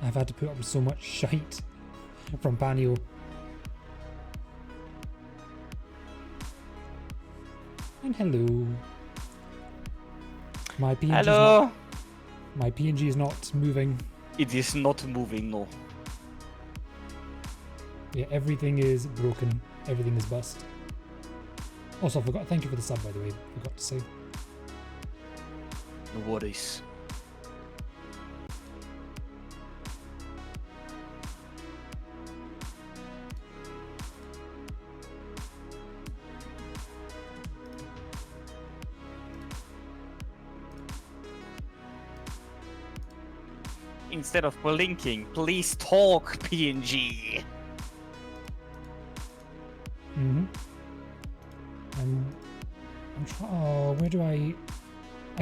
I've had to put up with so much shite from Panio. And hello. My PNG is not moving. It is not moving, no. Yeah, everything is broken. Everything is bust. Also, I forgot. Thank you for the sub, by the way. Forgot to say. No worries. Instead of blinking, please talk, PNG. I'm trying. Oh, where do I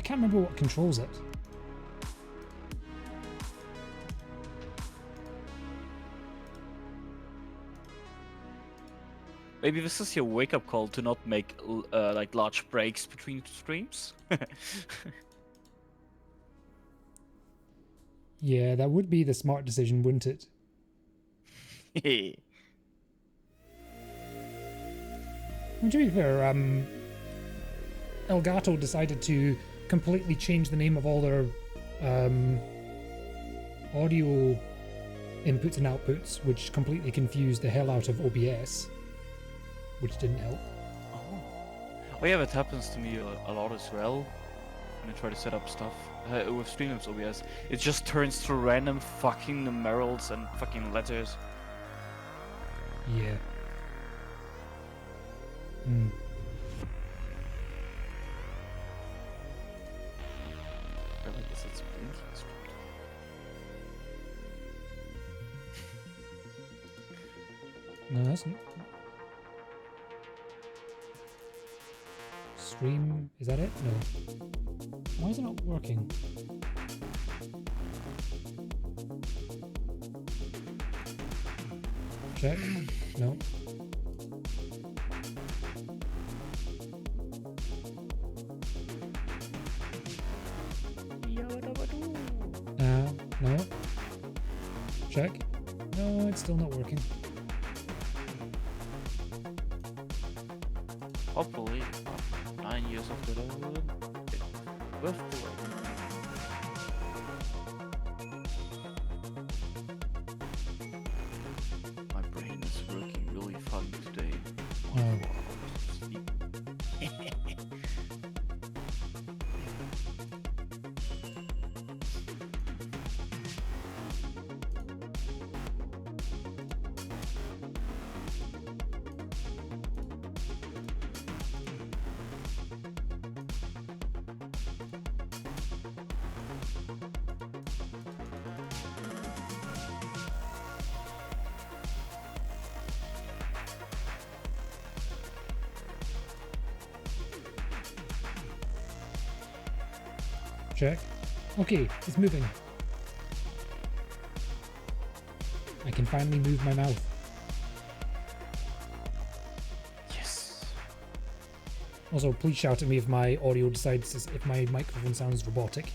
can't remember what controls it. Maybe this is your wake-up call to not make like large breaks between streams. Yeah, that would be the smart decision, wouldn't it? And to be fair, Elgato decided to completely change the name of all their audio inputs and outputs, which completely confused the hell out of OBS, which didn't help. Oh yeah, that happens to me a lot as well. When I try to set up stuff with Streamlabs OBS, it just turns to random fucking numerals and fucking letters. Yeah. I guess it's blinking script. No, that's not. Stream, is that it? No. Why is it not working? Check. No. No. Check. No, it's still not working. Hopefully, 9 years of development, it will work. My brain is working really fun today. Oh. Check. Okay, it's moving. I can finally move my mouth. Yes. Also, please shout at me if my audio decides if my microphone sounds robotic,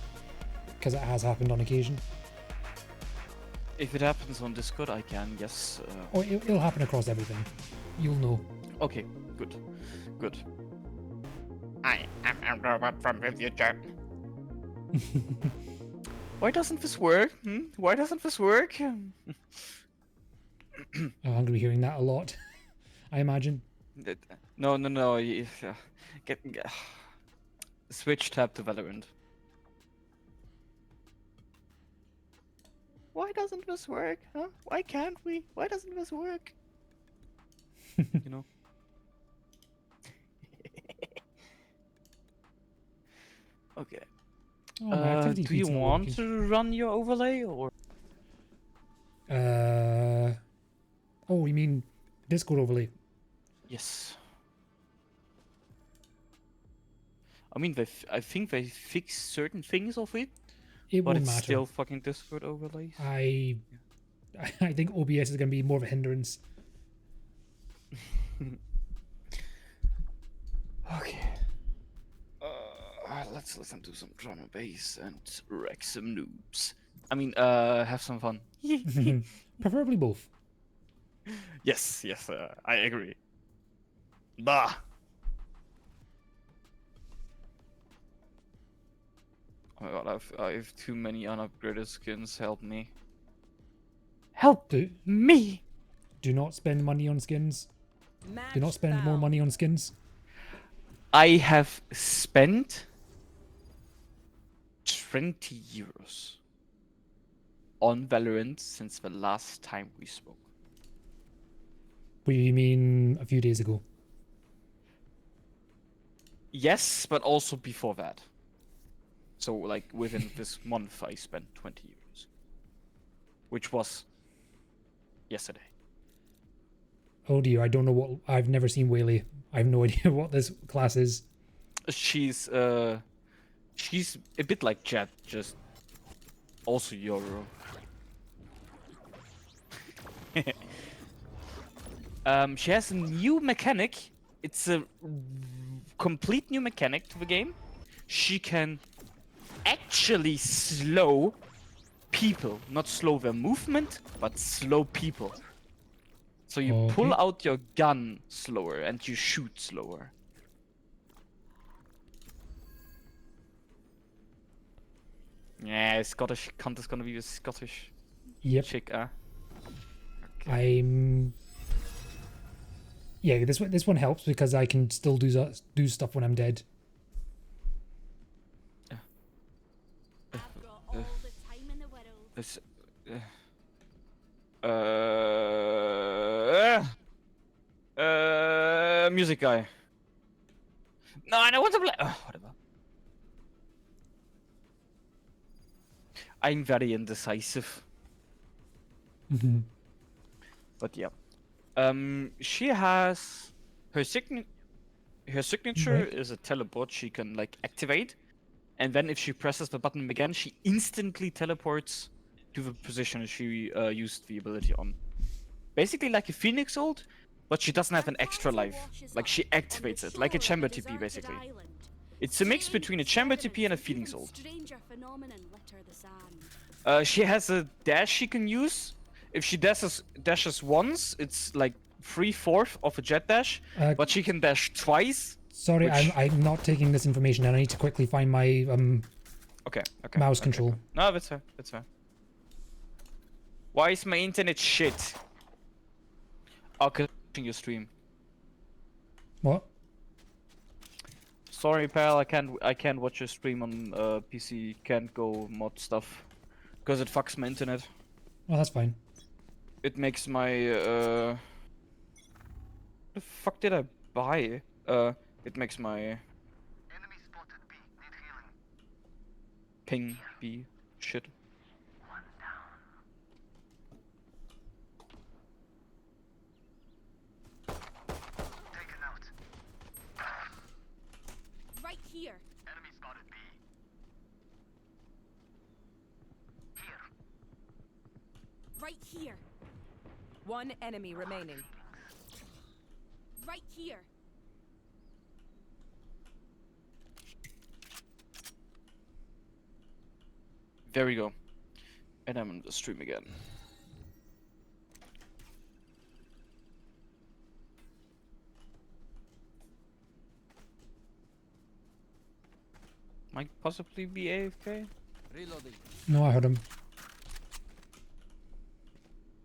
because it has happened on occasion. If it happens on Discord, I can, yes. Oh, it'll happen across everything. You'll know. Okay, good. Good. I am a robot from the future. Why doesn't this work? Why doesn't this work? Oh, I'm going to be hearing that a lot, I imagine. No. Get switch tab to Valorant. Why doesn't this work? Huh? Why can't we? Why doesn't this work? You know. Okay. Oh, do you want to run your overlay or? Oh, you mean Discord overlay? Yes. I mean, I think they fixed certain things of it, It but won't it's matter. still fucking Discord overlays. I think OBS is going to be more of a hindrance. Okay. Let's listen to some drum and bass and wreck some noobs. I mean, have some fun. Preferably both. Yes, I agree. Bah. Oh my god, I have too many unupgraded skins. Help me. Help me! Do not spend money on skins. Do not spend more money on skins. I have spent 20 euros on Valorant since the last time we spoke. We mean a few days ago. Yes, but also before that. So, like, within this month, I spent 20 euros. Which was yesterday. Oh dear, I don't know what... I've never seen Whaley. I have no idea what this class is. She's a bit like Jet, just also Euro. She has a new mechanic. It's a complete new mechanic to the game. She can actually slow people, not slow their movement, but slow people. So you pull out your gun slower and you shoot slower. Yeah, Scottish cunt is gonna be a Scottish chick, Okay. Yeah, this one helps because I can still do stuff when I'm dead. This, music guy. No, I don't want to play. Whatever. I'm very indecisive. But yeah. She has her signature is a teleport she can like activate, and then if she presses the button again, she instantly teleports to the position she used the ability on. Basically like a Phoenix ult, but she doesn't have an extra life. Like she activates it, like a chamber TP basically. It's a mix between a chamber TP and a Phoenix ult. She has a dash she can use. If she dashes once, it's like 3/4 of a jet dash, but she can dash twice. Sorry, I'm not taking this information, and I need to quickly find my okay, mouse control. Okay. No, that's fair. That's fair. Why is my internet shit? Okay, watching your stream. What? Sorry, pal. I can't watch your stream on PC. Can't go mod stuff because it fucks my internet. Oh, that's fine. It makes my the fuck did I buy? It makes my enemy spotted B. Need healing. Ping B shit. One down. Taken out. Right here. Enemy spotted B. Here. Right here. One enemy remaining. Right here. There we go. And I'm on the stream again. Might possibly be AFK? Reloading. No, I heard him.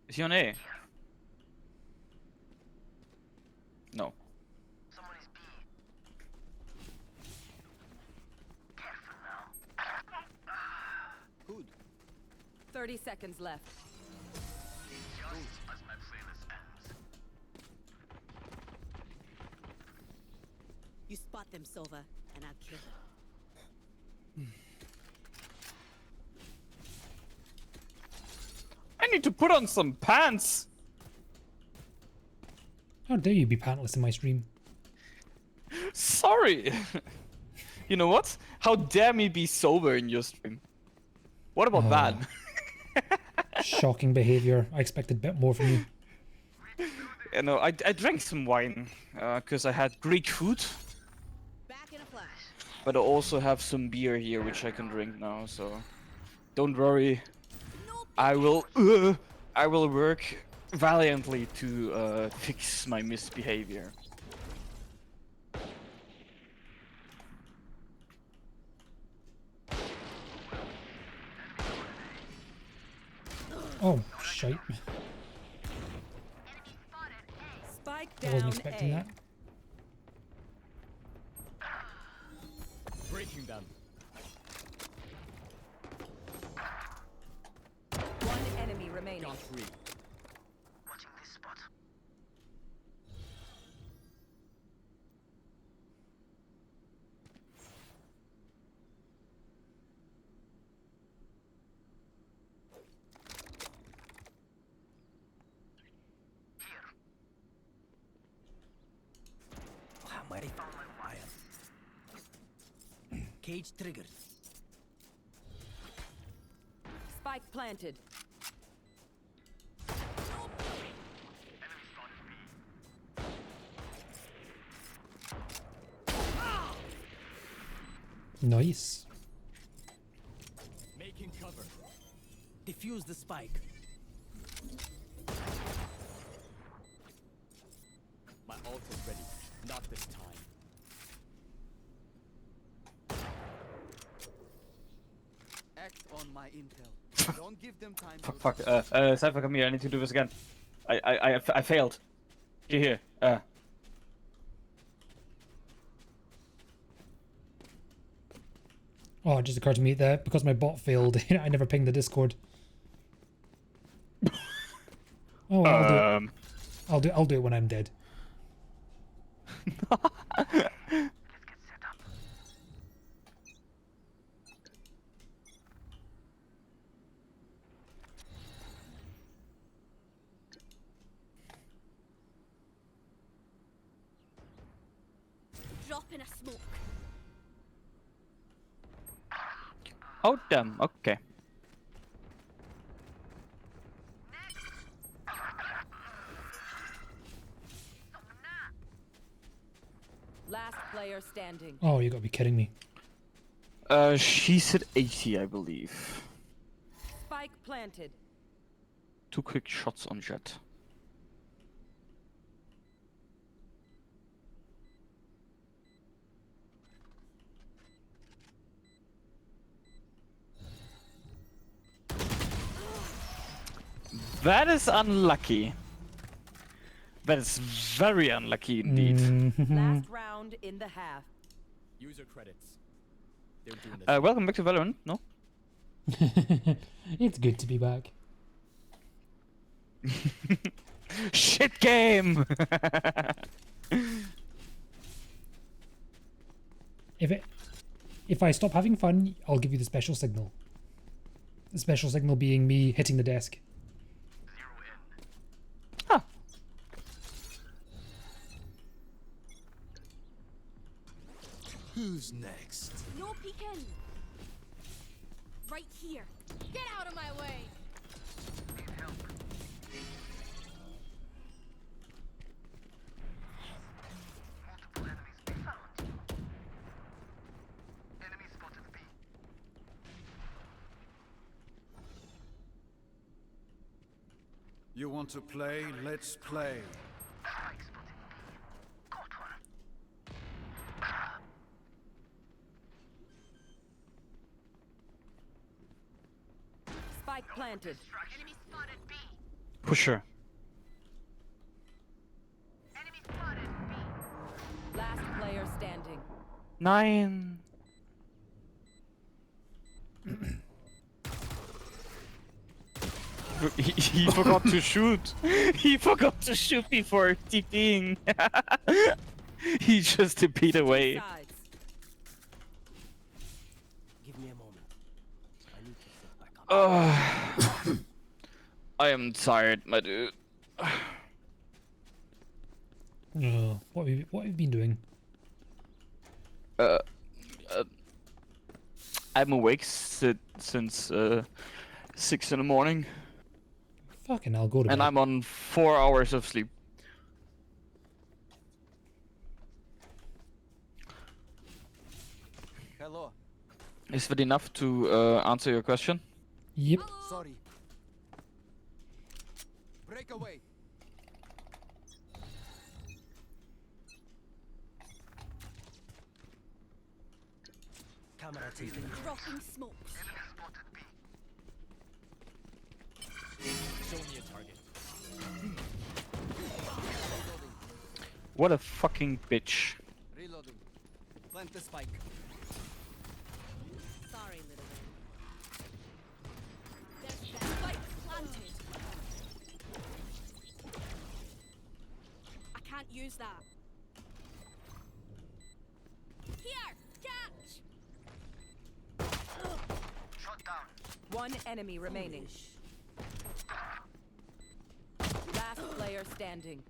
Is he on A? No. Someone is B. Careful now. Good. 30 seconds left. Just as my playlist ends. You spot them, Sova, and I'll kill them. I need to put on some pants! How dare you be pantless in my stream? Sorry! You know what? How dare me be sober in your stream? What about that? Shocking behavior. I expected a bit more from you. You know, I drank some wine because I had Greek food. Back in a flash. But I also have some beer here which I can drink now, so don't worry. I will work valiantly to fix my misbehavior. Oh, shite. Spike I down wasn't expecting A. that. Breaking them. One enemy remaining. Got three. Watching this spot. Mighty iron. Cage triggered. Spike planted. Nice. Making cover. Defuse the spike. My ult is ready. Not this time. Act on my intel. Don't give them time to Fuck. Cypher, come here. I need to do this again. I failed. Get here. Oh, it just occurred to me that because my bot failed, I never pinged the Discord. Oh, well, I'll do it when I'm dead. Let's get set up. Drop in a smoke. Oh damn. Okay. Last player standing. Oh, you gotta be kidding me. She's at 80, I believe. Spike planted. 2 quick shots on Jet. That is unlucky. That is very unlucky indeed. Last round in the half. User credits. They're doing this. Welcome back to Valorant. No? It's good to be back. Shit game! If I stop having fun, I'll give you the special signal. The special signal being me hitting the desk. Zero in. Huh. Who's next? No peeking. Right here. Get out of my way. Need help. Multiple enemies be found. Enemy spotted B. You want to play? Let's play. Spike spotted B. Got one. Spike planted. Enemy spotted B. Pusher. Enemy spotted B. Last player standing. 9. He forgot to shoot. He forgot to shoot before TPing. He just TP'd away. Sides. Give me a moment. I need to set back up. I am tired, my dude. What have you been doing? I'm awake since 6 in the morning, Fucking hell, go to bed. and I'm on 4 hours of sleep. Is that enough to answer your question? Yep. Sorry. Break away. Camera taken. Dropping smokes. Show me a target. What a fucking bitch. Reloading. Plant the spike. Sorry, little one. There's that spike planted. I can't use that. Here, catch. Shot down. One enemy remaining. Last player standing.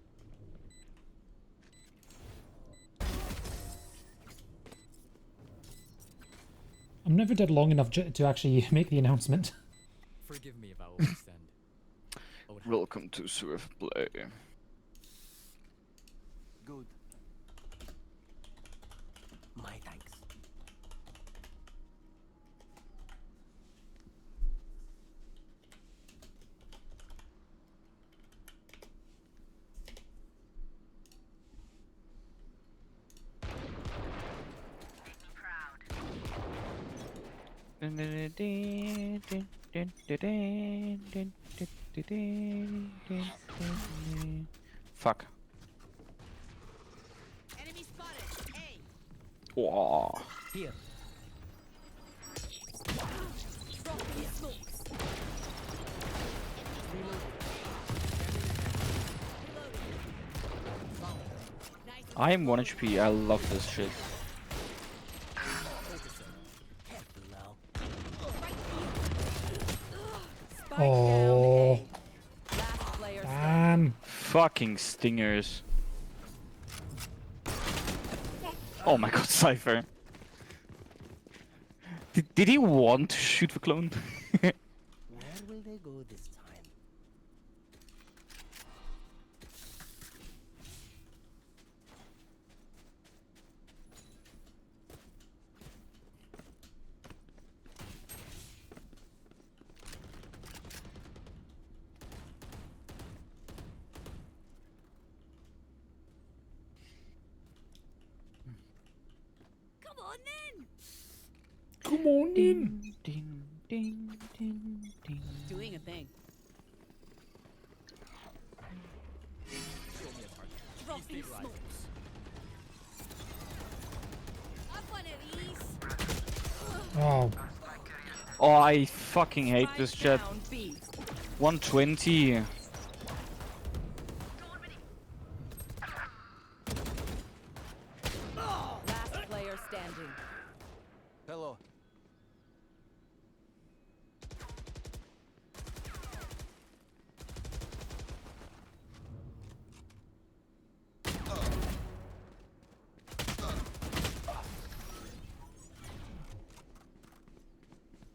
I'm never dead long enough to actually make the announcement. Forgive me if I overextend. Welcome to Surf Play. Good. My thanks. Fuck. Enemy spotted. Hey. Wow. Here. Dropping smokes. Nice. I am 1 HP. I love this shit. Careful now. Spike Oh. down A. Last player standing. Damn. Fucking stingers. Oh my god, Cypher. Did he want to shoot the clone? Where will they go this time? Come on then. Come on in. Doing a thing. Show me a target. Dropping smokes. Have one of these. Oh, Oh, I fucking hate this Spike chat. down B. 120. Last player standing. Hello.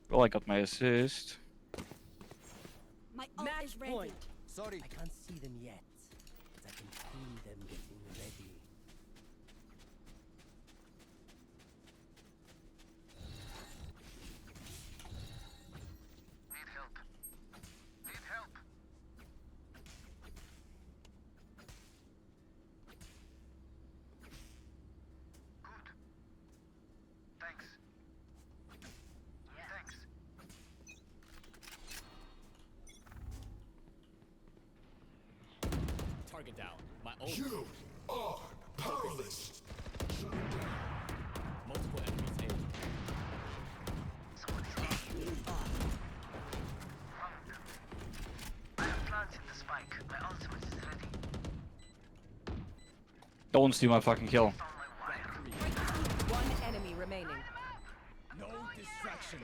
Well, I got my assist. My ult Match is ready. point. Sorry. I can't see them yet, but I can feel them getting ready. Need help. Need help. Good. Thanks. Thanks. Target down. My ult. You are powerless. Multiple enemies A. I am planting the spike. My ultimate is ready. Don't steal my fucking kill. Found my wire. One enemy remaining. No distraction.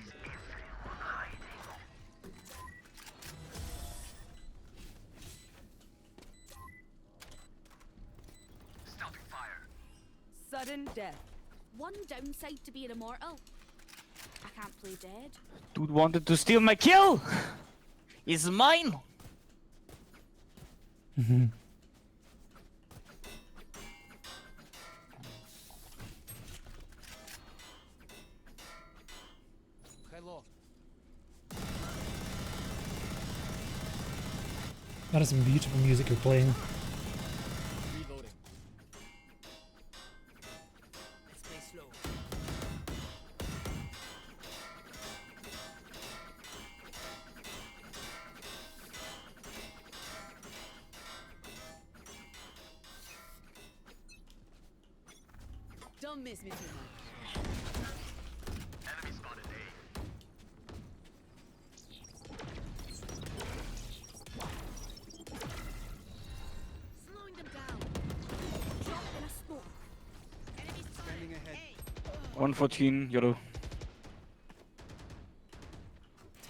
Stopping fire. Sudden death. One downside to being immortal. I can't play dead. Dude wanted to steal my kill. It's mine. That is some beautiful music you're playing. Reloading. Let's play slow. Don't miss me too much. Enemy spotted A. Slowing them down. Drop in a smoke. Enemy Standing ahead. 114, YOLO.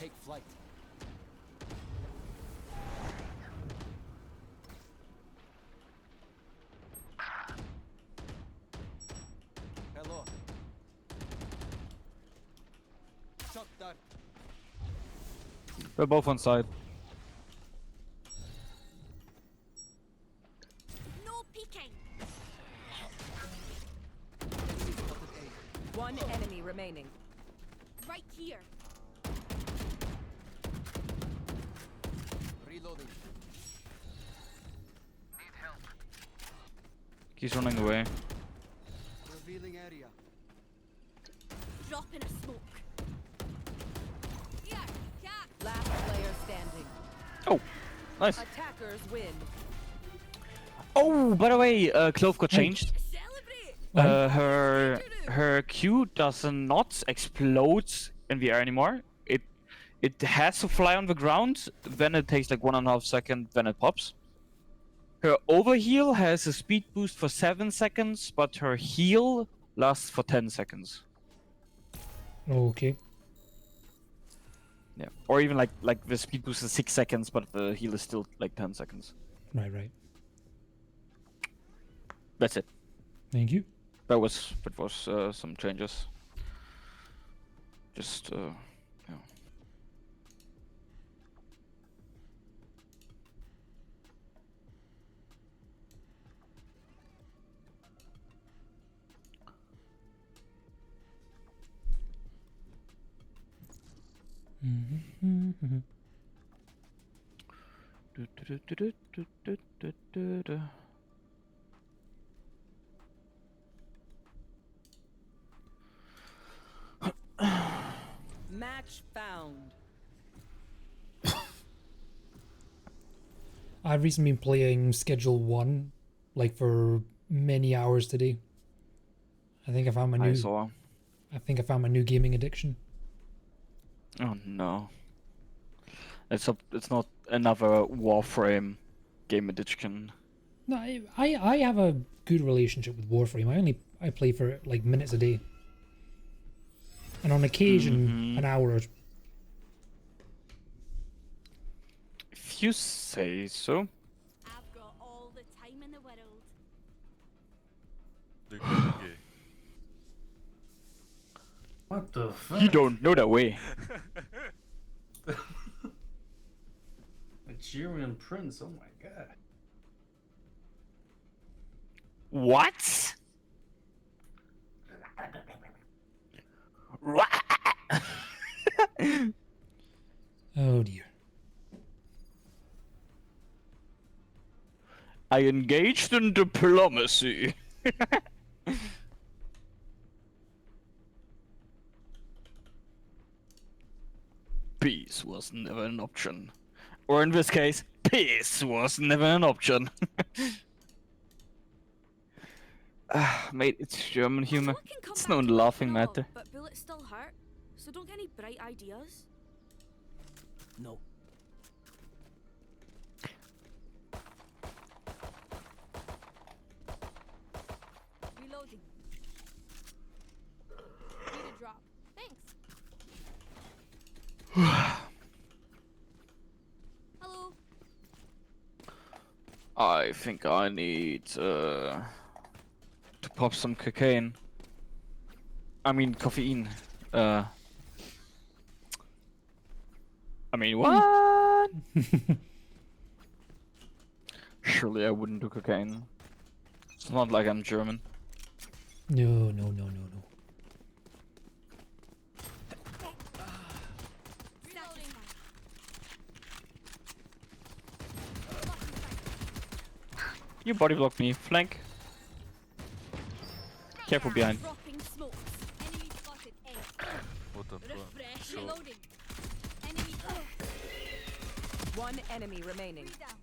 Take flight. Hello. Shot that. We're both on side. No peeking. Enemy spotted A. One enemy remaining. Right here. Reloading. Need help. He's running away. Revealing area. Drop in a smoke. Here, cat. Last player standing. Oh, nice. Attackers win. Oh, by the way, Clove got changed. Celebrate. Her Q does not explode in the air anymore. It has to fly on the ground. Then it takes like 1.5 seconds. Then it pops. Her overheal has a speed boost for 7 seconds, but her heal lasts for 10 seconds. Okay. Yeah, or even like the speed boost is 6 seconds, but the heal is still like 10 seconds. Right. That's it. Thank you. That was some changes. Just yeah. Match found. I've recently been playing Schedule 1, like for many hours today. I think I found my I new. saw. I think I found my new gaming addiction. Oh no. It's not another Warframe game addiction. No, I have a good relationship with Warframe. I play for like minutes a day, and on occasion an hour. If you say so. I've got all the time in the world. What the fuck? You don't know that way. Nigerian prince, oh my god. What? Oh dear. I engaged in diplomacy. Peace was never an option. Or in this case, peace was never an option. Mate, it's German humor. What can come It's back no to life laughing and all, matter. But bullets still hurt, so don't get any bright ideas. No. Reloading. Need a drop. Thanks. Hello. I think I need to pop some cocaine. I mean caffeine. I mean what? Surely I wouldn't do cocaine. It's not like I'm German. No. Reloading. You body blocked me. Flank. Careful behind. Dropping smokes. Enemy spotted A. What the fuck? Refresh. Sure. Reloading. Enemy One enemy remaining. three down.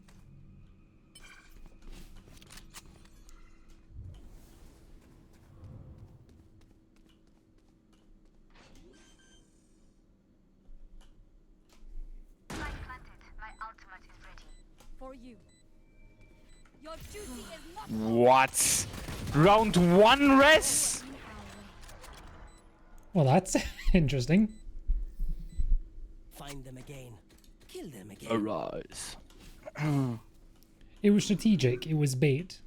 For you. Your duty is not What? Round 1 res? Well, that's interesting. Find them again. Kill them again. Arise. It was strategic. It was bait.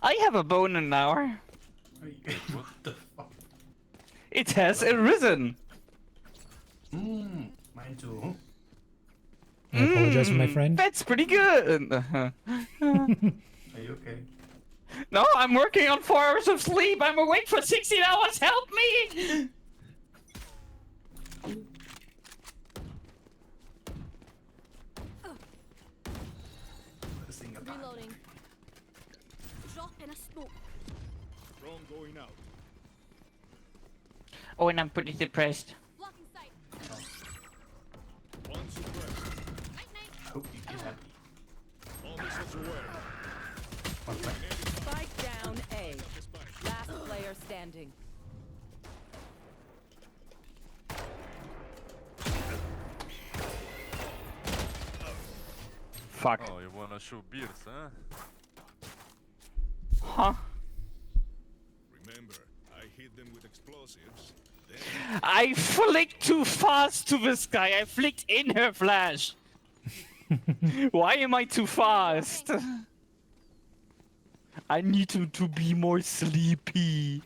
I have a bone in an hour. What the fuck? It has arisen. Mine too. I apologize for my friend. That's pretty good. Are you okay? No, I'm working on 4 hours of sleep. I'm awake for 16 hours. Help me! reloading. Drop in a smoke. Drone going out. Oh, and I'm pretty depressed. Blocking sight. One suppressed. Night night. I hope you get happy. All missiles away. Spike down A. Last player standing. Fuck. Oh, you wanna shoot beers, huh? Huh? Remember, I hit them with explosives. Then I flicked too fast to this guy. I flicked in her flash. Why am I too fast? I need to be more sleepy.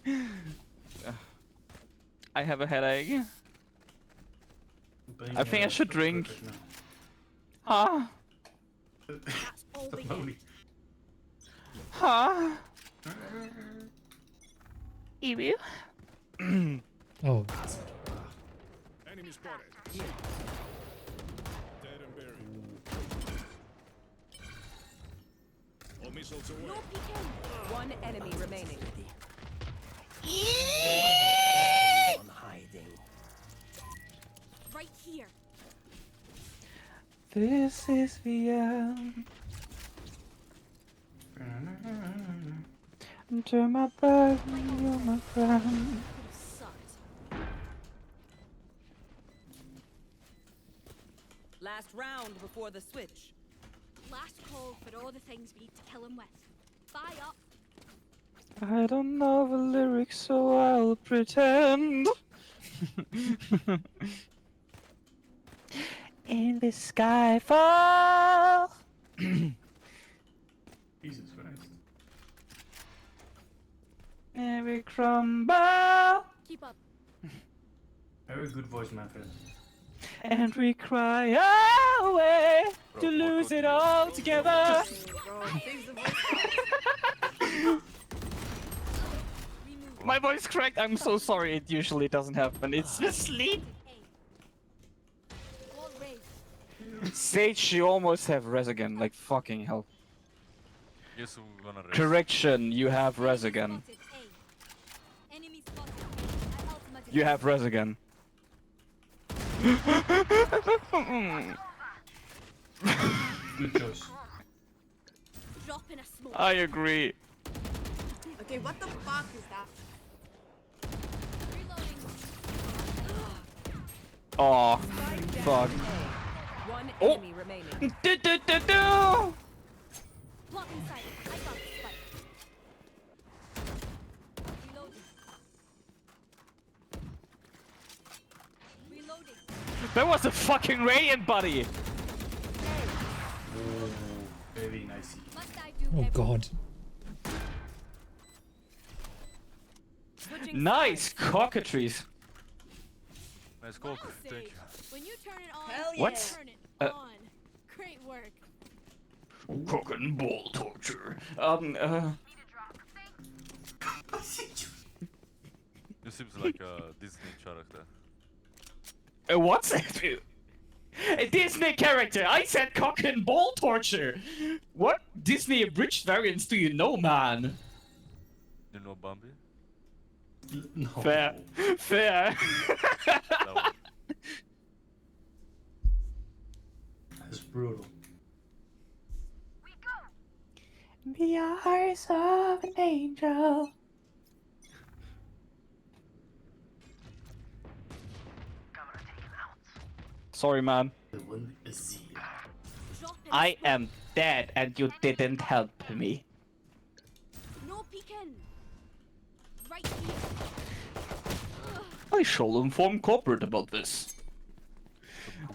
I have a headache. I think I should drink. Huh? That's all we get. Slowly. Huh? Emu? Oh, enemy spotted. Dead and buried. All missiles away. No peeking. One enemy remaining. On hiding. Right here. This is the end. Turn my back, you're my friend. Sucked. Last round before the switch. Last call for all the things we need to kill him with. Buy up. I don't know the lyrics, so I'll pretend. In the sky fall. Jesus Christ. And we crumble. Keep up. Very good voice, my friend. And we cry away to lose it all together. Remove. My voice cracked. I'm so sorry. It usually doesn't happen. It's just sleep. Wall raised. Sage, you almost have res again. Like fucking hell. Guess who's gonna race? Correction, you have res again. Spotted A. Enemy spotted. I ultimated. You have res again. Good choice. Drop in a smoke. I agree. Okay, what the fuck is that? Reloading. Oh, fuck. One Oh. enemy remaining. Do. Blocking sight. I got the spike. Reloading. Reloading. That was a fucking radiant, buddy. Very nice. Must I do oh everything? God. Switching Nice sides. cockatories. Nice coke, Wow, thank Sage. you. When you turn it on, Hell What? you turn it Uh, on. Great work. Cock and ball torture. You seems like a Disney character. What? A Disney character! I said cock and ball torture! What Disney abridged variants do you know, man? You know Bambi? No. Fair. Fair. That one. That's brutal. The eyes of an angel. Sorry, man. The one is Z. Drop in a I smoke. am dead and you didn't help me. No peeking. Right here. I shall inform corporate about this.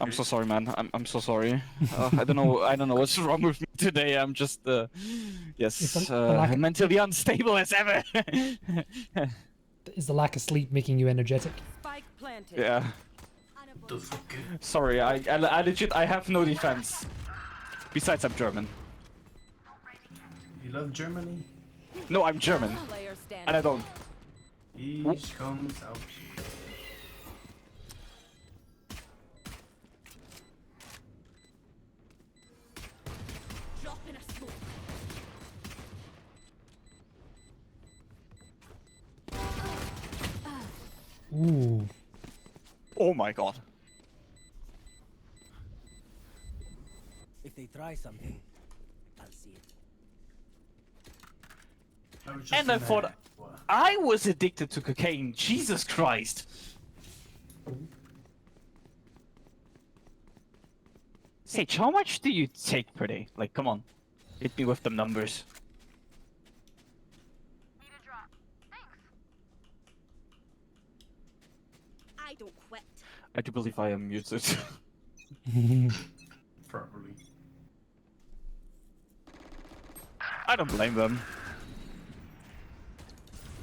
I'm so sorry, man. I'm so sorry. I don't know what's wrong with me today. I'm just It's a lack of- mentally unstable as ever. Is the lack of sleep making you energetic? Spike planted. Yeah. The fuck? Sorry. I legit I have no defense. Besides, I'm German. You love Germany? No, I'm German, Player standing. and I don't. He comes out. Drop in a smoke. Ooh. Oh my god. If they try something, I'll see it. I was just And I in thought a- What? I was addicted to cocaine. Jesus Christ. Sage, how much do you take per day? Like, come on. Hit me with the numbers. I don't quit. I do believe I am muted. Probably. I don't blame them.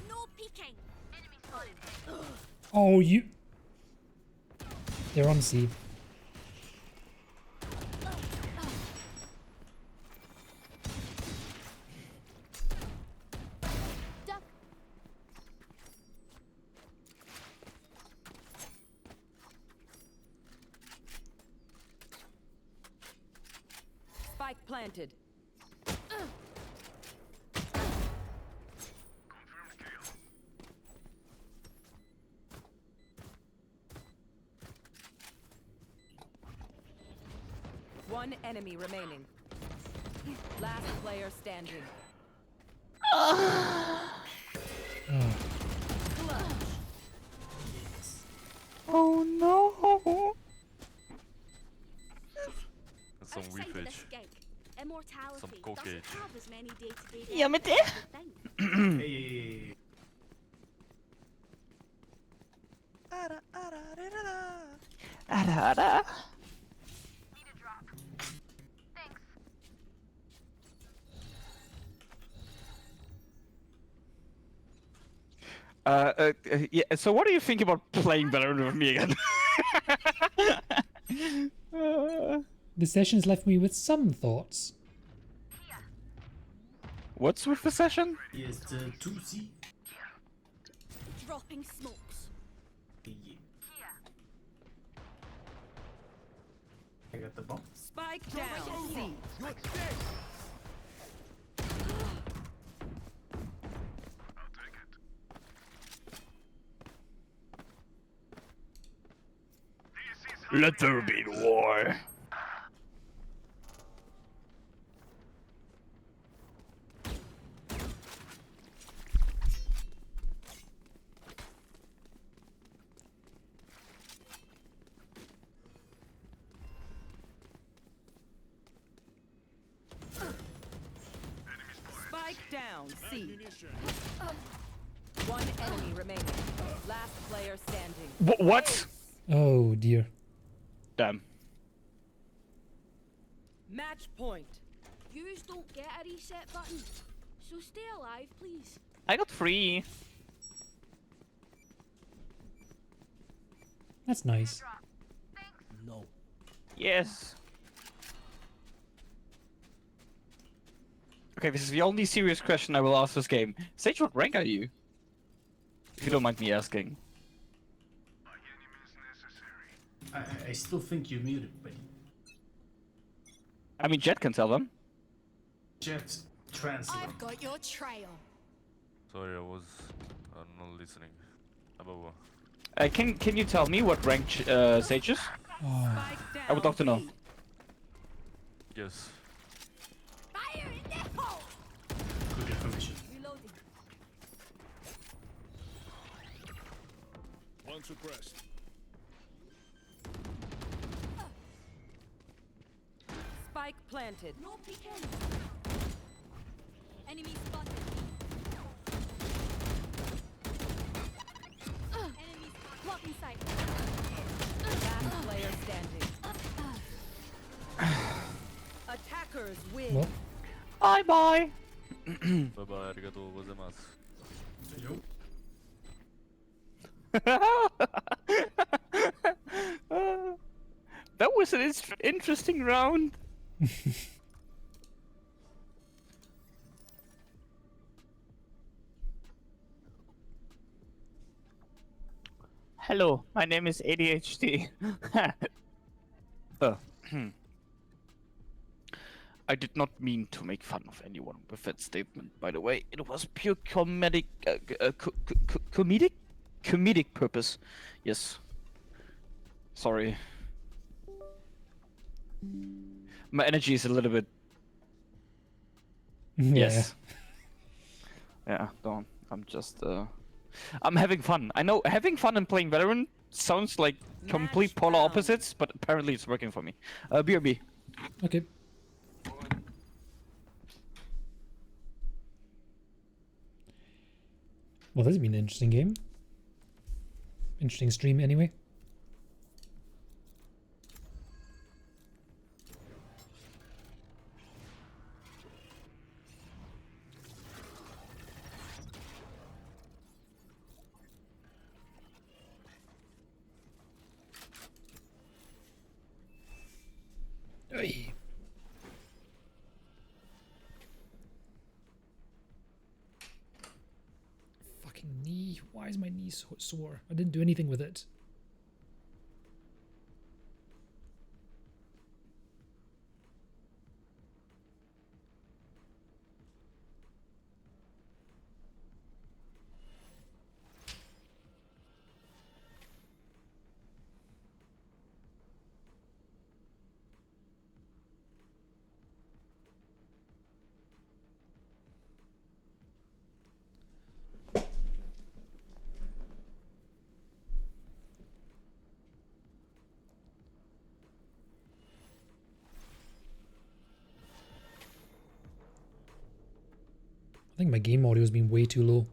No peeking. Enemy spotted. Oh, you. They're on C. Duck. Spike planted. One enemy remaining. Last player standing. Oh. Oh no. That's some Outside weak of the fish. skink, immortality Some coke doesn't age. have as many day-to-day Yeah, me benefits as you think. Hey. Yeah, so what do you think about playing Valorant with me again? The session's left me with some thoughts. What's with the session? Is the 2C? Dropping smokes. Yeah. I got the bomb. Spike down. C. Let there be war. Spike down. C. One enemy remaining. Last player standing. What? Oh dear. Damn. Match point. Yous don't get a reset button, so stay alive, please. I got 3. That's nice. No. Yes. Okay, this is the only serious question I will ask this game. Sage, what rank are you? If you don't mind me asking. I I still think you muted, but I mean, Jet can tell them. Jet translate. I've got your trail. Sorry, I was not listening. Ababa. Can you tell me what rank Sage is? I would love to know. Yes. Fire in the hole! Good information. Reloading. One suppressed. Spike planted. No peeking. Enemy spotted. Enemy blocking sight. Last player standing. Attackers win. Well, Bye bye. Bye bye, arigatou gozaimasu. Yo. That was an interesting round. Hello, my name is ADHD. I did not mean to make fun of anyone with that statement, by the way. It was pure comedic purpose. Yes. Sorry. My energy is a little bit. Yes. Yeah, don't. I'm just. I'm having fun. I know having fun and playing Valorant sounds like complete Match polar found. opposites, but apparently it's working for me. BRB. okay. Well, this has been an interesting game. Interesting stream, anyway. Oy. Fucking knee. Why is my knee so sore? I didn't do anything with it. I think my game audio has been way too low.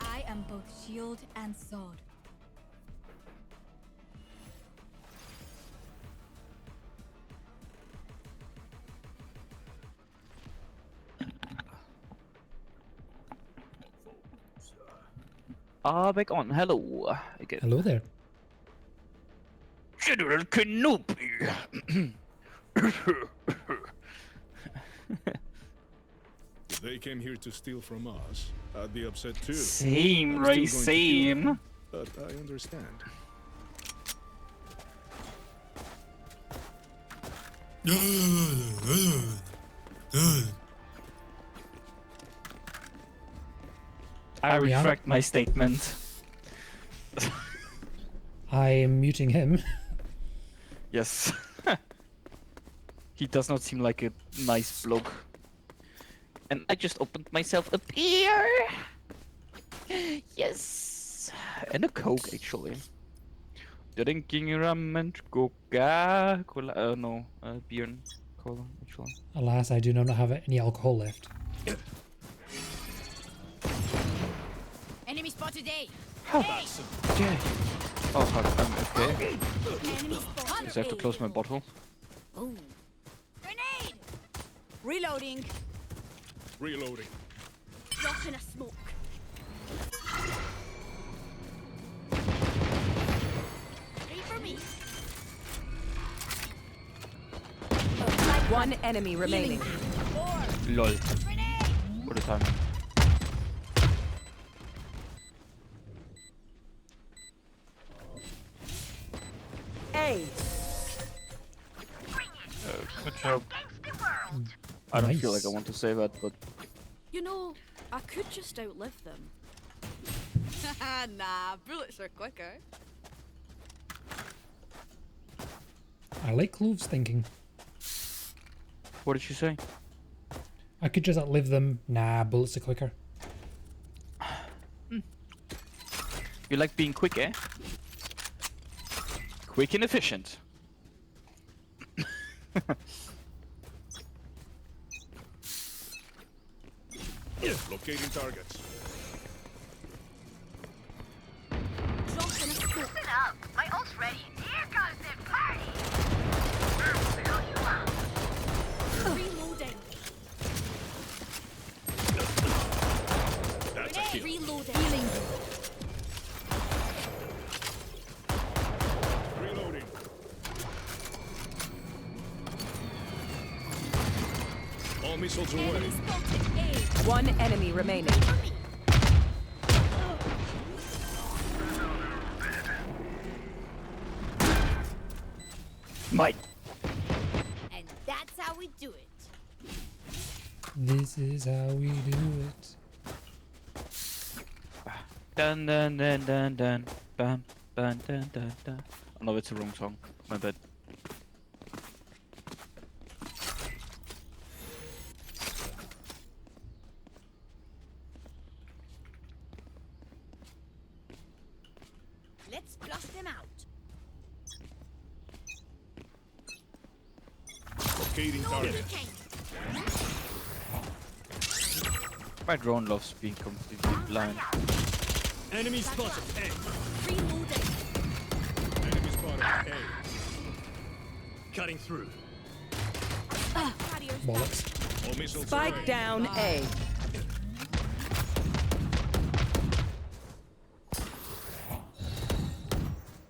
I am both shield and sword. Back on. Hello. Again. Hello there. General Kenobi. If they came here to steal from us, I'd be upset too. Same, I'm right? still going to kill Same. them, but I understand. I Ariana? retract my statement. I am muting him. Yes. He does not seem like a nice bloke. And I just opened myself a beer. Yes. And a Coke, actually. Drinking rum and Coca-Cola. No, beer and cola, actually. Alas, I do not have any alcohol left. Enemy spotted A. Okay. Oh fuck, I'm okay. Enemy spotted Just have to close my bottle. Boom. Grenade! Reloading. Reloading. Drop in a smoke. Ready for me. One enemy remaining. Four. Lol. What a timing. A. Good job. I don't feel Nice. like I want to say that, but You know, I could just outlive them. Nah, bullets are quicker. I like Cloves thinking. what did you say? I could just outlive them. Nah, bullets are quicker. You like being quick, eh? Quick and efficient. Locating targets. Drop in a smoke. My ult's ready. Here comes the party. Reloading. That's a kill. Reloading. Healing. Reloading. All missiles away. Enemy spotted. A. One enemy remaining. Mike. And that's how we do it. This is how we do it. Dun dun dun dun dun. Bam dun dun dun dun. Oh no, it's the wrong song. My bad. Let's flush them out. Locating target. My drone loves being completely blind. Enemy spotted. A. Reloading. Enemy spotted. A. Cutting through. Carriers Bollocks. All missiles Spike away. down A.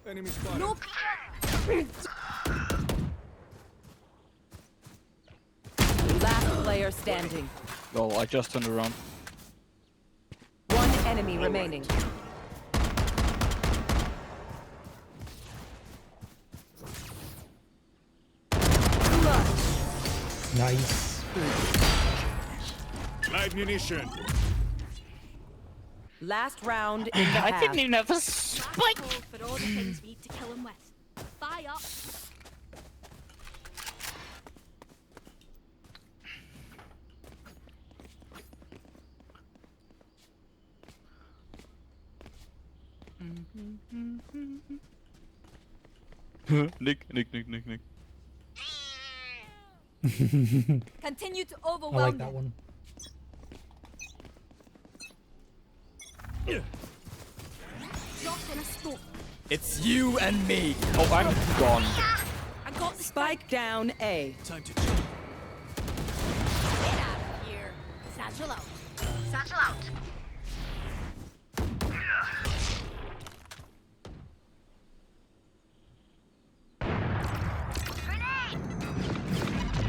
Enemy spotted. No. Last player standing. Oh, I just turned around. One enemy remaining. Nice. Live munition. Last round in the I half. didn't even have a spike. Call for all the things we need to kill him with. Fire up. Nick. Continue to I overwhelm like that them. one. Drop in a smoke. It's you and me. Oh, I'm gone. I got the Spike down A. Time to Get out of here. Satchel out. Satchel out.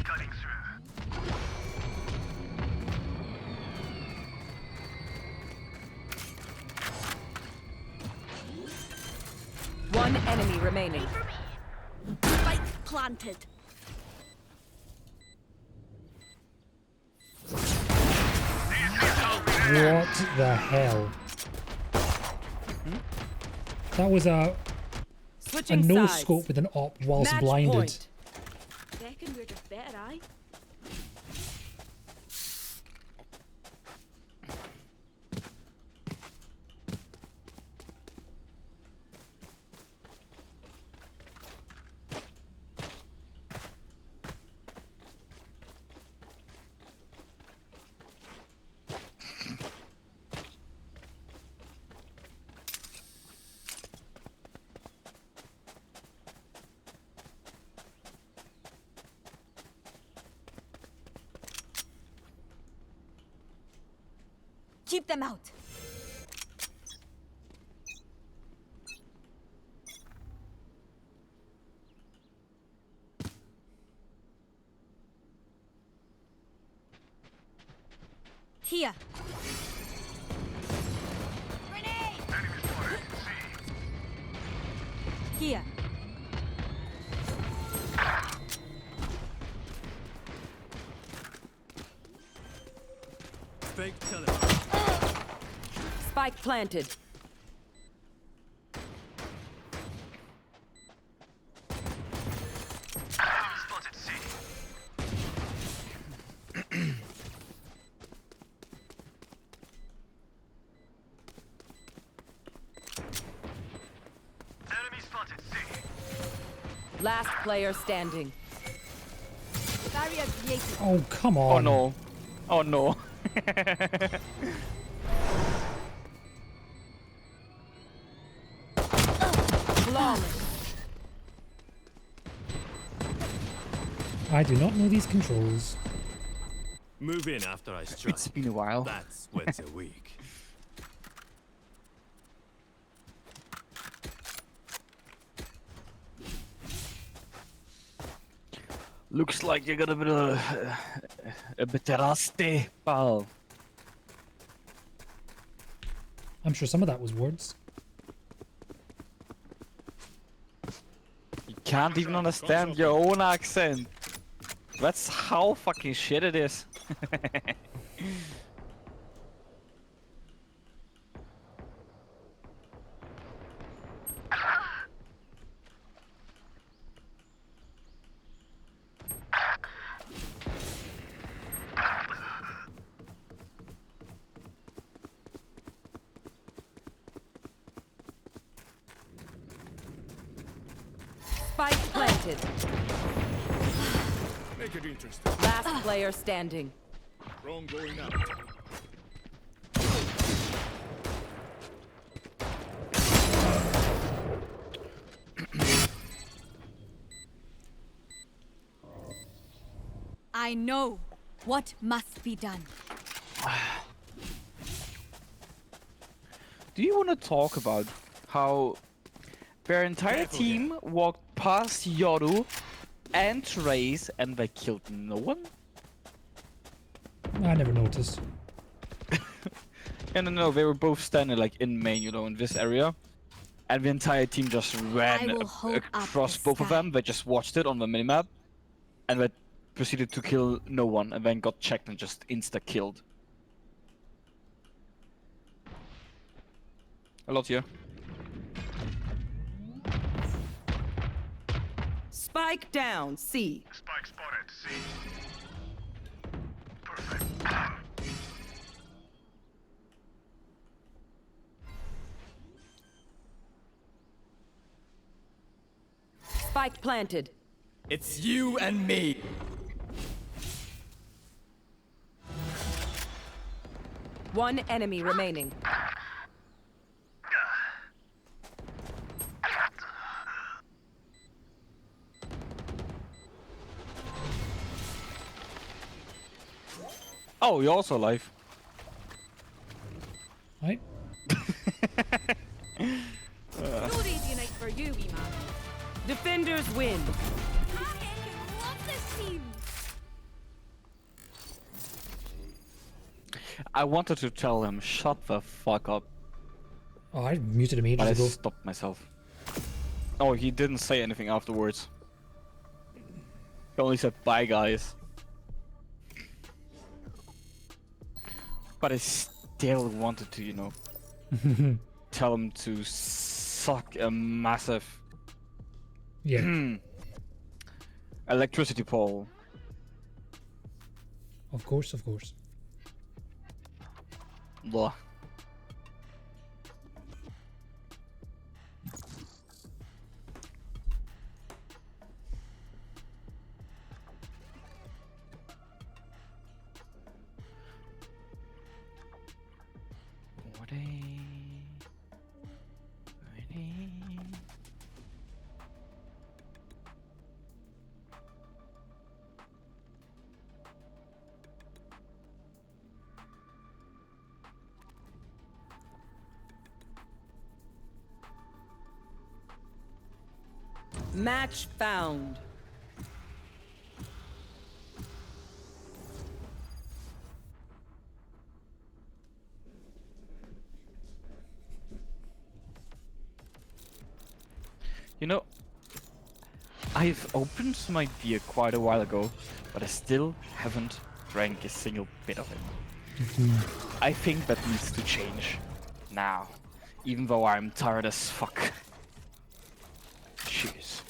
Cutting through. One enemy remaining. Spike planted. What the hell? That was a Switching no sides. scope with an op whilst Match blinded. point. Reckon we're just better, aye? Keep them out. Here. Here. Fake tele. Spike planted. Last player standing. Barrier created. Oh, come Oh on. no. Oh no. Flawless. I do not know these controls. Move in after I strike. It's been a while. That's once a week. Looks like you're gonna be a bit rusty, pal. I'm sure some of that was words. You can't even understand your own accent. That's how fucking shit it is. Spike planted. Make it interesting. Last player standing. Drone going out. I know what must be done. Do you want to talk about how their entire team walked past Yoru and Trace and they killed no one? I never noticed. No, they were both standing like in main, you know, in this area. And the entire team just ran will hold up across the both of sky. them. They just watched it on the minimap. And they proceeded to kill no one and then got checked and just insta-killed. A lot here. Spike down. C. Spike spotted. C. Spike planted. It's you and me. One enemy remaining. Oh, you're also alive. Right? No easy night for you, wee man. Defenders win. I heckin' love this team. I wanted to tell him, shut the fuck up. Oh, I muted him But I ages ago. stopped myself. Oh, he didn't say anything afterwards. He only said bye, guys. But I still wanted to, you know, tell him to suck a massive Yeah, electricity pole. of course, of course. Blah. Match found. You know, I've opened my beer quite a while ago, but I still haven't drank a single bit of it. I think that needs to change now, even though I'm tired as fuck. Cheers.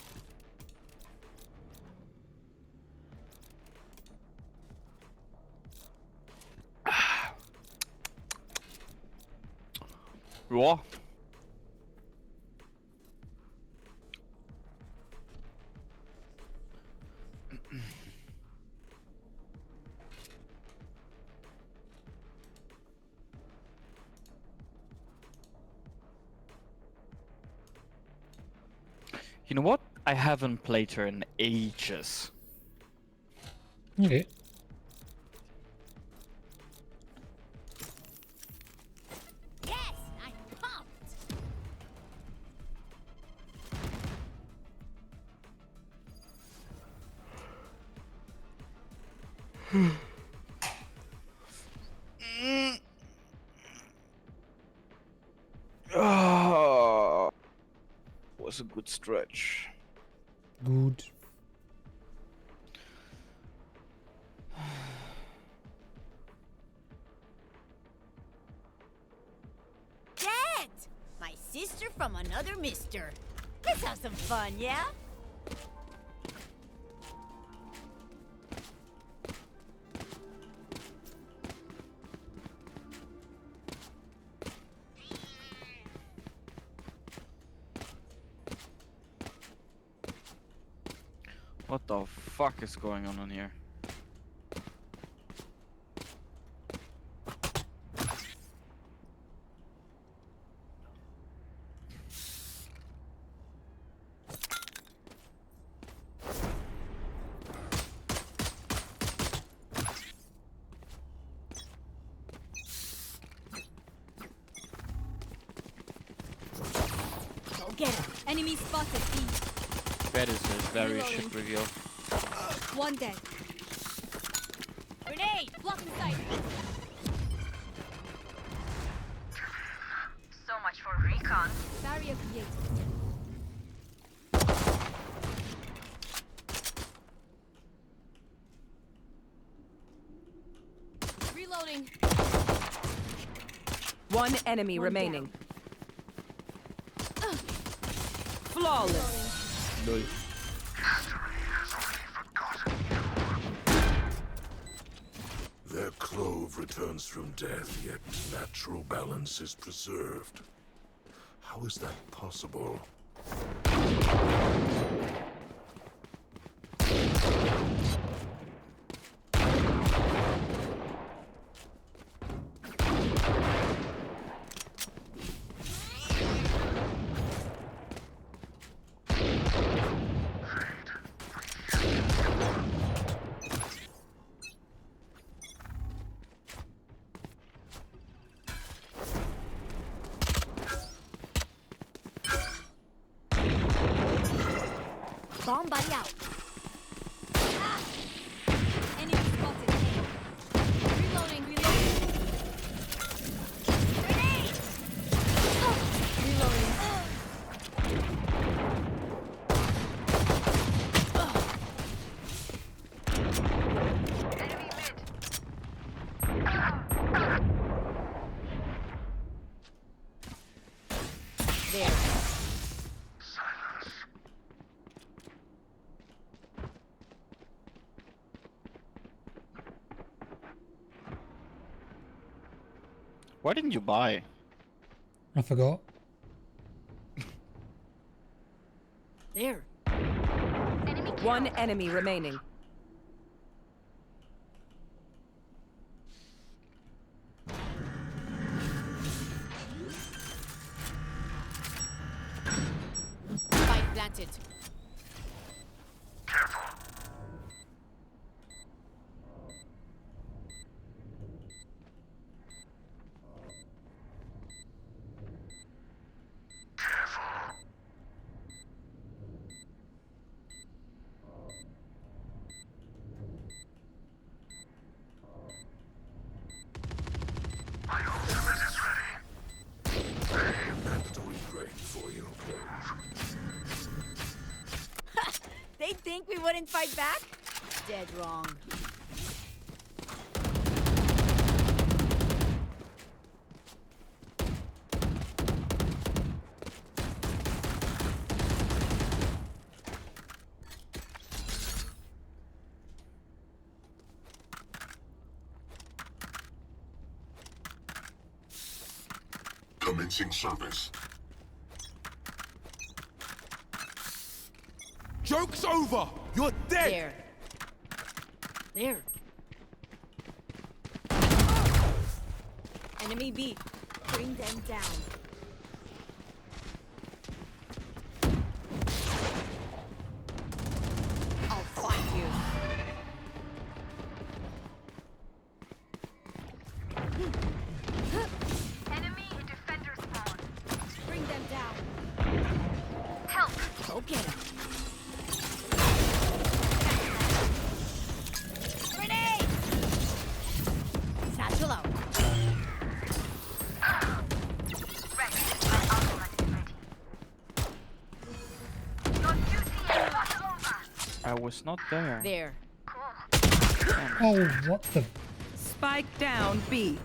Raw. You know what? I haven't played her in ages. Okay. Yes, I'm pumped. Was a good stretch. Good. Dad! My sister from another mister. Let's have some fun, yeah? What the fuck is going on in here? Go get him. Enemy spotted. B. That is a very Reloading. shit reveal. One dead. Grenade! Blocking sight. So much for recon. Barrier created. Reloading. One enemy One remaining. Flawless. Lol. Their clove returns from death, yet natural balance is preserved. How is that possible? Bomb buddy out. Ah! Enemy spotted. Reloading, reloading. Grenade! Reloading. Enemy mid. There. Why didn't you buy? I forgot. There. One enemy remaining. Spike planted. Mandatory break for you. think we wouldn't fight back? Dead wrong. Commencing service. Joke's over! You're dead! There. Enemy B. Bring them down. I'll find you. Enemy in defender spawn. Bring them down. Help! Go get him. Grenade! Satchel out. Ready. My ultimate is ready. Your duty is not over. I was not there. There. Oh, what the? Spike down B.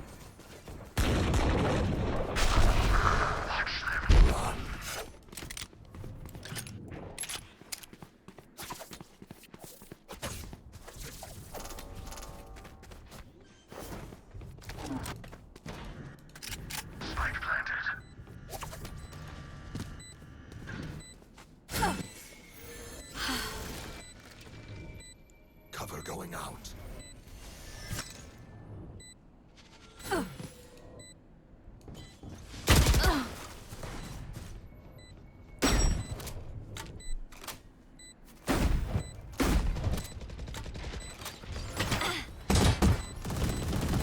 Cover going out.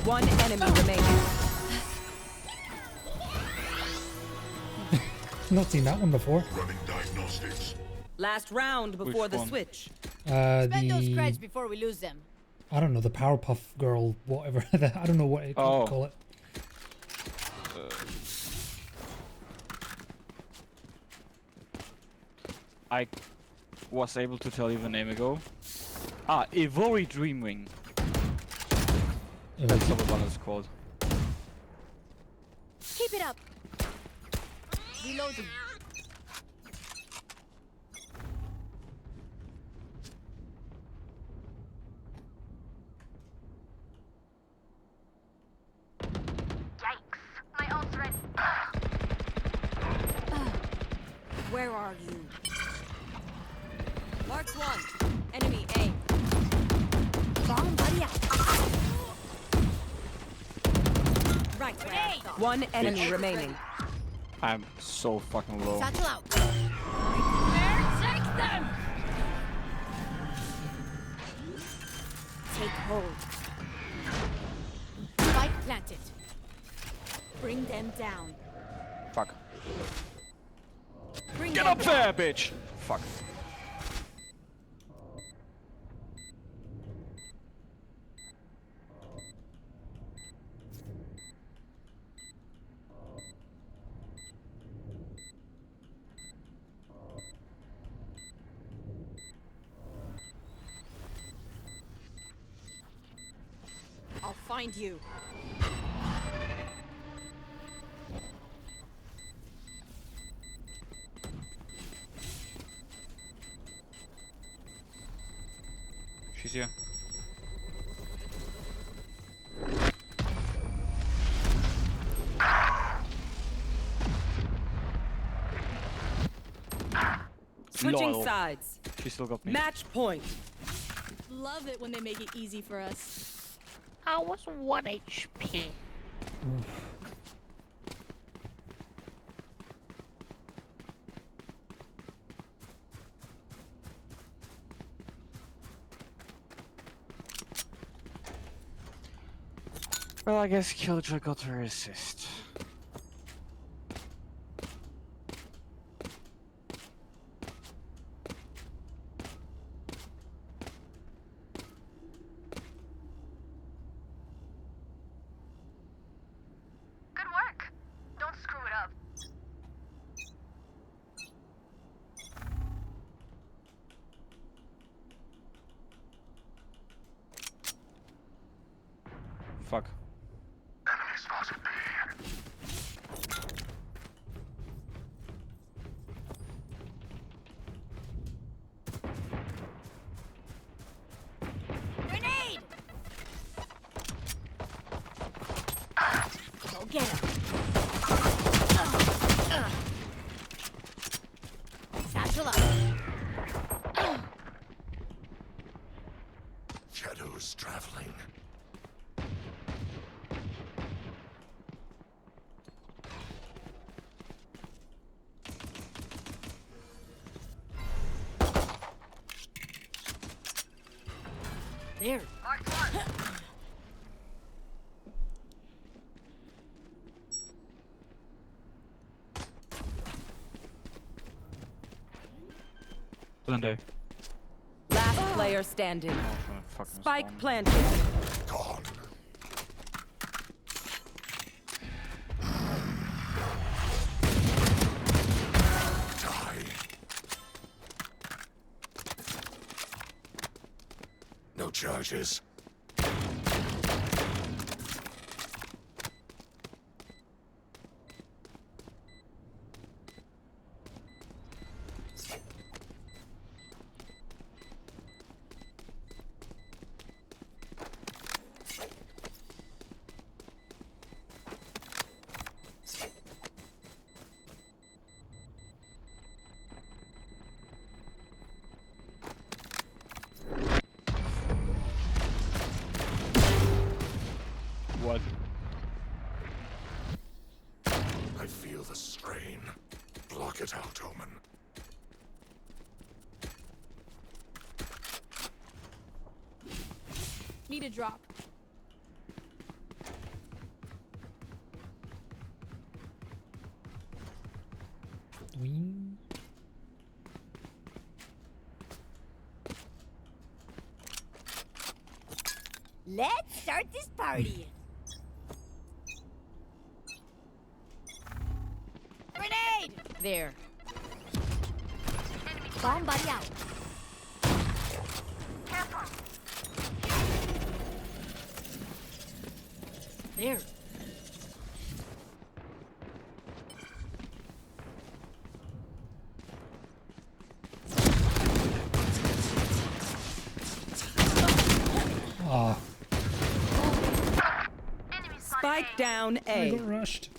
One enemy remaining. Not seen that one before. Running diagnostics. Last round before Which the one? switch. Spend those The creds before we lose them. I don't know, the Powerpuff Girl, whatever. I don't know what it Oh. call it. I was able to tell you the name ago. Ah, Ivory Dreamwing. That's what the one is called. Keep it up. Reloading. Yikes. My ult's ready. Where are you? Mark one. Enemy A. Bomb buddy out. Right where I thought. One enemy Bitch. remaining. I'm so fucking low. Satchel out. Where? Take them! Take hold. Spike planted. Bring them down. Fuck. Bring Get them up down. there, bitch! Fuck. I'll find you. She's here. Switching Lol. sides. She still got me. Match point. Love it when they make it easy for us. I was 1 HP. Well, I guess Killjoy got her assist. Good work. Don't screw it up. Fuck. Enemy spotted B. Grenade! Go get him. Satchel up. Shadows traveling. There. Sunday. Last player standing. Oh, fucking Spike spawn. planted. Gone. Die. No charges. What? I feel the strain. Block it out, Omen. Need a drop. Wing. Let's start this party. Grenade! There. Bomb buddy out. There. Ah, Spike down I A. got rushed.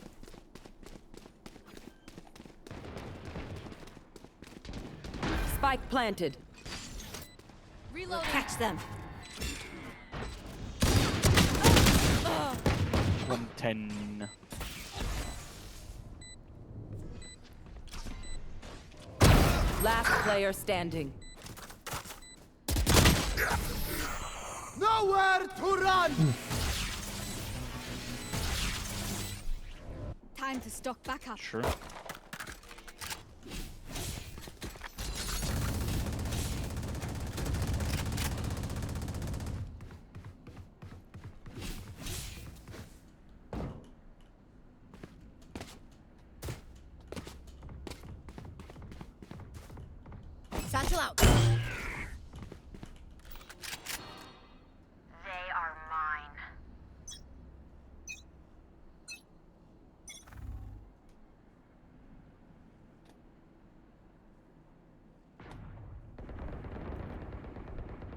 Spike planted. Reload. Catch them. 110. Last player standing. Nowhere to run! Time to stock back up. Sure. Satchel out. They are mine.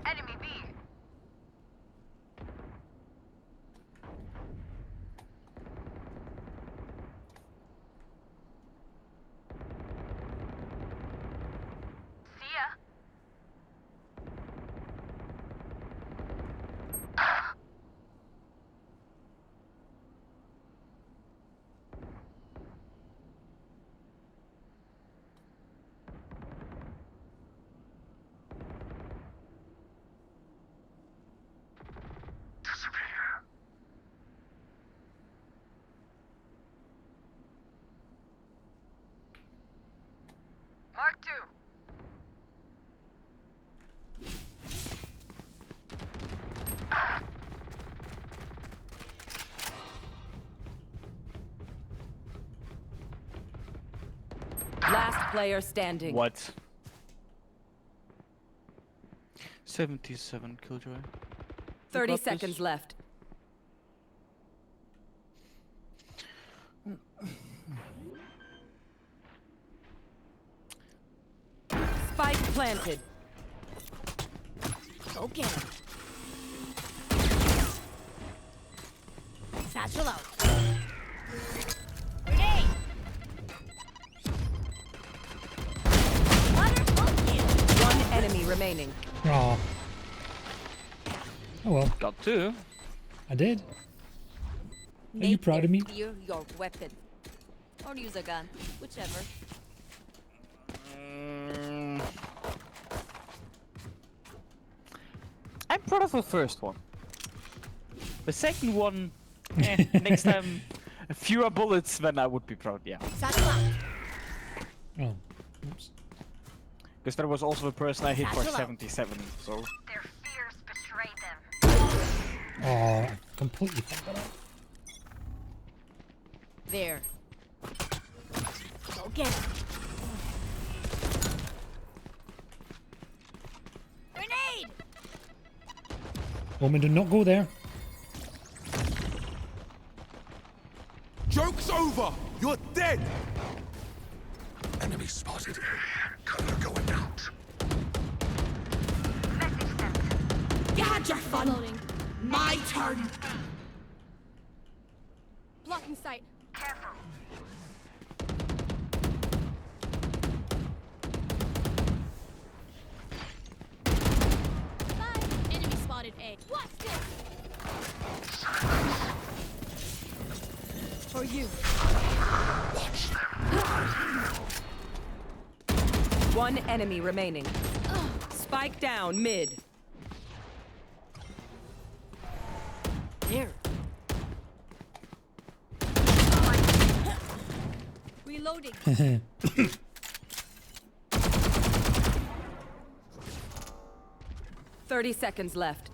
Enemy B. See ya. Disappear. Mark 2. Last player standing. What? 77 killjoy. 30 got this. seconds left. planted. Go get him. Satchel out. Grenade! Wonderful kill. One enemy remaining. Aw. Oh well, Got two. I did. Are you proud of me? Steer your weapon. Or use a gun. Whichever. I'm proud of the first one. The second one, next time, fewer bullets, then I would be proud, yeah. Satchel out. Oh. Oops. Because there was also the person I hit for Satchel out. 77, so... Their fears betray them. Oh, I completely fucked that up. There. Go get him. Grenade! Woman, do not go there. Joke's over! You're dead! Enemy spotted. Cover going out. Message sent. You had your fun. Loading. My turn. Blocking sight. Careful. Bye. Enemy spotted A. Watch this. For you. One enemy remaining. Spike down mid. There. Reloading. 30 seconds left.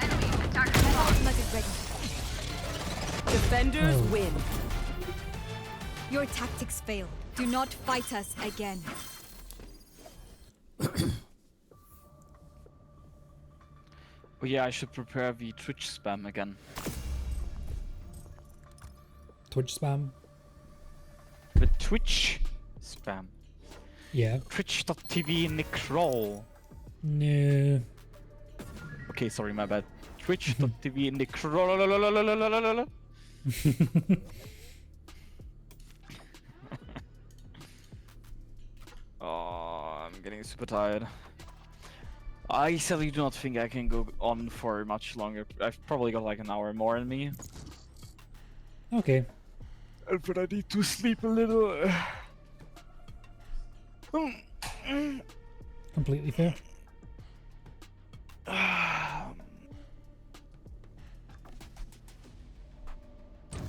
Enemy attacker Ultimate is ready. Defenders win. Your tactics failed. Do not fight us again. Oh yeah, I should prepare the Twitch spam again. Twitch spam. The Twitch spam. Yeah. Twitch.tv Nikrawl. No. Okay, sorry, my bad. Twitch.tv Nikrawl. Oh, I'm getting super tired. I sadly do not think I can go on for much longer. I've probably got like an hour more in me. Okay. But I need to sleep a little. Completely fair.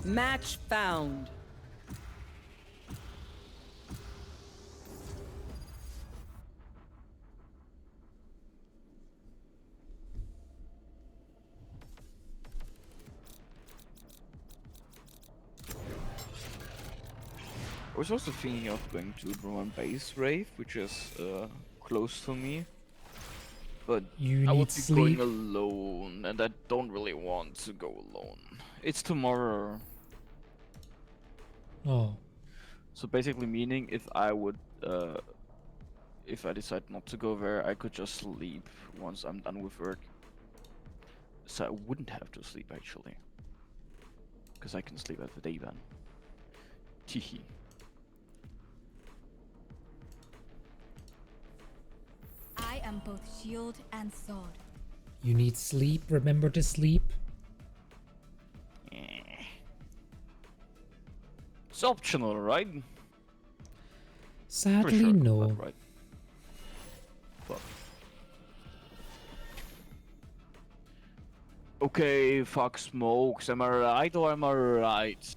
Match found. I was also thinking of going to Roman Base Rave, which is close to me. But You I need would be sleep. going alone, and I don't really want to go alone. It's tomorrow. Oh. So basically meaning if I would, if I decide not to go there, I could just sleep once I'm done with work. So I wouldn't have to sleep actually. Because I can sleep at the day then. Teehee. I am both shield and sword. You need sleep. Remember to sleep. It's optional, right? Sadly, Pretty sure, no. but right. But. Okay, fuck smokes. Am I right or am I right?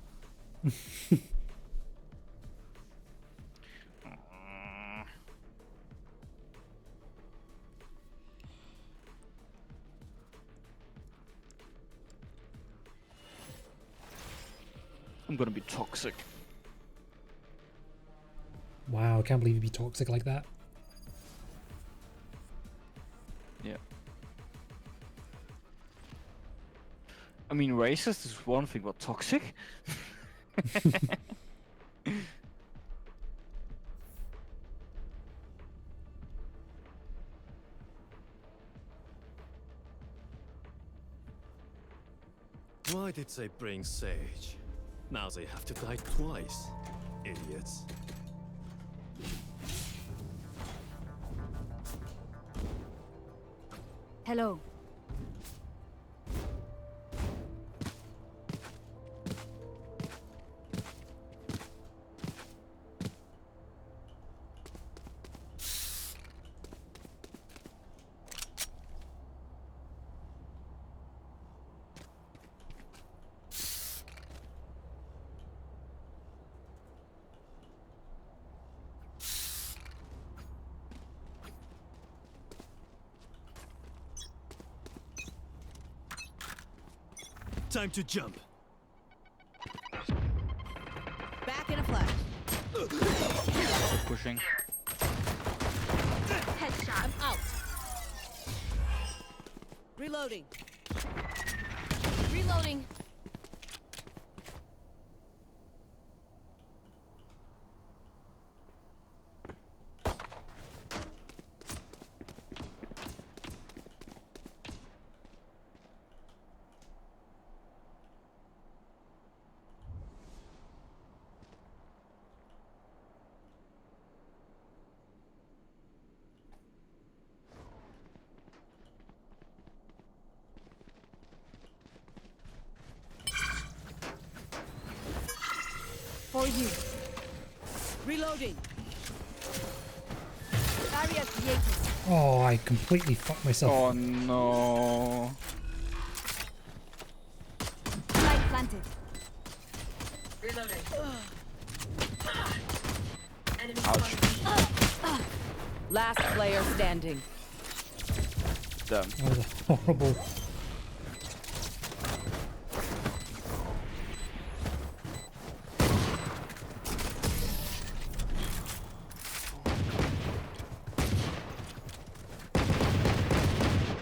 I'm gonna be toxic. Wow, I can't believe you'd be toxic like that. Yeah. I mean, racist is one thing, but toxic? Why did they bring Sage? Now they have to die twice. Idiots. Hello. Time to jump. Back in a flash. They're pushing. Headshot. I'm out. Reloading. Reloading. For you. Reloading. Barrier created. Oh, I completely fucked myself. Oh no. Light planted. Reloading. Enemy Ouch. Last player standing. Damn. That was a horrible.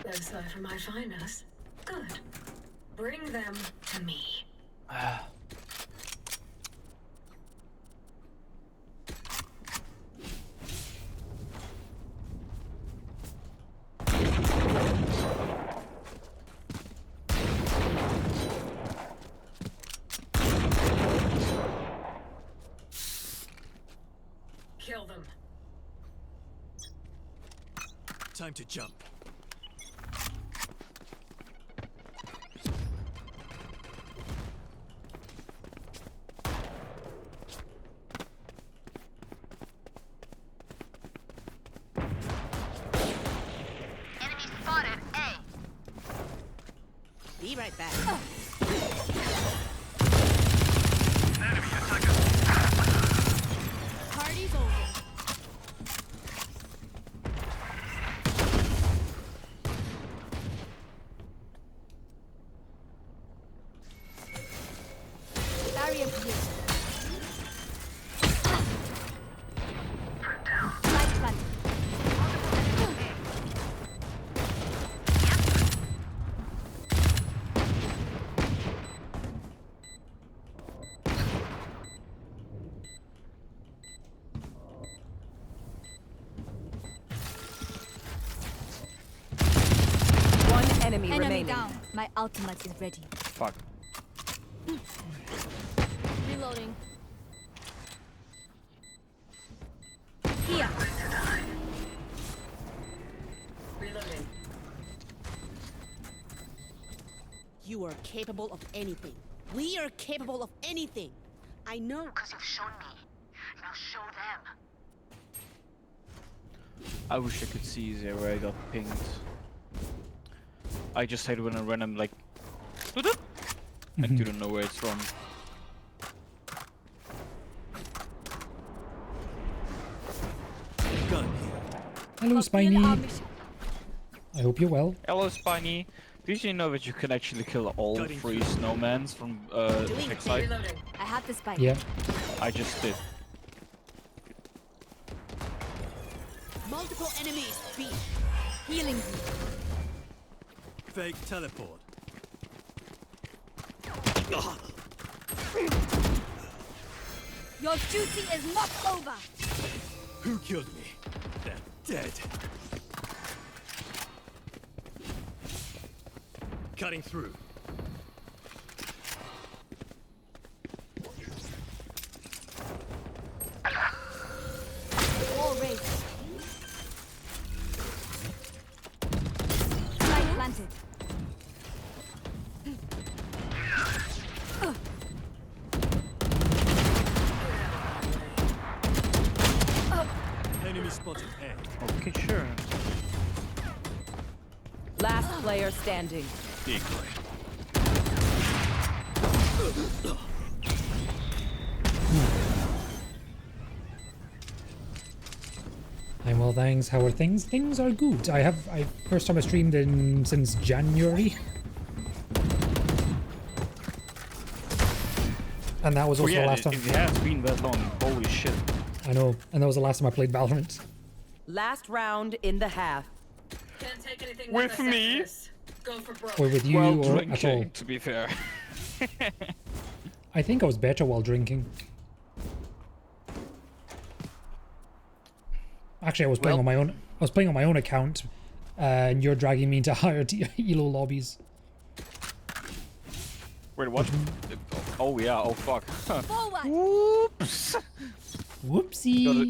Aside from my finest. Good. Bring them to me. Kill them. Time to jump. Enemy spotted. A. Be right back. Party's over. Barrier created. Light planted. One enemy Enemy remaining. down. My ultimate is ready. Fuck. Reloading. Here. Reloading. You are capable of anything. We are capable of anything. I know. Because you've shown me. Now show them. I wish I could see there where I got pinged. I just hate when a random like I don't know where it's from. Gun here. Hello, Spiny. I hope you're well. Hello, Spiny. Did you know that you can actually kill all Cutting 3 snowmans from tech side? Reloading. I have the spike. Yeah. I just did. Multiple enemies. B. Healing. Fake teleport. Your duty is not over. Who killed me? They're dead. Cutting through. Wall raised. Light planted. Enemy spotted A. Okay, sure. Last player standing. Decoy. I'm well, thanks. How are things? Things are good. I first time I streamed in since January. And that was also the last time. It has been that long. Holy shit. I know, and that was the last time I played Valorant. Last round in the half. Can't take anything With us me? after this. Go for broke. Or with you, Well, or at all. drinking, to be fair. I think I was better while drinking. Actually, I was playing on my own. I was playing on my own account, and you're dragging me into higher elo lobbies. Wait, what? Oh yeah. Oh fuck. Forward. Whoops. Whoopsie.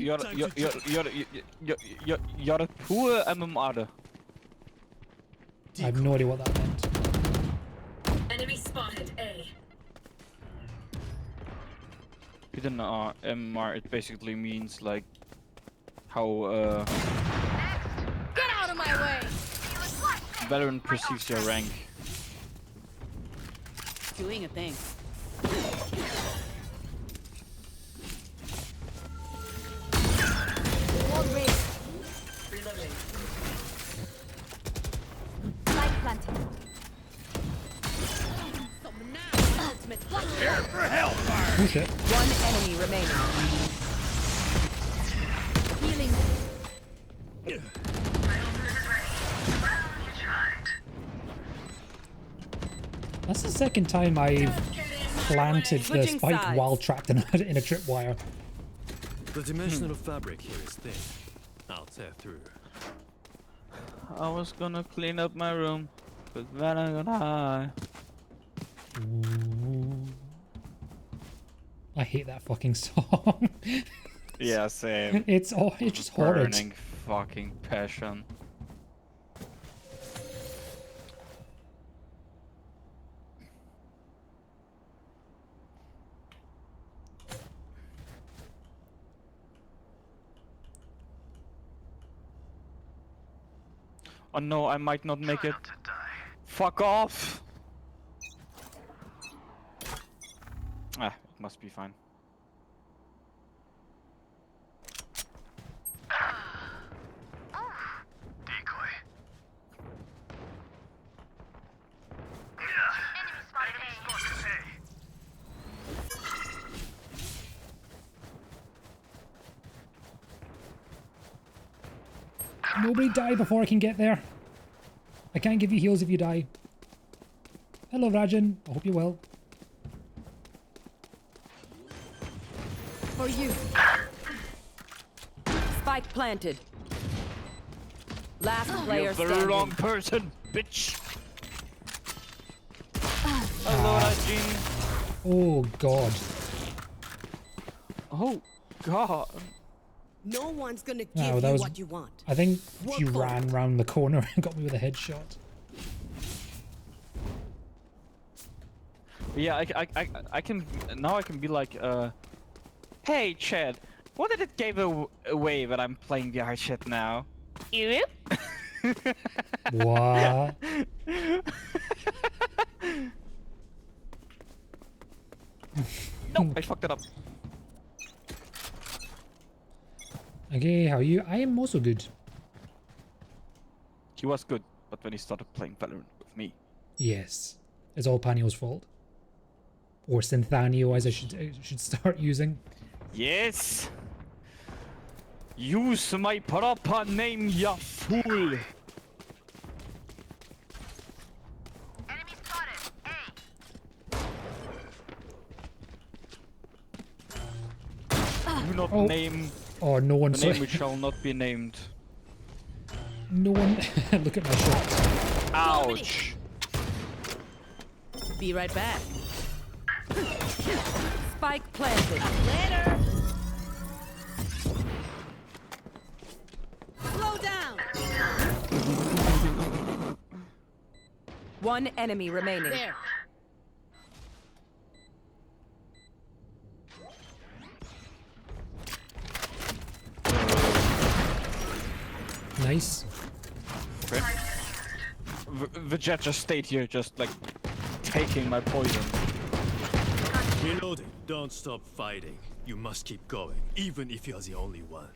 You're a poor MMR. I have no idea what that meant. Enemy spotted A. You don't know MMR. It basically means like how Get out of my way. Valorant perceives your rank. Doing a thing. Wall raised. Reloading. Light planted. Oh shit. One enemy remaining. Healing. That's the second time I've planted the Switching spike sides. while trapped in a tripwire. The dimensional fabric here is thin. I'll tear through. I was gonna clean up my room, but then I'm gonna die. Ooh. I hate that fucking song. Yeah, same. It's just horrid. Burning fucking passion. Oh no, I might not make it. Fuck off! Ah, it must be fine. Nobody die before I can get there. I can't give you heals if you die. Hello, Rajan. I hope you're well. For you. Spike planted. Last player You're the standing. wrong person, bitch. Hello, Rajin. Oh god. Oh god. No one's gonna give No, that you was- what you want. I think she Work on ran round the corner and got me with a headshot. Yeah, I can now. I can be like, hey, Chad, what did it give away that I'm playing VR shit now? You? What? No, I fucked it up. Okay, how are you? I am also good. He was good, but when he started playing Valorant with me. Yes. It's all Panio's fault. Or Synthanio, as I should start using. Yes. Use my proper name, ya fool. Enemy spotted. A. not Oh. name Oh, no one the saw name which shall not be named. No one. Look at my shot. Ouch. Be right back. Spike planted. Later. Slow down. One enemy remaining. There. Nice. Okay. The jet just stayed here, just like taking my poison. Reloading. Don't stop fighting. You must keep going, even if you're the only one.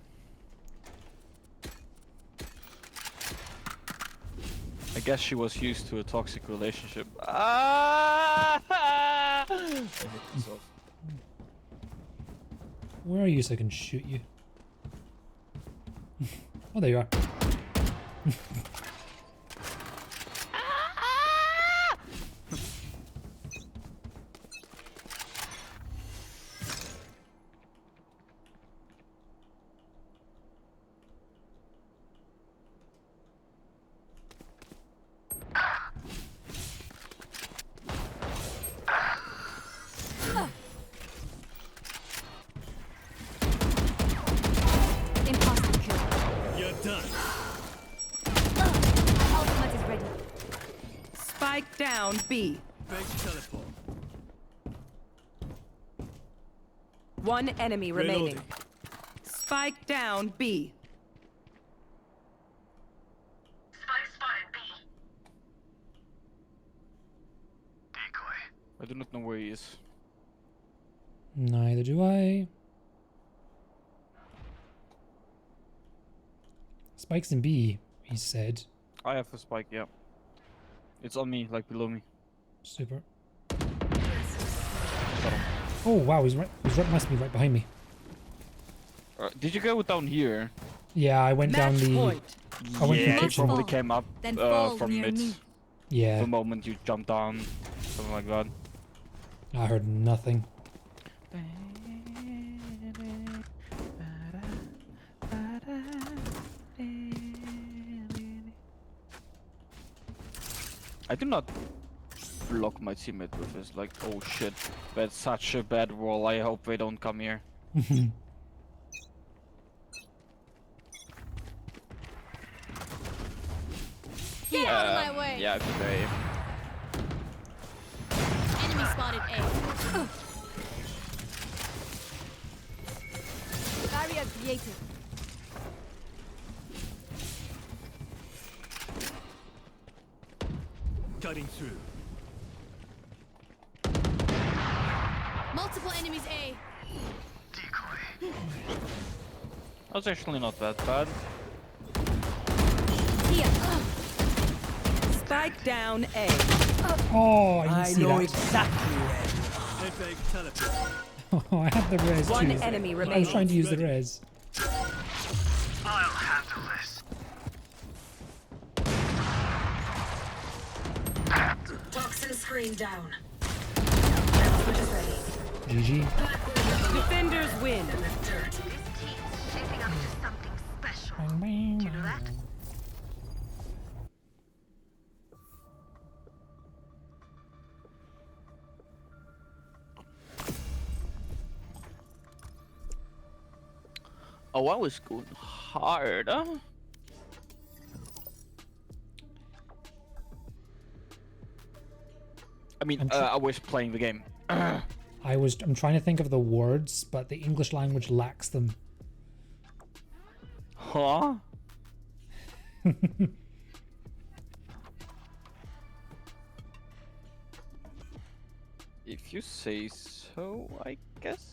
I guess she was used to a toxic relationship. Ah! I hit myself. Where are you so I can shoot you? Oh, there you are. Impossible kill. You're done. Ultimate is ready. Spike down B. Fake teleport. One enemy remaining. Reloading. Spike down B. I do not know where he is. Neither do I. Spikes in B, he said. I have a spike, yeah. It's on me, like below me. Super. Got him. Oh wow, he's right. Must be right behind me. Did you go down here? Yeah, I went down Match the. point. I went Yeah, through you kitchen. probably came up Then fall from near mid. me. Yeah, The moment you jumped down, something like that. I heard nothing. I do not block my teammate with this, like, oh shit, that's such a bad wall, I hope they don't come here. Get out of my way. Yeah, okay. Enemy spotted A. Barrier created. Cutting through. Multiple enemies A. That's actually not that bad. Here. Spike down A. Oh, I didn't see that. exactly where. Fake teleport. Oh, I have the res One too. enemy I was remaining. trying to use the res. I'll handle this. Toxin screen down. Transport is ready. GG. Defenders win. Oh, I was going hard, huh? I mean, I was playing the game. I'm trying to think of the words, but the English language lacks them. Huh? If you say so, I guess.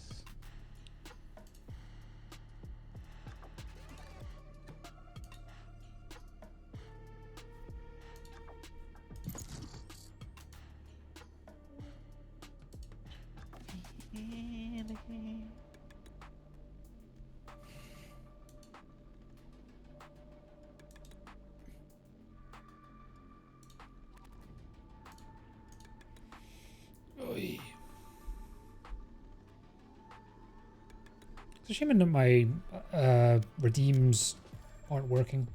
Oy. It's a shame that my redeems aren't working.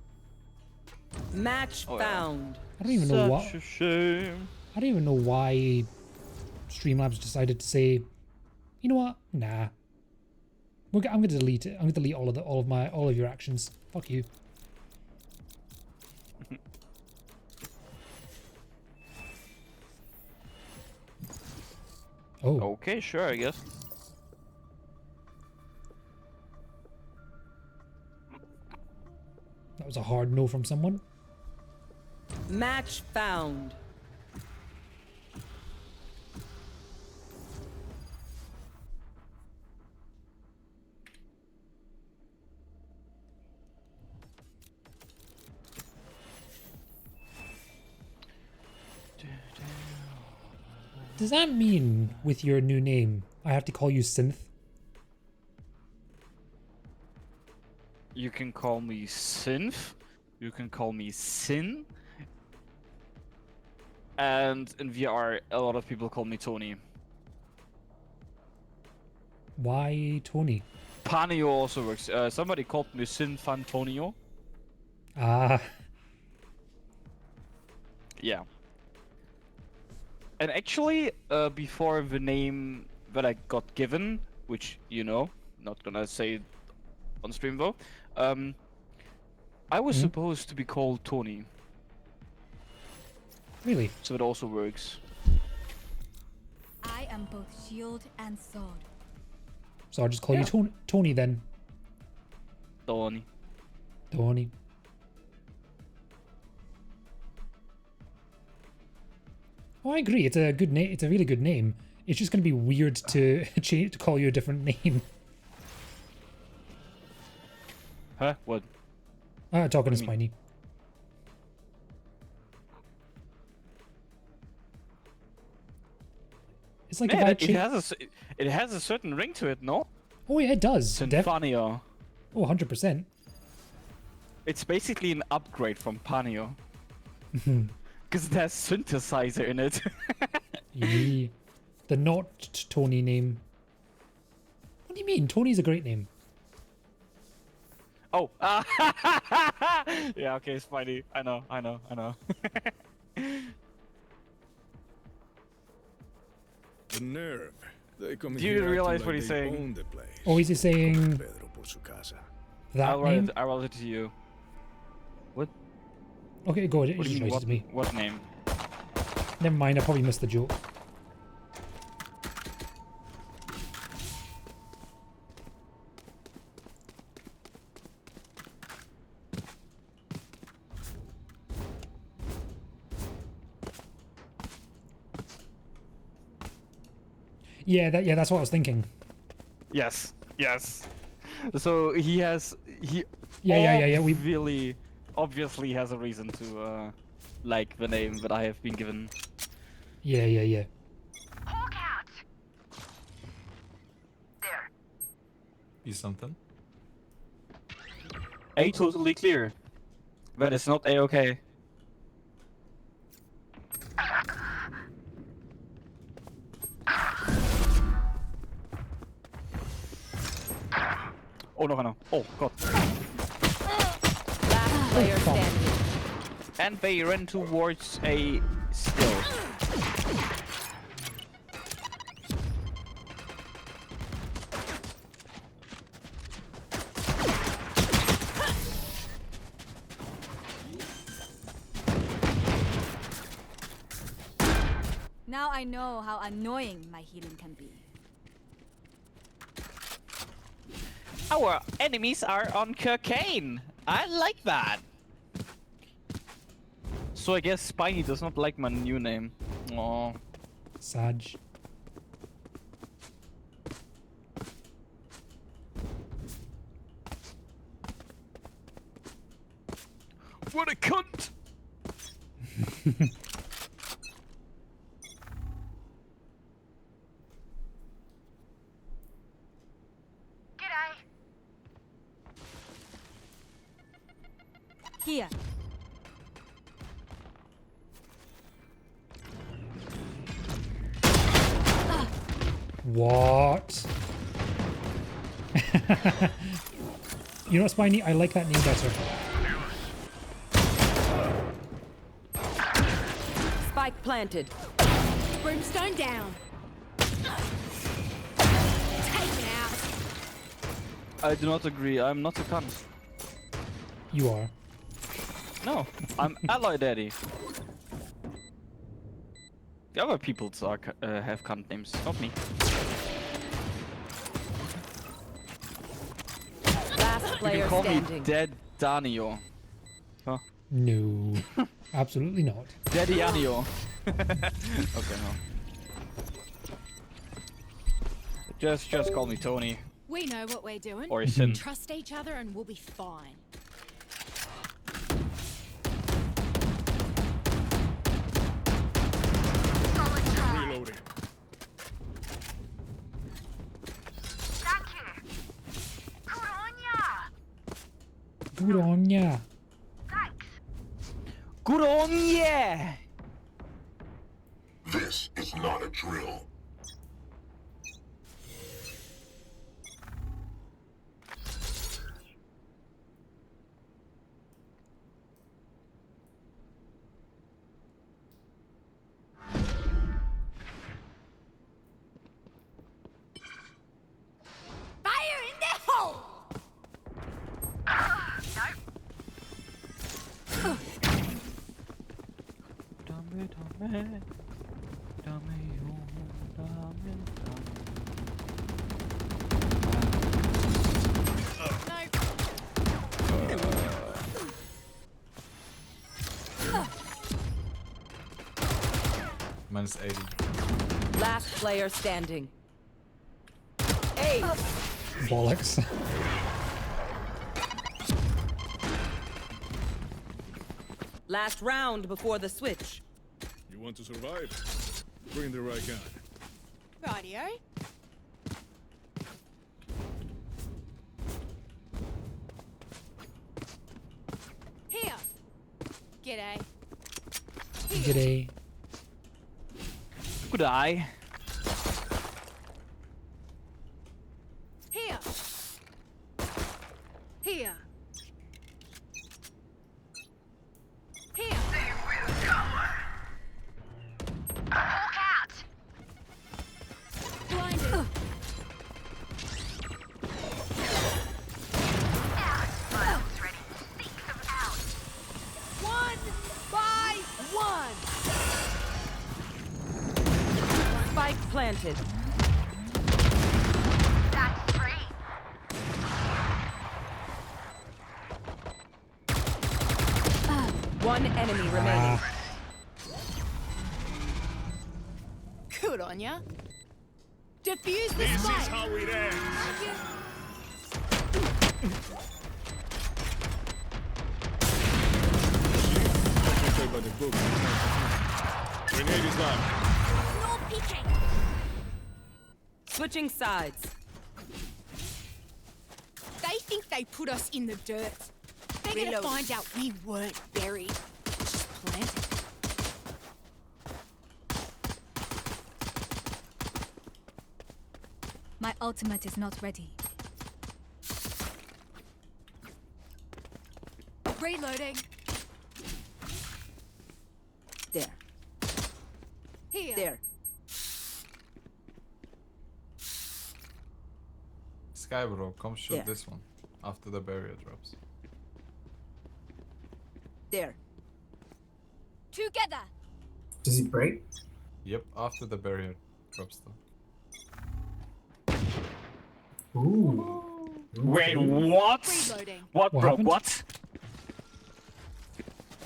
Match found. I don't even know what. Such a shame. I don't even know why Streamlabs decided to say, you know what? Nah. I'm gonna delete it. I'm gonna delete all of your actions. Fuck you. Oh. Okay, sure, I guess. That was a hard no from someone. Match found. Does that mean with your new name, I have to call you Synth? You can call me Synth. You can call me Sin. And in VR, a lot of people call me Tony. Why Tony? Panio also works. Somebody called me Sinfantonio. Ah. Yeah. And actually, before the name that I got given, which you know, not gonna say it on stream though, I was supposed to be called Tony. Really? So it also works. I am both shield and sword. So I'll just call you Tony then. Tony. Tony. Oh, I agree. It's a good name. It's a really good name. It's just going to be weird to change to call you a different name. Huh? What? Talking to Spiny. It's like Man, if I it has a certain ring to it, no? Oh yeah, it does. Sinfonia. Oh, 100%. It's basically an upgrade from Panio. Because it has synthesizer in it. Yeah. The not Tony name. What do you mean? Tony's a great name. Oh. Yeah, okay, Spidey. I know. The nerve. They come Do you here realize acting what like he's they saying? own the place. Oh, is he saying Pedro por su casa. that name? I wrote it to you. What? Okay, go ahead. What do you mean? Just me. What name? Never mind. I probably missed the joke. Yeah, that's what I was thinking. Yes. So he Yeah. We really obviously has a reason to like the name that I have been given. Yeah. Hawk out. There. Is something? A totally clear. That is not A-okay. Oh no. Oh god. Last player standing. And they ran towards a still. Now I know how annoying my healing can be. Our enemies are on cocaine. I like that. So I guess Spiny does not like my new name. Oh. Saj. What a cunt! Here. What? You know what, Spiny? I like that name better. Spike planted. Brimstone down. Take it out. I do not agree. I'm not a cunt. You are. No, I'm ally daddy. The other people are, have cunt names, not me. Last You player can call standing. me Dead Danio. Huh? No. Absolutely not. Daddy Anio. Okay, no. Just call me Tony. We know what we're doing. Or Sin. Trust each other and we'll be fine. Reloading. Good on ya. Good on yeah! This is not a drill. Fire in the hole! Dame, dame. Dame, dame, Minus 80. Last player standing. Hey. Bollocks. Last round before the switch. You want to survive? Bring the right gun. Rightio. Here. G'day. G'day. Good eye. Here. Here. Here. Hawk out. Blinded. One by one. Spike planted. That's free. One enemy remaining. Good on ya. Defuse the This spike. is how it ends. Don't play by the book. Grenade is live. No peeking. Switching sides. They think they put us in the dirt. They're gonna Reload. find out we weren't buried. Just planted. My ultimate is not ready. Reloading. There. Here. There. Sky bro, come shoot There. this one after the barrier drops. There. Together. Does he break? Yep, after the barrier drops though. Ooh. Wait, what? Reloading. What, What bro? happened? What?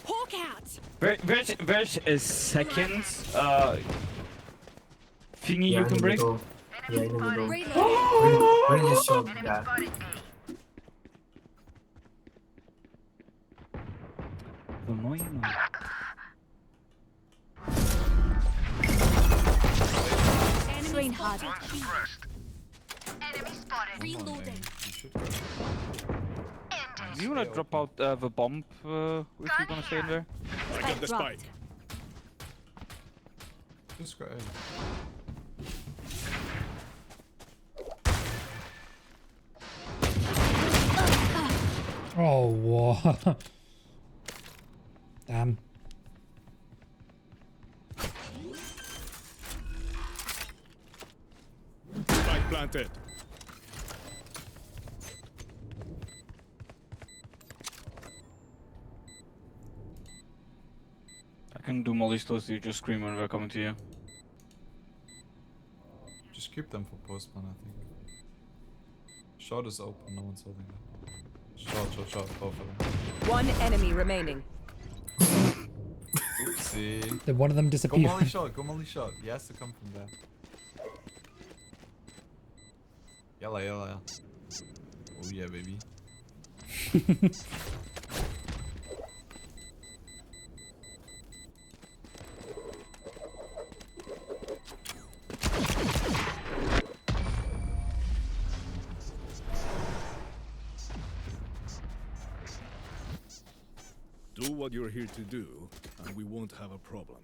Hawk out. Where's a second thingy Yeah, you can bring? middle. Yeah, in the middle. Reloading. Bring your shield, yeah. Annoying. Train harder. Enemy spotted. Reloading. You should go. You wanna drop out the bomb if you're gonna stay in there? I got the spike. Just go ahead. Oh, whoa. Damn. Spike planted. I can do molly stores, you just scream when we're coming to you. Just keep them for post-man, I think. Short is open, no one's holding it. Short, both of them. One enemy remaining. Oopsie. Then one of them Go disappeared. go molly short. He has to come from there. Yalla. Oh yeah, baby. Do what you're here to do, and we won't have a problem.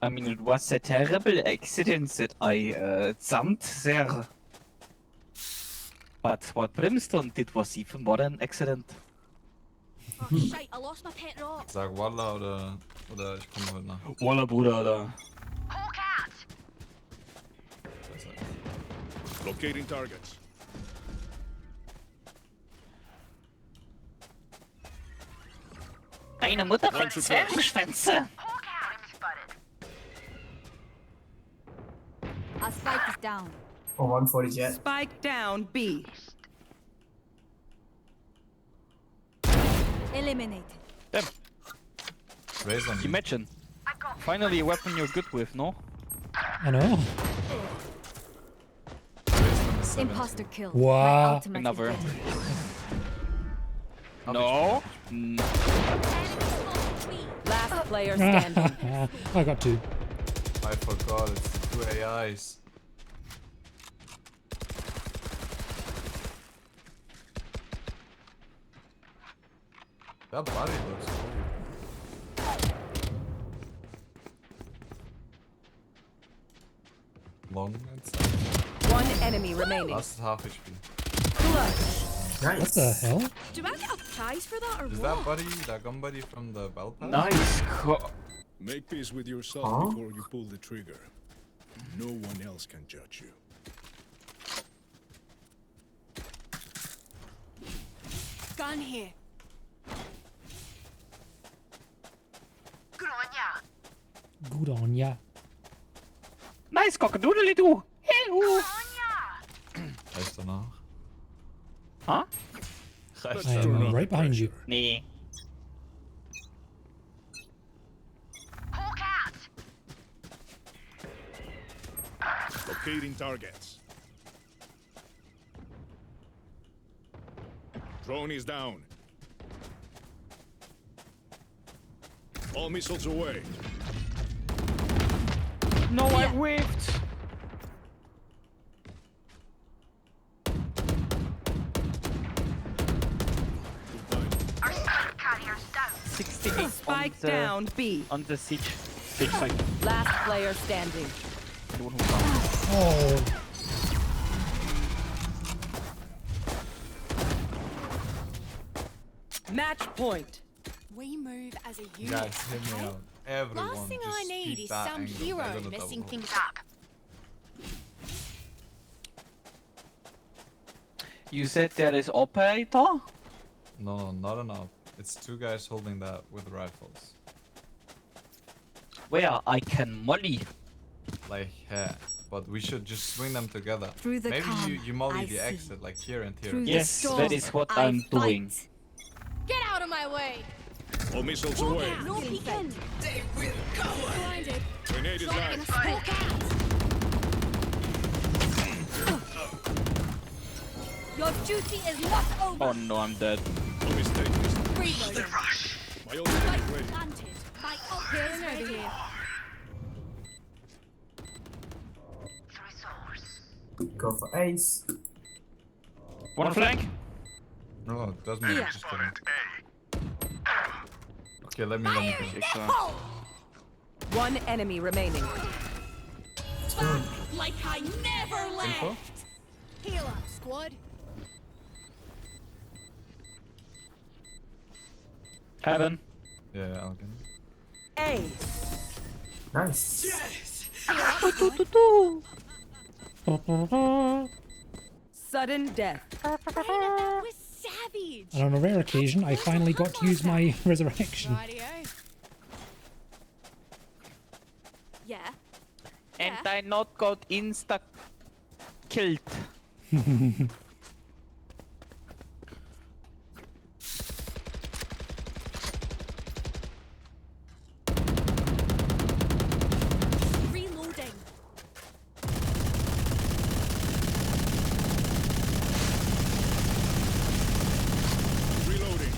I mean, it was a terrible accident that I jumped there. But what Brimstone did was even more than an accident. Oh shit, I lost my pet rock. Sag Walla oder ich komme heute nach. Walla, Bruder, Alter. Locating targets. Eine Mutter von Zwergenschwänze. Our spike is down. Oh, 140 jet. Spike down B. Eliminated. Damn. Raise on me. Imagine. Finally a weapon you're good with, no? I know. Imposter kill. Wow. My ultimate is Another. ready. No. Last player standing. I got two. I forgot, it's the two AIs. That body looks cool. Long and stuff. One enemy remaining. Last half HP. Clutch. What the hell? Do I get a prize for that or Is what? that buddy, that gun buddy from the bell pad? Nice. Make peace with yourself Huh? before you pull the trigger. No one else can judge you. Gun here. Good on ya. Nice cock-a-doodly-doo. Hey-hoo. Reicht danach? Huh? Reicht I am danach? right behind you. Nee. Locating targets. Drone is down. All missiles away. No, I whiffed. Goodbye. 68 Spike on the, down B. on the siege side. Last player standing. The one who found. Oh. Match point. We move as a unit. Guys, hit me out. Everyone, Last thing just I need keep is that some angle. hero I gotta messing double things hold. up. You said there is operator? No, not enough. It's two guys holding that with rifles. Where I can molly. Like, yeah. But we should just swing them together. Through the Maybe calm, you molly I the see. exit, like here and here. Through the Yes, storm, that is what I I'm doing. fight. Get out of my way! All missiles away. No peeking! They will go! Blinded! Grenade is Dropping a live. smoke out! Your duty is not over! Oh no, I'm dead. No mistake. Reloading. My ultimate is ready. Planted. My ult is ready. Go for ace. One flank? No, it doesn't matter. Just kidding. Okay, let me go. Six, One enemy remaining. Like I never left. Info? Heal up, squad. Heaven. Yeah, I'll get it. Ace. Nice. Sudden death. That was savage. And on a rare occasion, I finally got to use my resurrection. Rightio. Yeah. And I not got insta killed. Reloading. Reloading.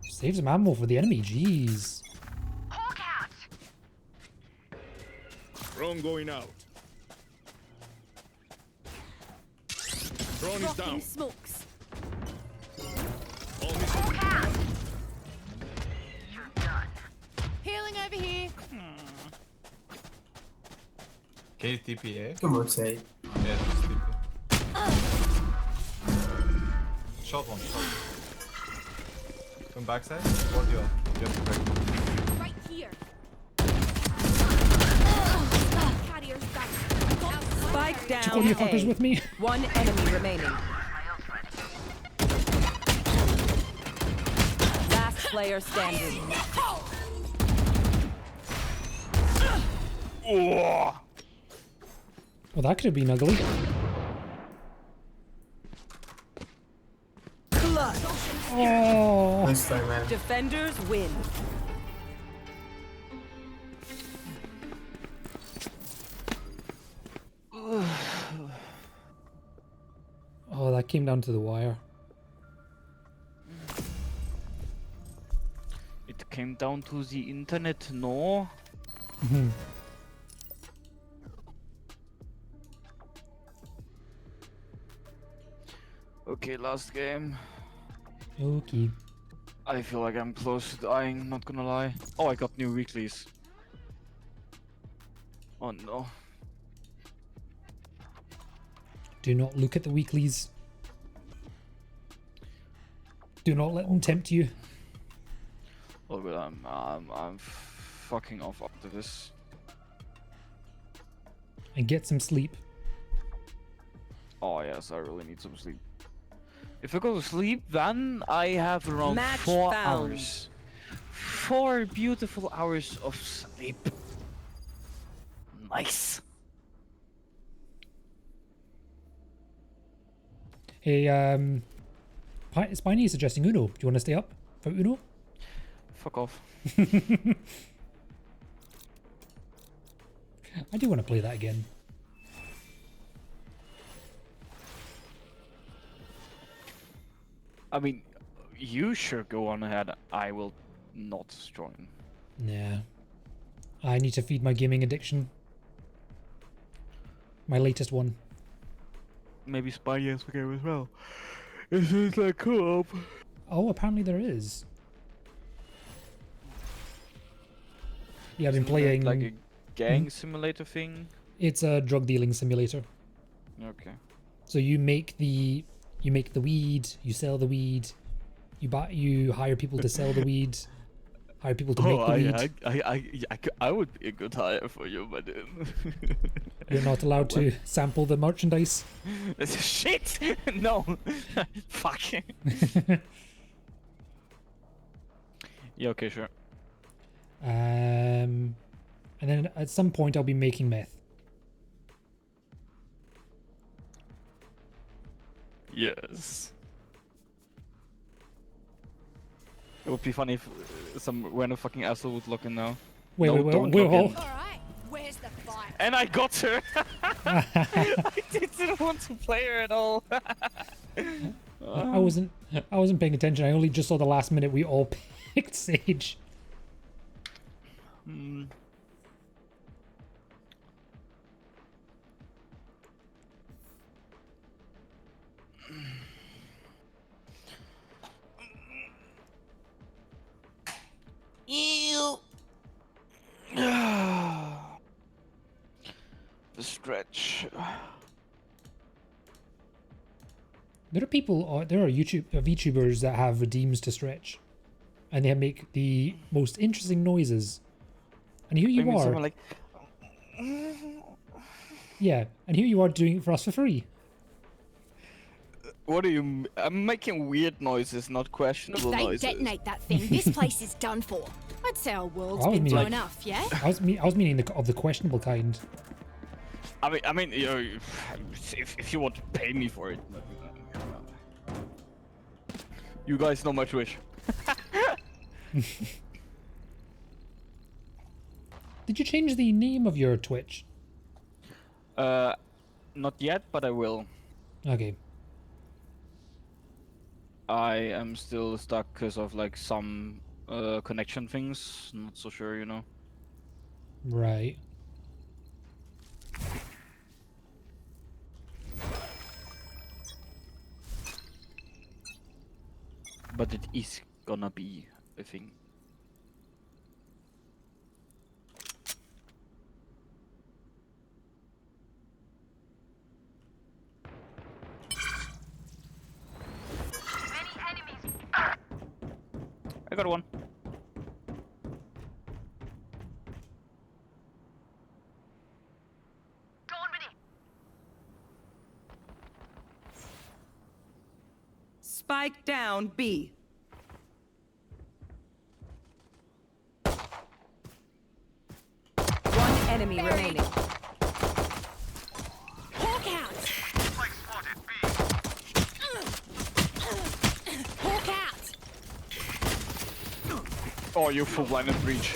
Save some ammo for the enemy, jeez. Drone going out. Drone is down. Rocking smokes. All missiles. Healing over here. KTPA? Good rotate. Yeah, just TP. Shot one, shot. Come backside. What you have to break. Right here. Carrier's down. Spike down. All you fuckers A. with me. One enemy remaining. Last player standing. Oh. Well, that could have been ugly. Clutch. Oh. Nice try, man. Defenders win. Oh, that came down to the wire. It came down to the internet, no? Okay, last game. Okay. I feel like I'm close to dying, not gonna lie. Oh, I got new weeklies. Oh no. Do not look at the weeklies. Do not let them tempt you. Oh, but I'm fucking off after this. And get some sleep. Oh yes, I really need some sleep. If I go to sleep, then I have around Match 4 found. hours. 4 beautiful hours of sleep. Nice. Hey, Spiny is suggesting Uno. Do you want to stay up for Uno? Fuck off. I do want to play that again. I mean, you sure go on ahead. I will not join. Nah. I need to feed my gaming addiction. My latest one. Maybe Spidey has a game as well. Is it like co-op? Oh, apparently there is. Yeah, I've been playing... Like a gang simulator thing? It's a drug dealing simulator. Okay. So you make the weed, you sell the weed, you hire people to sell the weed, hire people to make the weed. I would be a good hire for you, but You're not allowed to sample the merchandise. shit. No. Fuck. Yeah. Okay. Sure. And then at some point I'll be making meth. Yes. It would be funny if some random fucking asshole would look in now. Wait, No, wait, don't wait, look hold. in. Alright, where's the fight? And I got her! I didn't want to play her at all. I wasn't paying attention. I only just saw the last minute we all picked Sage. Hmm. Ew. The stretch. There are VTubers that have redeems to stretch, and they make the most interesting noises. And here you Maybe are. someone like, Yeah, and here you are doing it for us for free. what are you? I'm making weird noises, not If questionable they noises. detonate that thing, this place is done for. I'd say our world's I was been meaning- blown off, yeah? I was meaning of the questionable kind. I mean, you know, if you want to pay me for it, you guys know my Twitch. Did you change the name of your Twitch? Not yet, but I will. Okay. I am still stuck because of like some connection things. Not so sure, you know. Right. But it is gonna be a thing. I got one. Spike down B. One enemy remaining. Hawk out! Hawk out! Oh, you full blinded breach.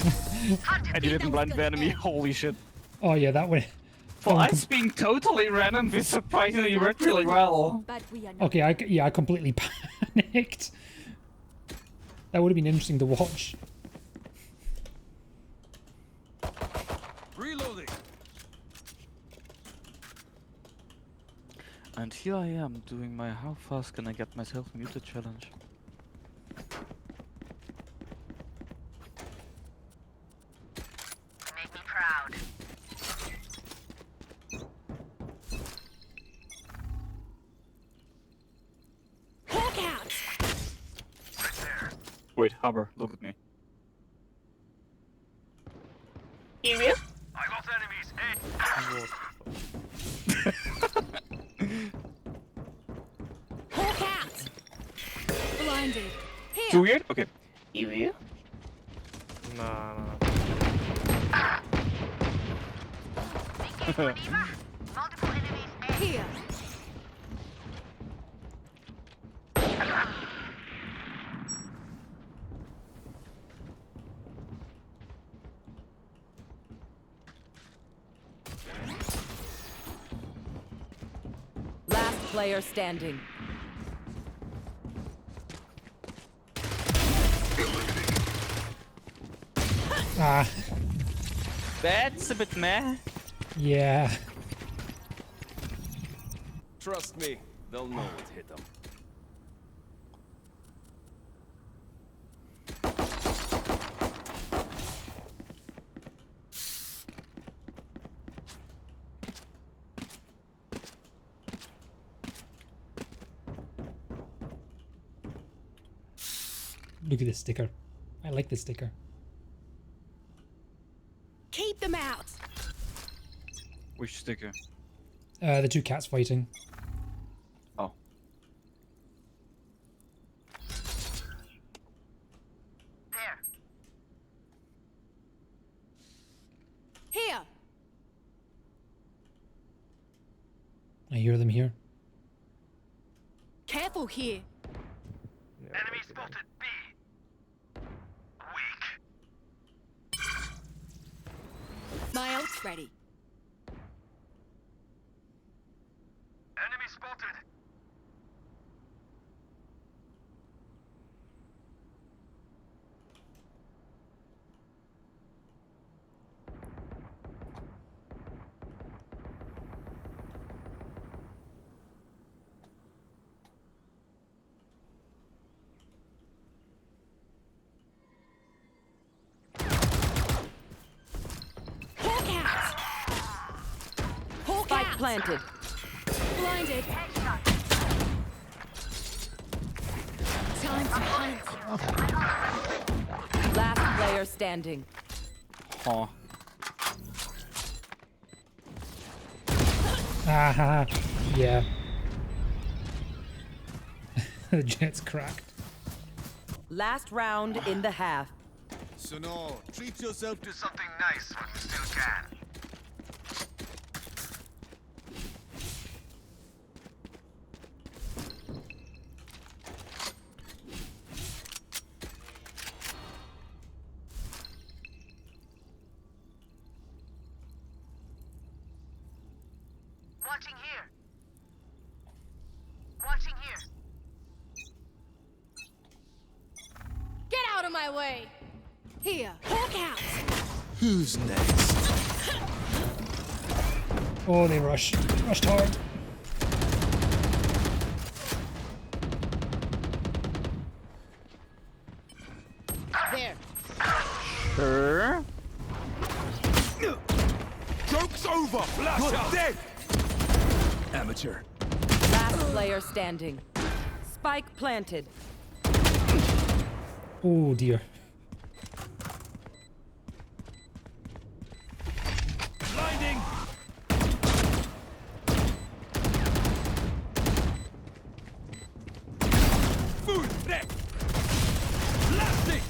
And you didn't blind the enemy. Holy shit. Oh yeah, that one. For us being totally random, this surprisingly worked really well. But we are not. Okay, I completely panicked. That would have been interesting to watch. Reloading. And here I am doing my how fast can I get myself muted challenge. Make me proud. Hawk out! Wait, Harbor, look at me. Area? I got enemies. Hawk out! Blinded. Here! Too weird? Okay. Area? Nah. Here! Last player standing. Ah, That's a bit meh. yeah. Trust me, they'll know it hit them. Look at this sticker. I like this sticker. Keep them out! Which sticker? The two cats fighting. Oh. Here! I hear them here. Careful here! Enemy spotted B. Weak. My ult's ready. Enemy spotted. planted. Blinded. Time to hunt. Last player standing. Huh. Aha. Yeah. The jet's cracked. Last round in the half. So no, treat yourself to something nice while you still can. Watching here. Watching here. Get out of my way. Here. Hawk out. Who's next? Oh, they rushed hard. There. Sure. Joke's over! You're dead! Amateur. Last player standing. Spike planted. Oh dear. Blinding! Food threat! Blasting!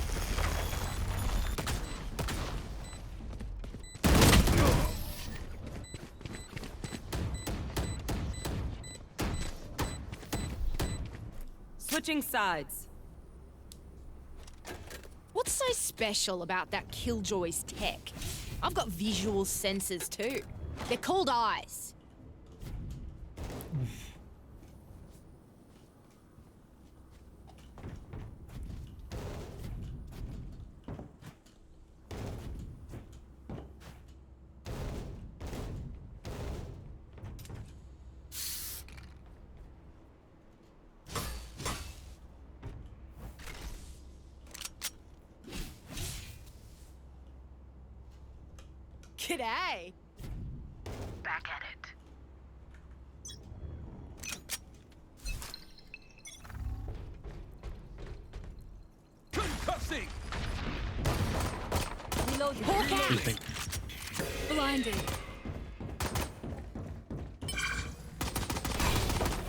Switching sides. What's so special about that Killjoy's tech? I've got visual sensors too. They're called eyes. G'day. Back at it. Concussing! Reloading. Hawk out. Blinding.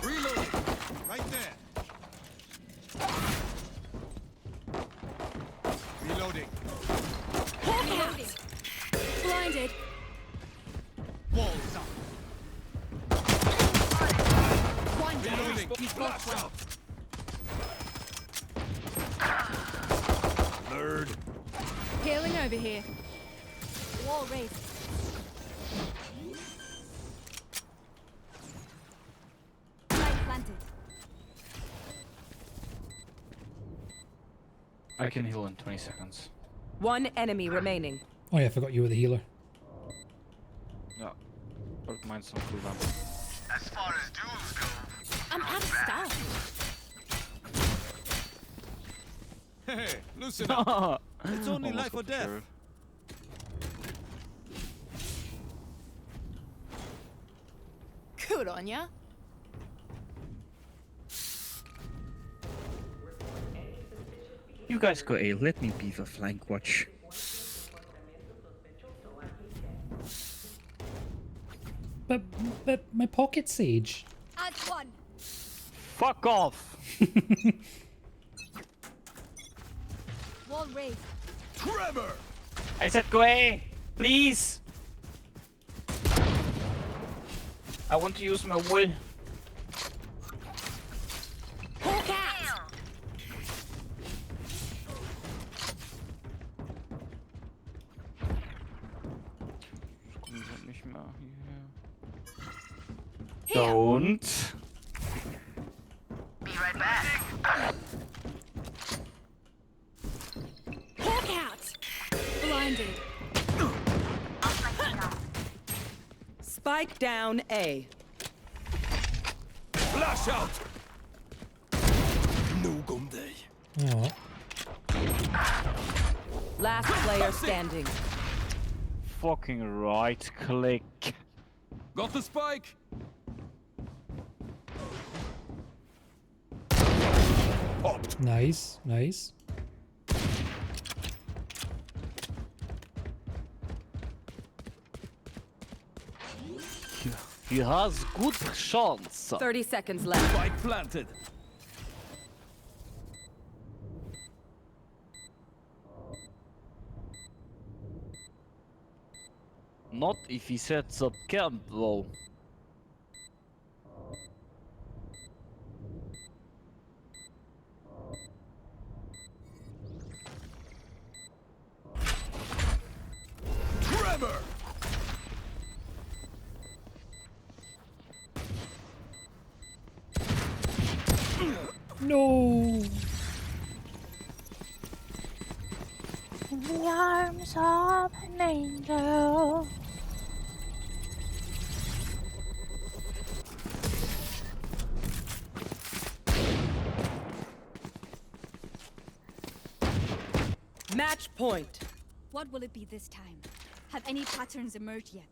Reloading! Right there! Reloading! Hawk out. Blinded. Walls up! One down. Reloading! Flash out! Nerd! Healing over here. Wall raised. Light planted. I can heal in 20 seconds. One enemy remaining. Oh yeah, I forgot you were the healer. Yeah. But mine's on cooldown. As far as duels go, I'm out of stuff. hey, loosen up! It's only Almost life or got death. scared. Good on ya. You guys go A, let me be the flank watch. But my pocket sage. Add one. Fuck off! Wall raised. Tremor! I said go A! Please! I want to use my wool. Hawk out. Don't. Be right back. Hawk out. Blinded. Spike down A. Flash out! No Gomday. Oh. Last player standing. Fucking right click. Got the spike. Nice, nice. He has good chance. 30 seconds left. Spike planted. Not if he sets up camp though. Trevor. No. In the arms of an angel. Match point. What will it be this time? Have any patterns emerged yet?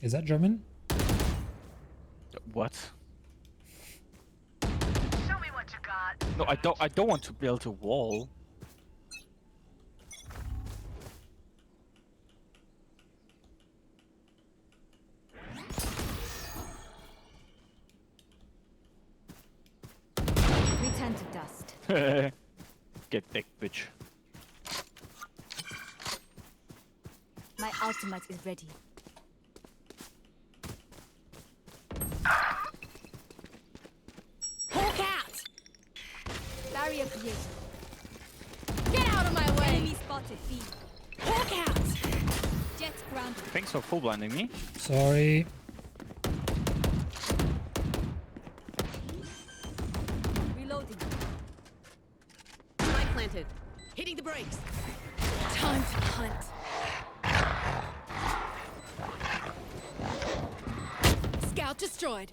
Is that German? What? Show me what you got. No, I don't want to build a wall. Return to dust. Get back, bitch. My ultimate is ready. Hawk out! Barrier created. Get out of my way! Enemy spotted. B. Hawk out! Jet grounded. Thanks for full blinding me. Sorry. Reloading. Spike planted. Hitting the brakes. Time to hunt. Scout destroyed.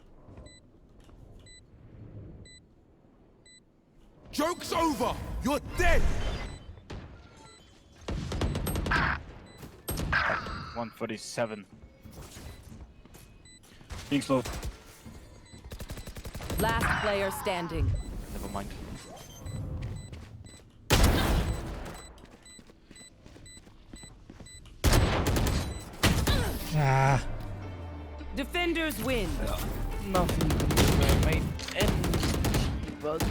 Joke's over. You're dead. 147. Being slow. Last player standing. Never mind. Ah. Defenders win. Nothing made any but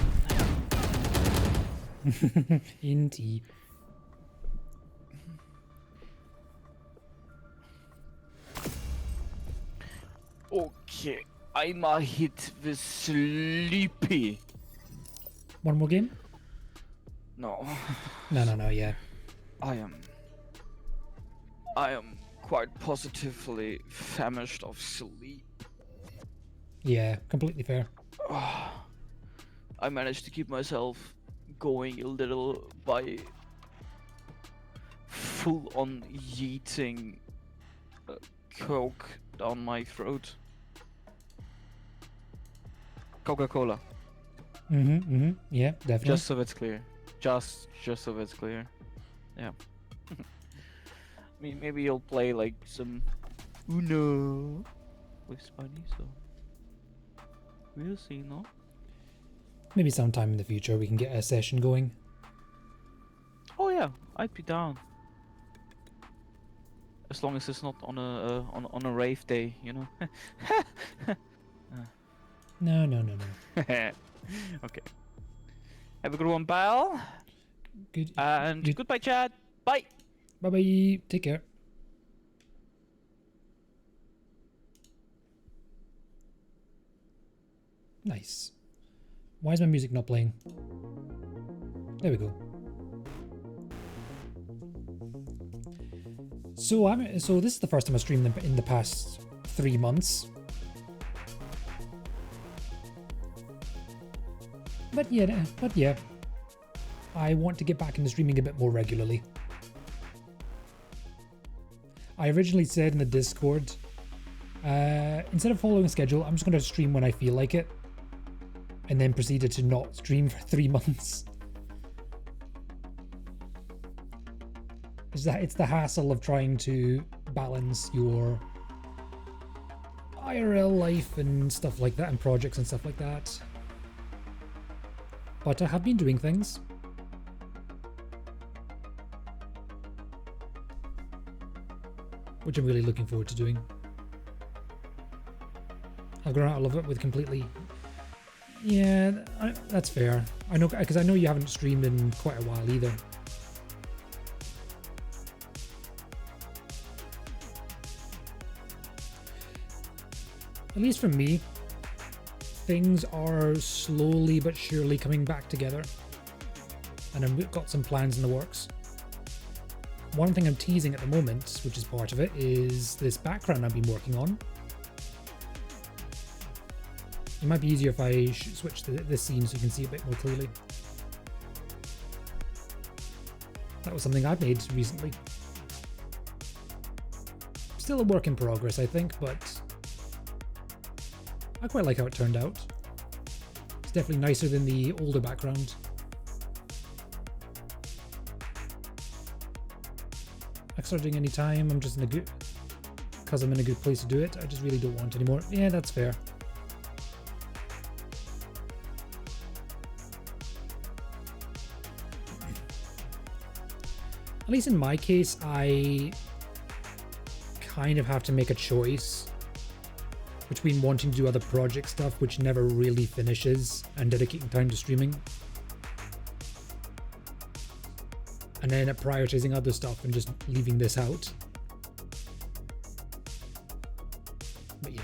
Indeed. okay. I'm a hit with sleepy. One more game? No. No, yeah. I am quite positively famished of sleep. Yeah, completely fair. I managed to keep myself going a little by full on yeeting coke down my throat. Coca-Cola. Yeah, definitely. Just so it's clear. Just so it's clear. Yeah. I mean, maybe you'll play like some Uno with Spidey, so we'll see, no? Maybe sometime in the future we can get a session going. Oh yeah, I'd be down. As long as it's not on a rave day, you know. No. Okay. Have a good one, pal. Good. And goodbye, chat. Bye. Bye. Take care. Nice. Why is my music not playing? There we go. So this is the first time I streamed in the past 3 months. But yeah, I want to get back into streaming a bit more regularly. I originally said in the Discord Instead of following a schedule, I'm just going to stream when I feel like it. And then proceeded to not stream for 3 months. It's the hassle of trying to balance your IRL life and stuff like that, and projects and stuff like that. But I have been doing things. Which I'm really looking forward to doing. I've grown out of it with completely... Yeah, that's fair. I know, because I know you haven't streamed in quite a while either. At least for me, things are slowly but surely coming back together. And I've got some plans in the works. One thing I'm teasing at the moment, which is part of it, is this background I've been working on. It might be easier if I switch this scene so you can see a bit more clearly. That was something I've made recently. Still a work in progress, I think, but I quite like how it turned out. It's definitely nicer than the older background. I can start doing any time. I'm just in a good... Because I'm in a good place to do it, I just really don't want anymore. Yeah, that's fair. At least in my case, I kind of have to make a choice between wanting to do other project stuff, which never really finishes, and dedicating time to streaming. And then prioritizing other stuff and just leaving this out. But yeah.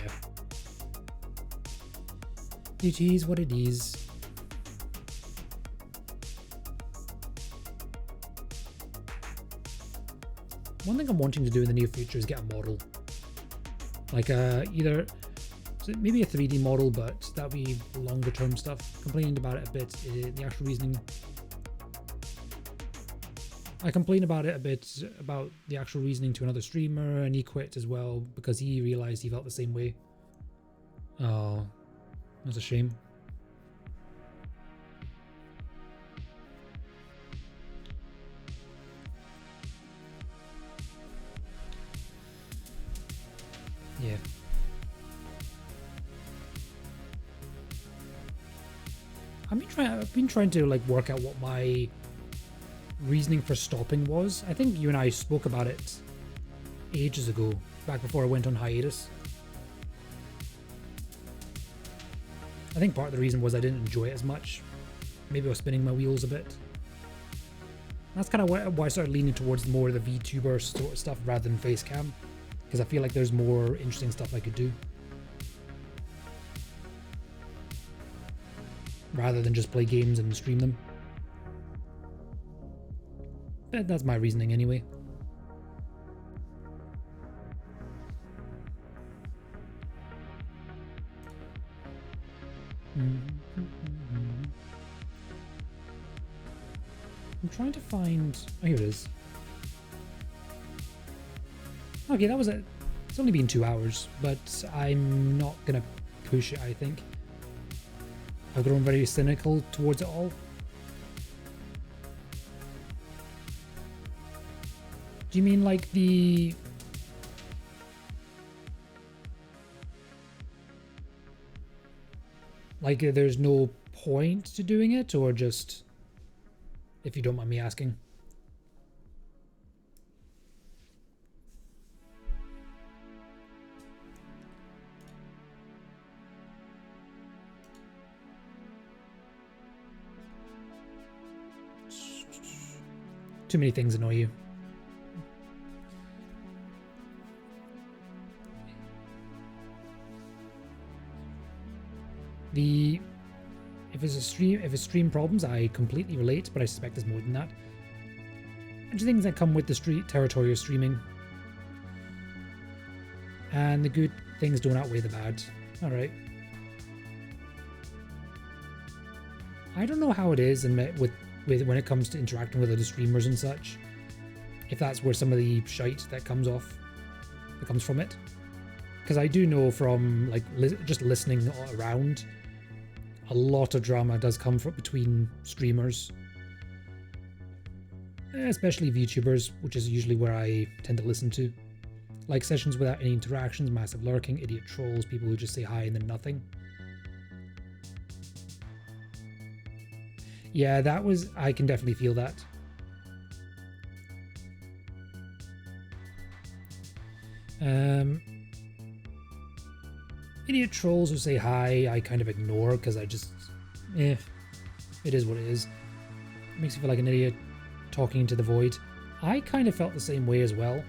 It is what it is. One thing I'm wanting to do in the near future is get a model. Like either maybe a 3D model, but that'll be longer term stuff. Complained about it a bit in the actual reasoning. I complained about it a bit about the actual reasoning to another streamer, and he quit as well because he realized he felt the same way. Oh, that's a shame. Yeah. I've been trying to like work out what my reasoning for stopping was. I think you and I spoke about it ages ago, back before I went on hiatus. I think part of the reason was I didn't enjoy it as much. Maybe I was spinning my wheels a bit. That's kind of why I started leaning towards more of the VTuber sort of stuff rather than Facecam, because I feel like there's more interesting stuff I could do. Rather than just play games and stream them. That's my reasoning anyway. I'm trying to find... Oh, here it is. Okay, that was it. It's only been 2 hours, but I'm not gonna push it, I think. I've grown very cynical towards it all. Do you mean like the... Like there's no point to doing it, or just... If you don't mind me asking. Too many things annoy you. If it's stream problems, I completely relate, but I suspect there's more than that. And just things that come with the territory of streaming. And the good things don't outweigh the bad. Alright. I don't know how it is and with when it comes to interacting with other streamers and such. If that's where some of the shite that comes from it. Because I do know from like just listening around, a lot of drama does come from between streamers, especially VTubers, which is usually where I tend to listen to. Like sessions without any interactions, massive lurking, idiot trolls, people who just say hi and then nothing. Yeah, I can definitely feel that. Idiot trolls who say hi, I kind of ignore because I just, it is what it is. It makes you feel like an idiot talking into the void. I kind of felt the same way as well.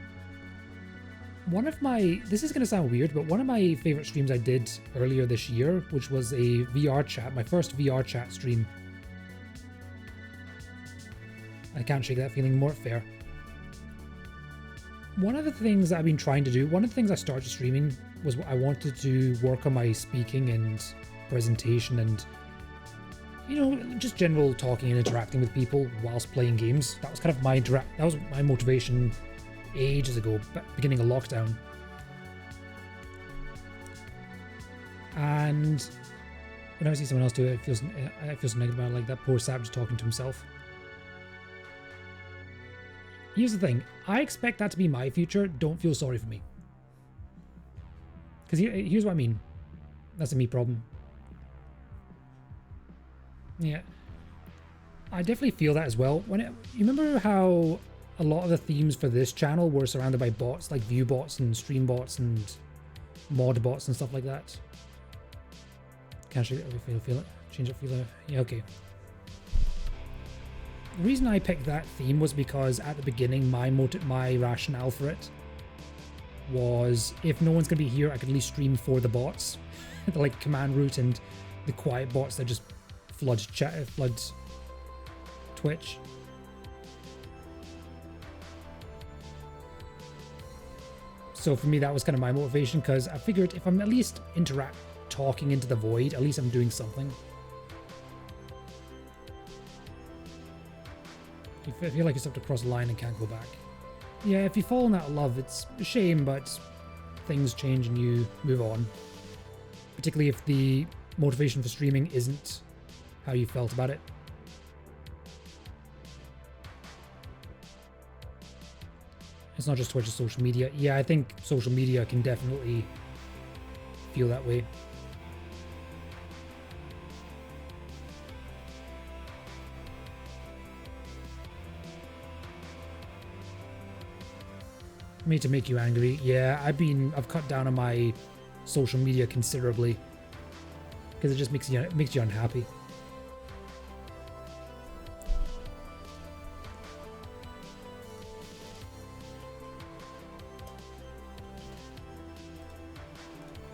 This is going to sound weird, but one of my favorite streams I did earlier this year, which was a VR chat, my first VR chat stream. I can't shake that feeling more fair. One of the things I've been trying to do, one of the things I started streaming was I wanted to work on my speaking and presentation and, you know, just general talking and interacting with people whilst playing games. That was kind of my motivation ages ago, beginning of lockdown. And when I see someone else do it, I feel so negative about it, like that poor sap just talking to himself. Here's the thing, I expect that to be my future. Don't feel sorry for me. Because here's what I mean. That's a me problem. Yeah. I definitely feel that as well. You remember how a lot of the themes for this channel were surrounded by bots, like view bots and stream bots and mod bots and stuff like that? Can't feel it. Change it, feel it. Yeah, okay. The reason I picked that theme was because at the beginning, my rationale for it was if no one's going to be here, I could at least stream for the bots. The like command route and the quiet bots that just flood Twitch. So for me, that was kind of my motivation, because I figured if I'm at least talking into the void, at least I'm doing something. I feel like you have to cross the line and can't go back. Yeah, if you've fallen out of love, it's a shame, but things change and you move on. Particularly if the motivation for streaming isn't how you felt about it. It's not just Twitch, it's social media. Yeah, I think social media can definitely feel that way. Me to make you angry. Yeah, I've cut down on my social media considerably because it just makes you unhappy.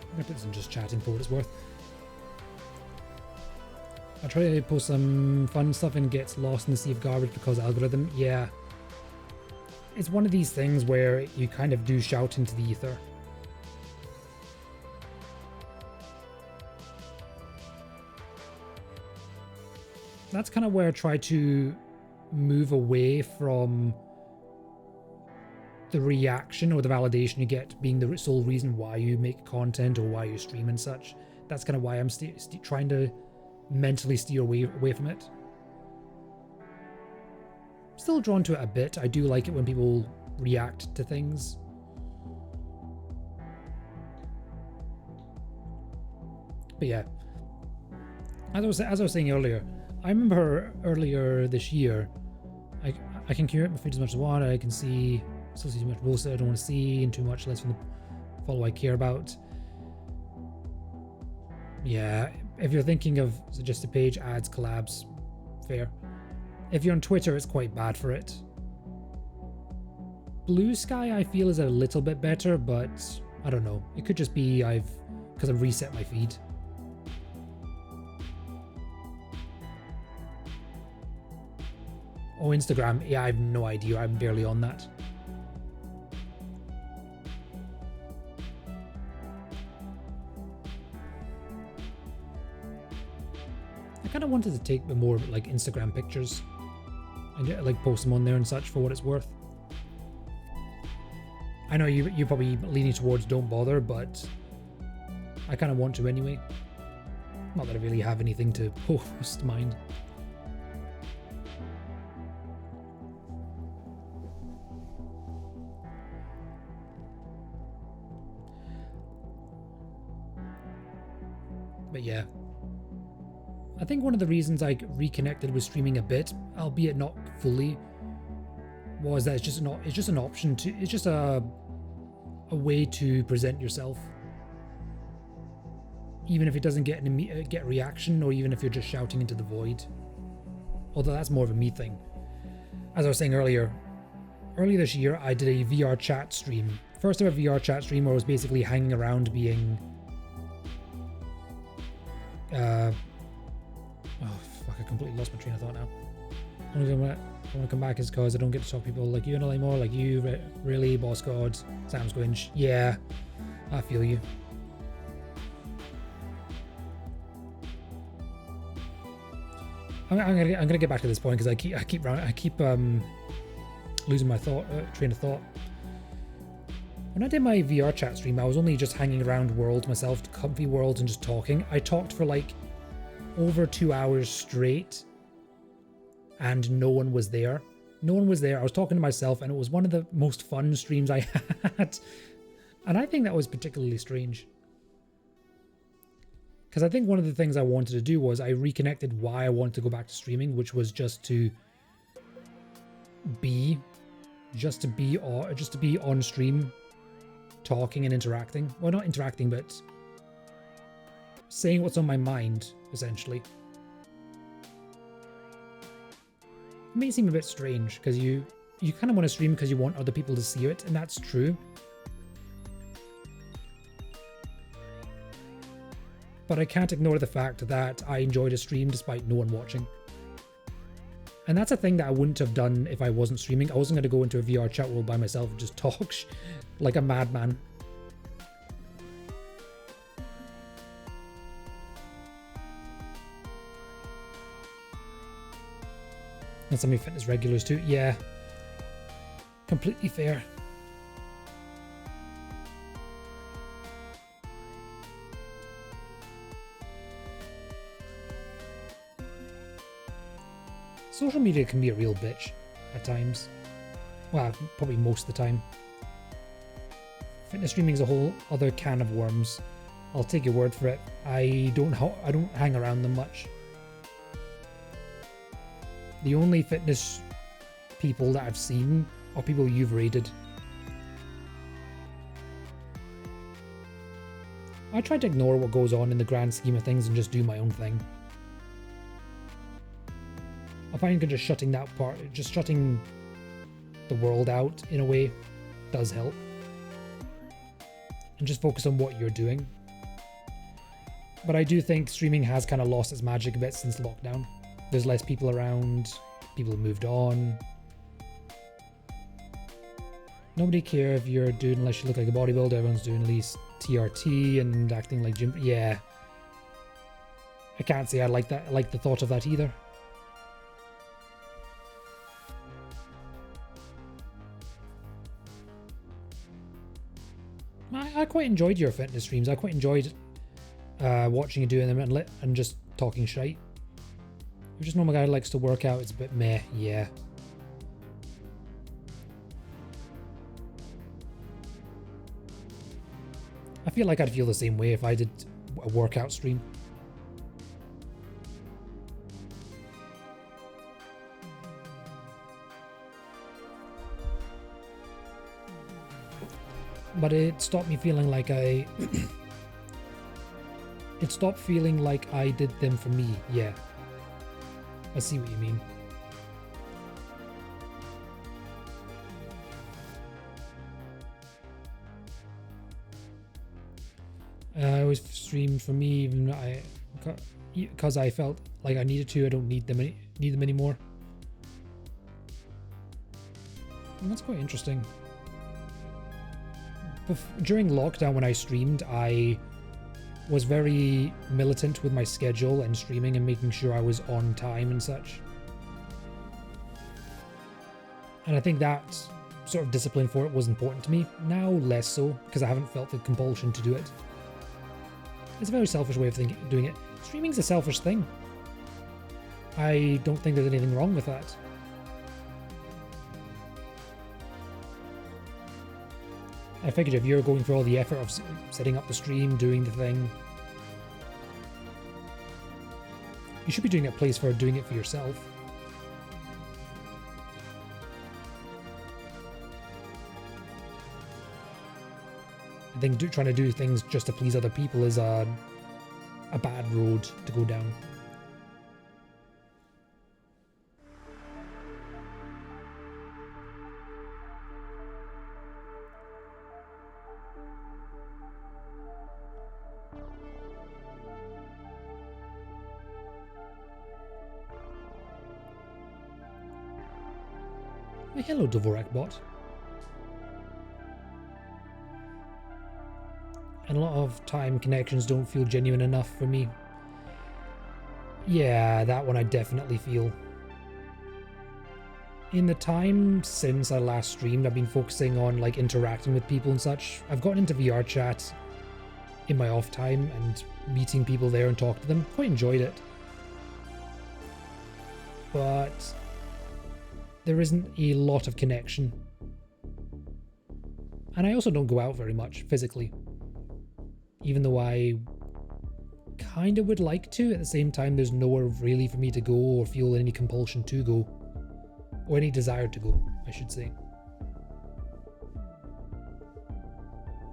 I'm gonna put this in just chatting for what it's worth. I try to post some fun stuff and gets lost in the sea of garbage because algorithm. Yeah. It's one of these things where you kind of do shout into the ether. That's kind of where I try to move away from the reaction or the validation you get being the sole reason why you make content or why you stream and such. That's kind of why I'm trying to mentally steer away from it. Still drawn to it a bit. I do like it when people react to things. But yeah, as I was saying earlier, I remember earlier this year, I can curate my feed as much as I want. I can still see too much bullshit I don't want to see, and too much less from the follow I care about. Yeah, if you're thinking of suggested page, ads, collabs, fair. If you're on Twitter, it's quite bad for it. Blue Sky, I feel, is a little bit better, but I don't know. It could just be because I've reset my feed. Oh, Instagram. Yeah, I have no idea. I'm barely on that. I kind of wanted to take more like Instagram pictures and like post them on there and such for what it's worth. I know you're probably leaning towards don't bother, but I kind of want to anyway. Not that I really have anything to post, mind. But yeah, I think one of the reasons I reconnected with streaming a bit, albeit not fully, was that it's just an option to, it's just a way to present yourself, even if it doesn't get reaction, or even if you're just shouting into the void. Although that's more of a me thing. As I was saying earlier this year, I did a VR chat stream. First ever VR chat stream where I was basically hanging around being oh fuck, I completely lost my train of thought now. The only reason I want to come back is because I don't get to talk to people like you and anymore, like you, really, Boss Gods, Sam Squinch. Yeah, I feel you. I'm gonna get back to this point because I keep losing my train of thought. When I did my VR chat stream, I was only just hanging around world myself, comfy worlds, and just talking. I talked for like over 2 hours straight, and no one was there. No one was there. I was talking to myself, and it was one of the most fun streams I had. And I think that was particularly strange. Because I think one of the things I wanted to do was I reconnected why I wanted to go back to streaming, which was just to be on stream, talking and interacting. Well, not interacting, but saying what's on my mind, essentially. It may seem a bit strange because you kind of want to stream because you want other people to see it, and that's true. But I can't ignore the fact that I enjoyed a stream despite no one watching. And that's a thing that I wouldn't have done if I wasn't streaming. I wasn't going to go into a VR chat world by myself and just talk like a madman. And some of your fitness regulars too. Yeah. Completely fair. Social media can be a real bitch at times. Well, probably most of the time. Fitness streaming is a whole other can of worms. I'll take your word for it. I don't hang around them much. The only fitness people that I've seen are people you've rated. I try to ignore what goes on in the grand scheme of things and just do my own thing. I find that just shutting the world out in a way does help. And just focus on what you're doing. But I do think streaming has kind of lost its magic a bit since lockdown. There's less people around, people have moved on. Nobody care if you're doing, unless you look like a bodybuilder, everyone's doing at least TRT and acting like gym. Yeah. I can't say I like that. I like the thought of that either. I quite enjoyed your fitness streams. I quite enjoyed watching you doing them and just talking shite. You're just a normal guy who likes to work out. It's a bit meh, yeah. I feel like I'd feel the same way if I did a workout stream. But it stopped me feeling like it stopped feeling like I did them for me, yeah. I see what you mean. I always streamed for me, even because I felt like I needed to. I don't need them anymore. And that's quite interesting. During lockdown, when I streamed, I was very militant with my schedule and streaming and making sure I was on time and such. And I think that sort of discipline for it was important to me. Now less so, because I haven't felt the compulsion to do it. It's a very selfish way of doing it. Streaming's a selfish thing. I don't think there's anything wrong with that. I figured if you're going through all the effort of setting up the stream, doing the thing, you should be doing a place for doing it for yourself. I think trying to do things just to please other people is a bad road to go down. Hello, Dvorak bot. And a lot of time connections don't feel genuine enough for me. Yeah, that one I definitely feel. In the time since I last streamed, I've been focusing on like interacting with people and such. I've gotten into VR chat in my off time and meeting people there and talk to them. Quite enjoyed it. But there isn't a lot of connection. And I also don't go out very much physically. Even though I kind of would like to, at the same time there's nowhere really for me to go or feel any compulsion to go. Or any desire to go, I should say.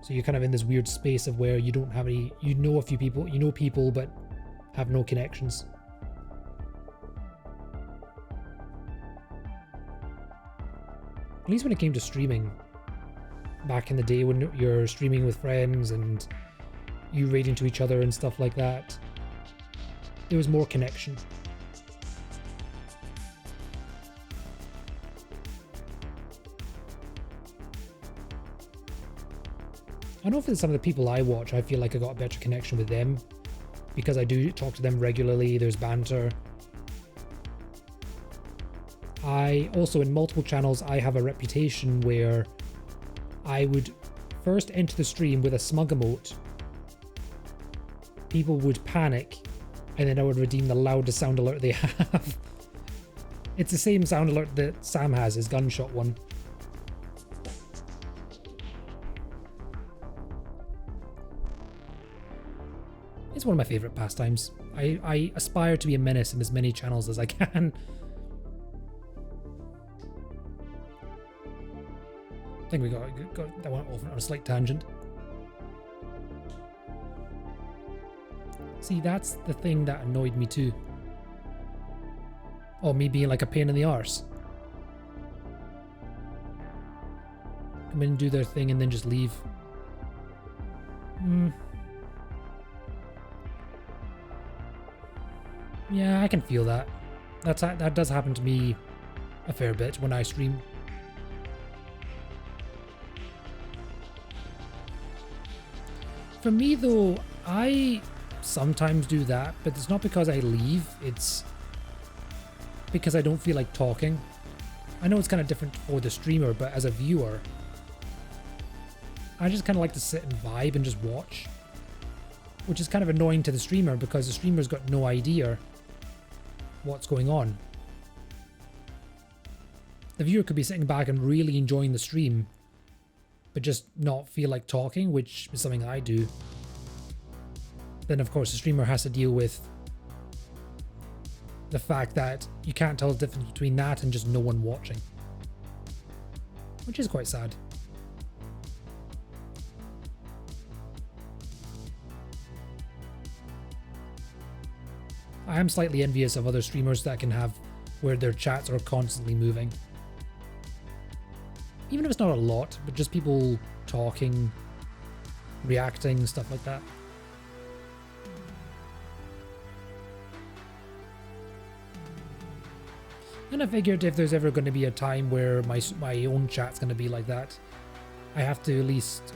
So you're kind of in this weird space of where you don't have any, you know a few people, you know people but have no connections. At least when it came to streaming, back in the day when you're streaming with friends and you raiding to each other and stuff like that, there was more connection. I know for some of the people I watch, I feel like I got a better connection with them because I do talk to them regularly, there's banter. I also, in multiple channels, I have a reputation where I would first enter the stream with a smug emote. People would panic, and then I would redeem the loudest sound alert they have. It's the same sound alert that Sam has, his gunshot one. It's one of my favourite pastimes. I aspire to be a menace in as many channels as I can. I think we got that went off on a slight tangent. See, that's the thing that annoyed me too. Oh, me being like a pain in the arse. Come in and do their thing and then just leave. Yeah, I can feel that. That does happen to me a fair bit when I stream. For me though, I sometimes do that, but it's not because I leave, it's because I don't feel like talking. I know it's kind of different for the streamer, but as a viewer, I just kind of like to sit and vibe and just watch. Which is kind of annoying to the streamer because the streamer's got no idea what's going on. The viewer could be sitting back and really enjoying the stream, but just not feel like talking, which is something I do. Then of course the streamer has to deal with the fact that you can't tell the difference between that and just no one watching. Which is quite sad. I am slightly envious of other streamers that can have where their chats are constantly moving. Even if it's not a lot, but just people talking, reacting, stuff like that. And I figured if there's ever going to be a time where my own chat's going to be like that, I have to at least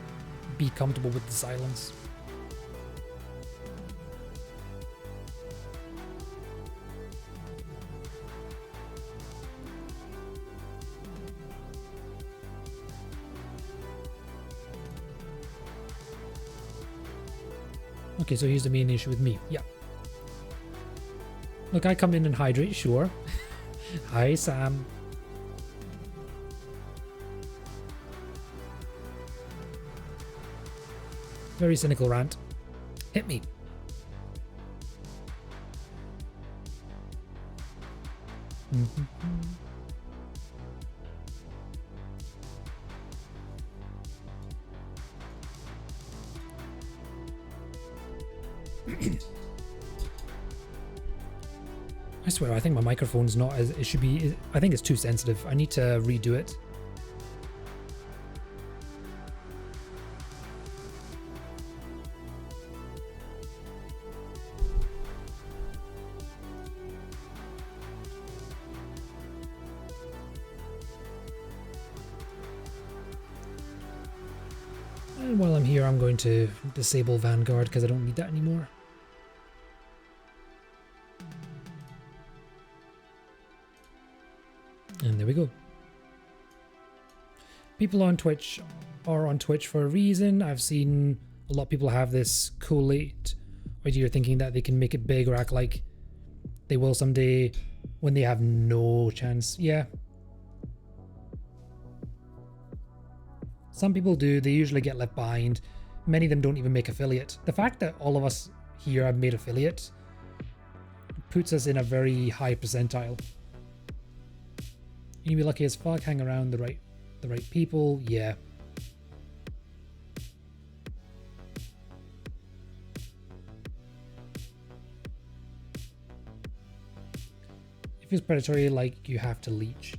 be comfortable with the silence. Okay, so here's the main issue with me. Yeah. Look, I come in and hydrate, sure. Hi, Sam. Very cynical rant. Hit me. I swear, I think my microphone's not as it should be. I think it's too sensitive. I need to redo it. And while I'm here, I'm going to disable Vanguard because I don't need that anymore. And there we go. People on Twitch are on Twitch for a reason. I've seen a lot of people have this collate idea thinking that they can make it big or act like they will someday when they have no chance. Yeah. Some people do. They usually get left behind. Many of them don't even make affiliate. The fact that all of us here have made affiliate puts us in a very high percentile. You'd be lucky as fuck, hang around the right people, yeah. It feels predatory, like you have to leech.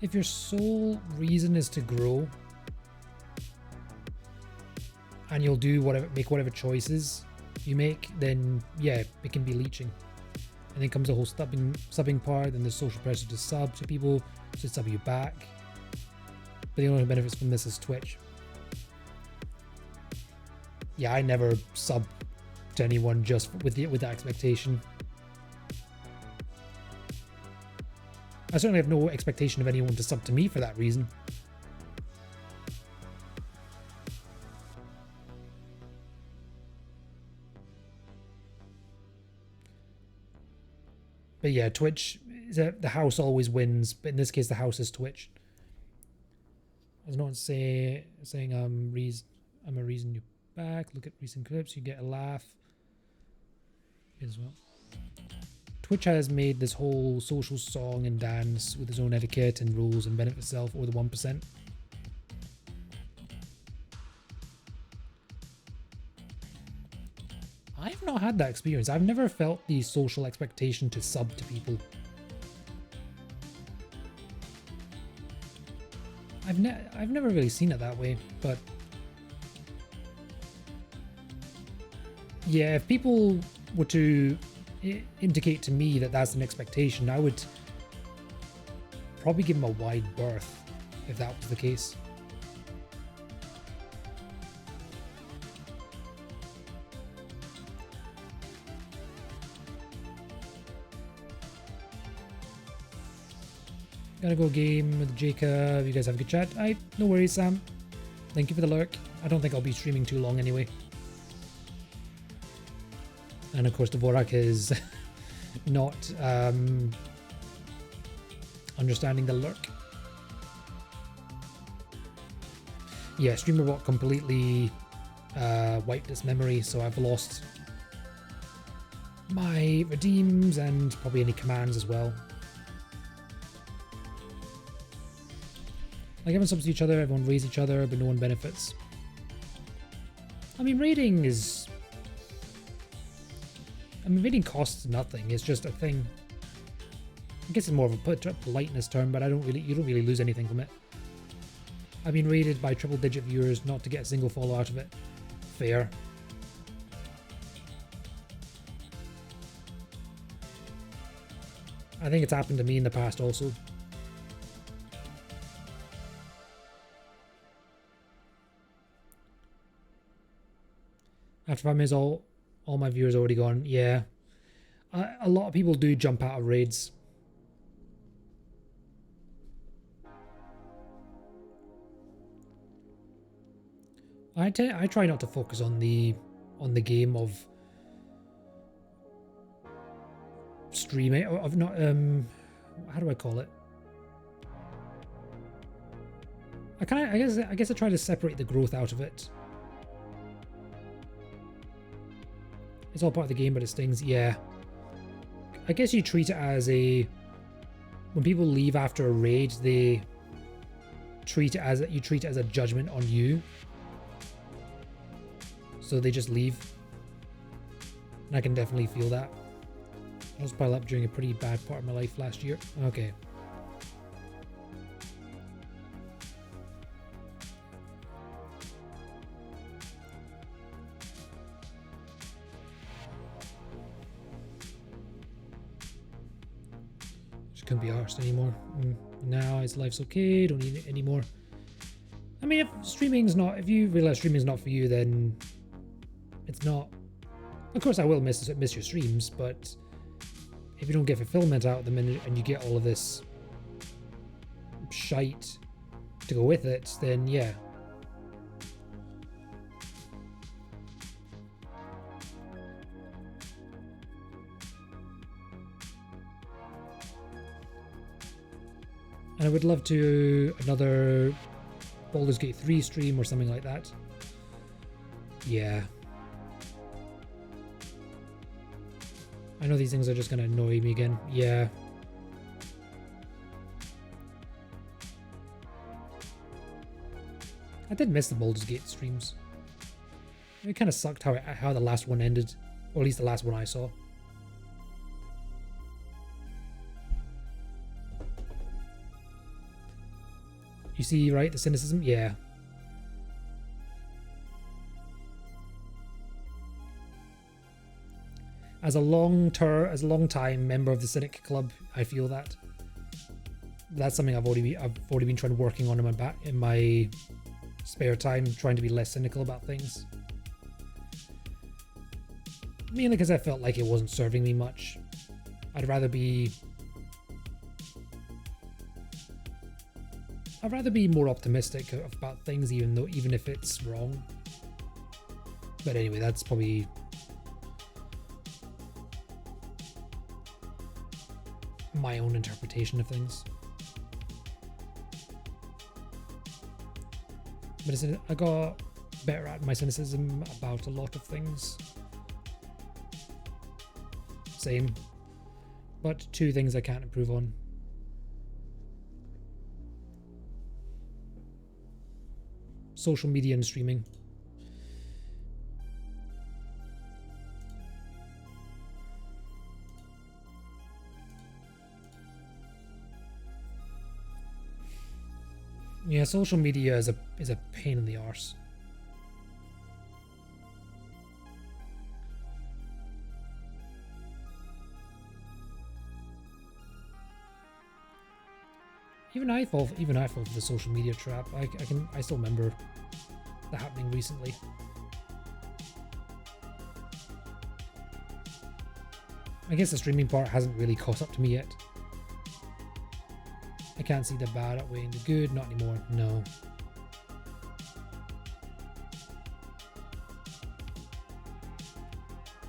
If your sole reason is to grow and you'll do make whatever choices you make, then yeah, it can be leeching. And then comes the whole subbing part, then there's social pressure to sub to people, to sub you back. But the only benefits from this is Twitch. Yeah, I never sub to anyone just with that expectation. I certainly have no expectation of anyone to sub to me for that reason. But yeah, Twitch, the house always wins, but in this case the house is Twitch. There's no one saying I'm a reason you're back. Look at recent clips, you get a laugh as well. Twitch has made this whole social song and dance with its own etiquette and rules and benefit itself over the 1%. I've not had that experience. I've never felt the social expectation to sub to people. I've never really seen it that way, but yeah, if people were to indicate to me that that's an expectation, I would probably give them a wide berth if that was the case. Gotta go game with Jacob. You guys have a good chat. No worries, Sam. Thank you for the lurk. I don't think I'll be streaming too long anyway. And of course, Dvorak is not understanding the lurk. Yeah, StreamerBot completely wiped its memory, so I've lost my redeems and probably any commands as well. Like, everyone subs to each other, everyone raids each other, but no one benefits. I mean, raiding costs nothing. It's just a thing. I guess it's more of a politeness term, but you don't really lose anything from it. I've been raided by triple-digit viewers not to get a single follow out of it. Fair. I think it's happened to me in the past also. After 5 minutes, all All my viewers already gone. Yeah. A lot of people do jump out of raids. I try not to focus on the game of streaming, of not how do I call it? I guess I try to separate the growth out of it. It's all part of the game, but it stings. Yeah. I guess you treat it as a... When people leave after a raid, they treat it as a judgment on you. So they just leave. And I can definitely feel that. I was piled up during a pretty bad part of my life last year. Okay. Just couldn't be arsed anymore. Now his life's okay, don't need it anymore. I mean, if you realize streaming's not for you, then it's not. Of course I will miss your streams, but if you don't get fulfillment out of them and you get all of this shite to go with it, then yeah. And I would love to another Baldur's Gate 3 stream or something like that. Yeah. I know these things are just going to annoy me again. Yeah. I did miss the Baldur's Gate streams. It kind of sucked how the last one ended. Or at least the last one I saw. You see, right? The cynicism? Yeah. As a long time member of the Cynic Club, I feel that. That's something I've already been trying to working on in my spare time, trying to be less cynical about things. Mainly because I felt like it wasn't serving me much. I'd rather be more optimistic about things, even if it's wrong. But anyway, that's probably my own interpretation of things. But I got better at my cynicism about a lot of things. Same. But two things I can't improve on. Social media and streaming. Yeah, social media is a pain in the arse. Even I fall for the social media trap. I still remember that happening recently. I guess the streaming part hasn't really caught up to me yet. I can't see the bad outweighing the good, not anymore, no.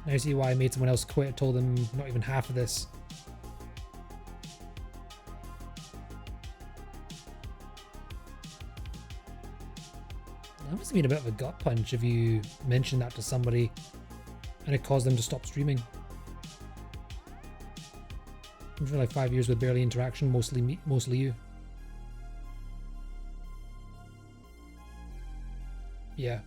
Now you see why I made someone else quit, told them not even half of this. That must have been a bit of a gut punch if you mentioned that to somebody and it caused them to stop streaming. For like 5 years with barely interaction, mostly you. Yeah.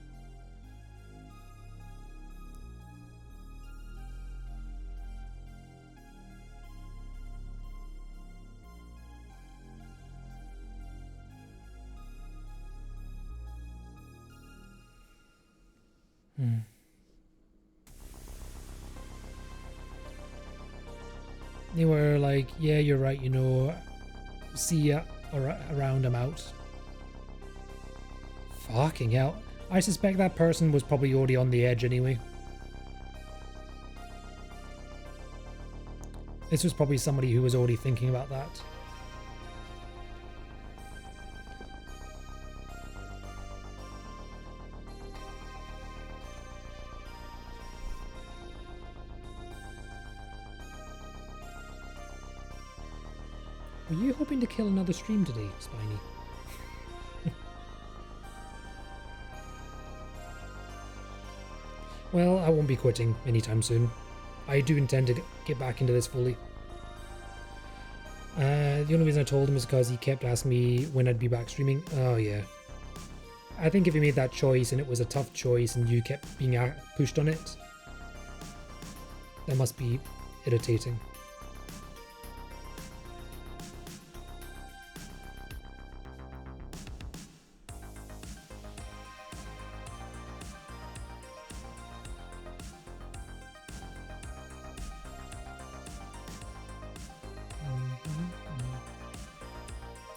They were like, yeah, you're right, you know, see ya around, I'm out. Fucking hell. I suspect that person was probably already on the edge anyway. This was probably somebody who was already thinking about that. Were you hoping to kill another stream today, Spiny? Well, I won't be quitting anytime soon. I do intend to get back into this fully. The only reason I told him is because he kept asking me when I'd be back streaming. Oh yeah. I think if you made that choice and it was a tough choice and you kept being pushed on it, that must be irritating.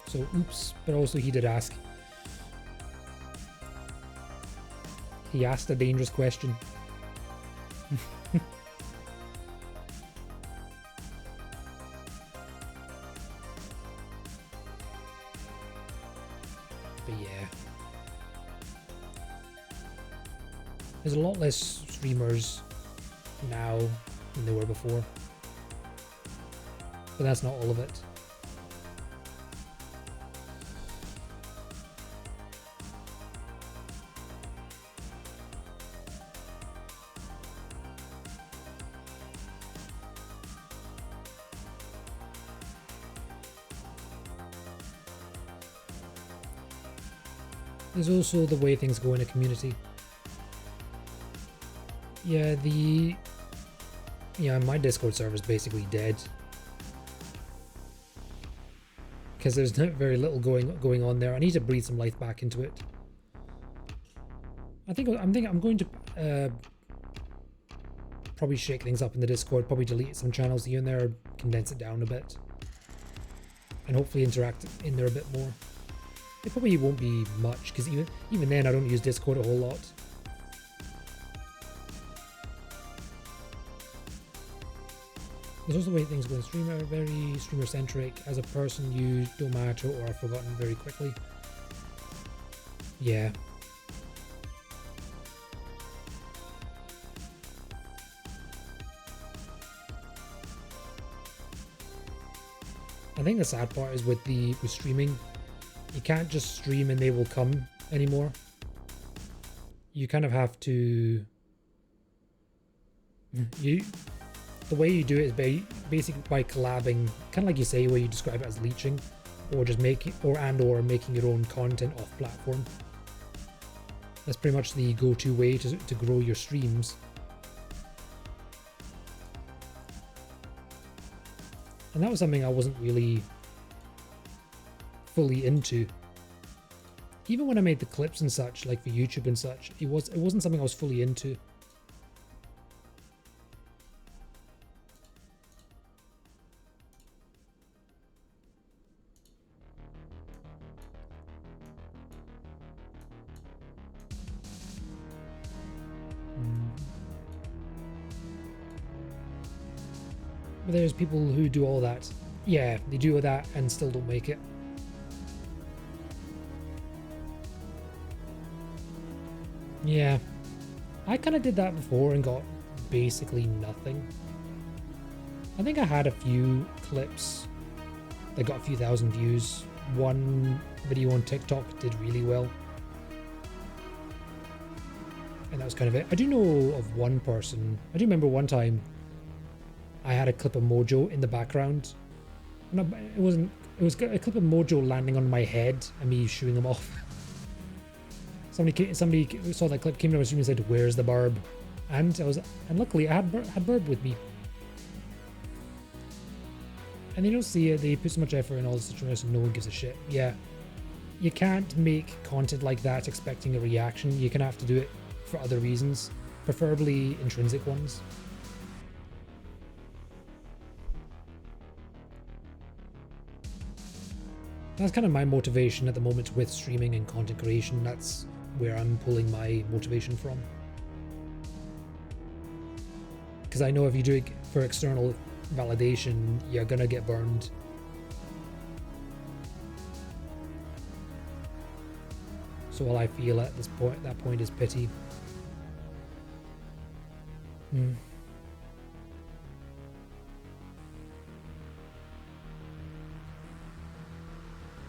So, oops, but also he did ask. He asked a dangerous question. But yeah. There's a lot less streamers now than there were before. But that's not all of it. There's also the way things go in a community. Yeah, my Discord server is basically dead. Because there's not very little going on there. I need to breathe some life back into it. I'm going to probably shake things up in the Discord, probably delete some channels here and there, condense it down a bit. And hopefully interact in there a bit more. It probably won't be much, because even then I don't use Discord a whole lot. There's also the way things go in streamer, very streamer centric. As a person you don't matter or are forgotten very quickly. Yeah. I think the sad part is with streaming, you can't just stream and they will come anymore. You kind of have to... The way you do it is basically by collabing, kind of like you say, where you describe it as leeching, or just making, or making your own content off platform. That's pretty much the go-to way to grow your streams. And that was something I wasn't really fully into. Even when I made the clips and such, like for YouTube and such, it wasn't something I was fully into. But there's people who do all that. Yeah, they do all that and still don't make it. Yeah, I kind of did that before and got basically nothing. I think I had a few clips that got a few thousand views. One video on TikTok did really well. And that was kind of it. I do know of one person. I do remember one time I had a clip of Mojo in the background. No, it wasn't. It was a clip of Mojo landing on my head and me shooing him off. Somebody saw that clip, came to my stream and said, "Where's the barb?" And luckily I had barb with me. And they don't see it. They put so much effort in all the situations, and no one gives a shit. Yeah, you can't make content like that expecting a reaction. You can have to do it for other reasons, preferably intrinsic ones. That's kind of my motivation at the moment with streaming and content creation. That's where I'm pulling my motivation from. Because I know if you do it for external validation, you're gonna get burned. So all I feel at that point is pity.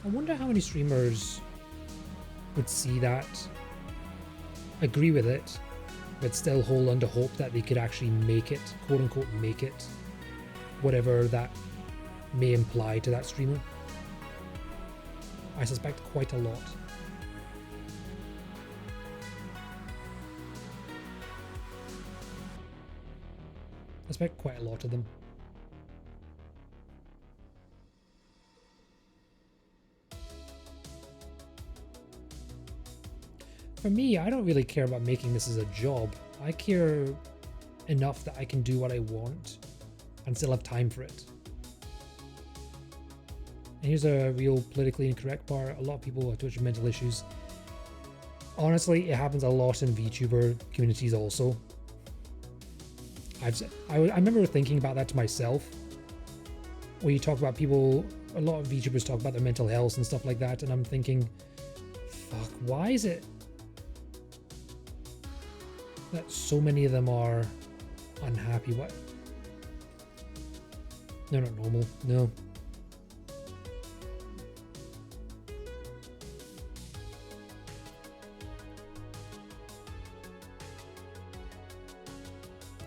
I wonder how many streamers would see that, agree with it, but still hold on to hope that they could actually make it, quote unquote make it, whatever that may imply to that streamer. I suspect quite a lot. I suspect quite a lot of them. For me, I don't really care about making this as a job. I care enough that I can do what I want and still have time for it. And here's a real politically incorrect part. A lot of people on Twitch have mental issues. Honestly, it happens a lot in VTuber communities also. I remember thinking about that to myself. When you talk about people, a lot of VTubers talk about their mental health and stuff like that, and I'm thinking, fuck, why is it that so many of them are unhappy? What? They're not normal. No.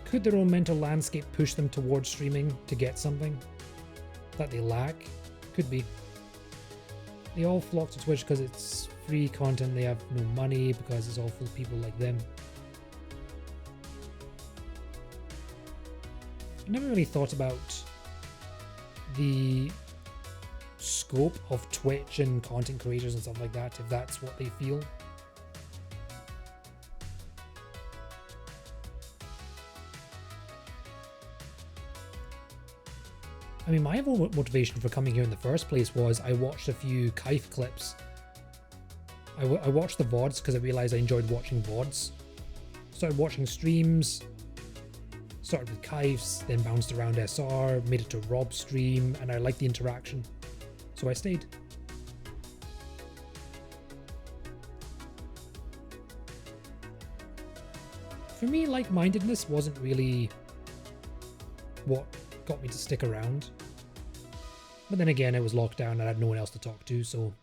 Could their own mental landscape push them towards streaming to get something that they lack? Could be. They all flock to Twitch because it's free content, they have no money because it's all full of people like them. I never really thought about the scope of Twitch and content creators and stuff like that, if that's what they feel. I mean, my whole motivation for coming here in the first place was I watched a few Kaif clips. I watched the VODs because I realized I enjoyed watching VODs. Started watching streams. Started with Kaifs, then bounced around SR, made it to Rob's stream, and I liked the interaction. So I stayed. For me, like-mindedness wasn't really what got me to stick around. But then again, it was locked down and I had no one else to talk to, so...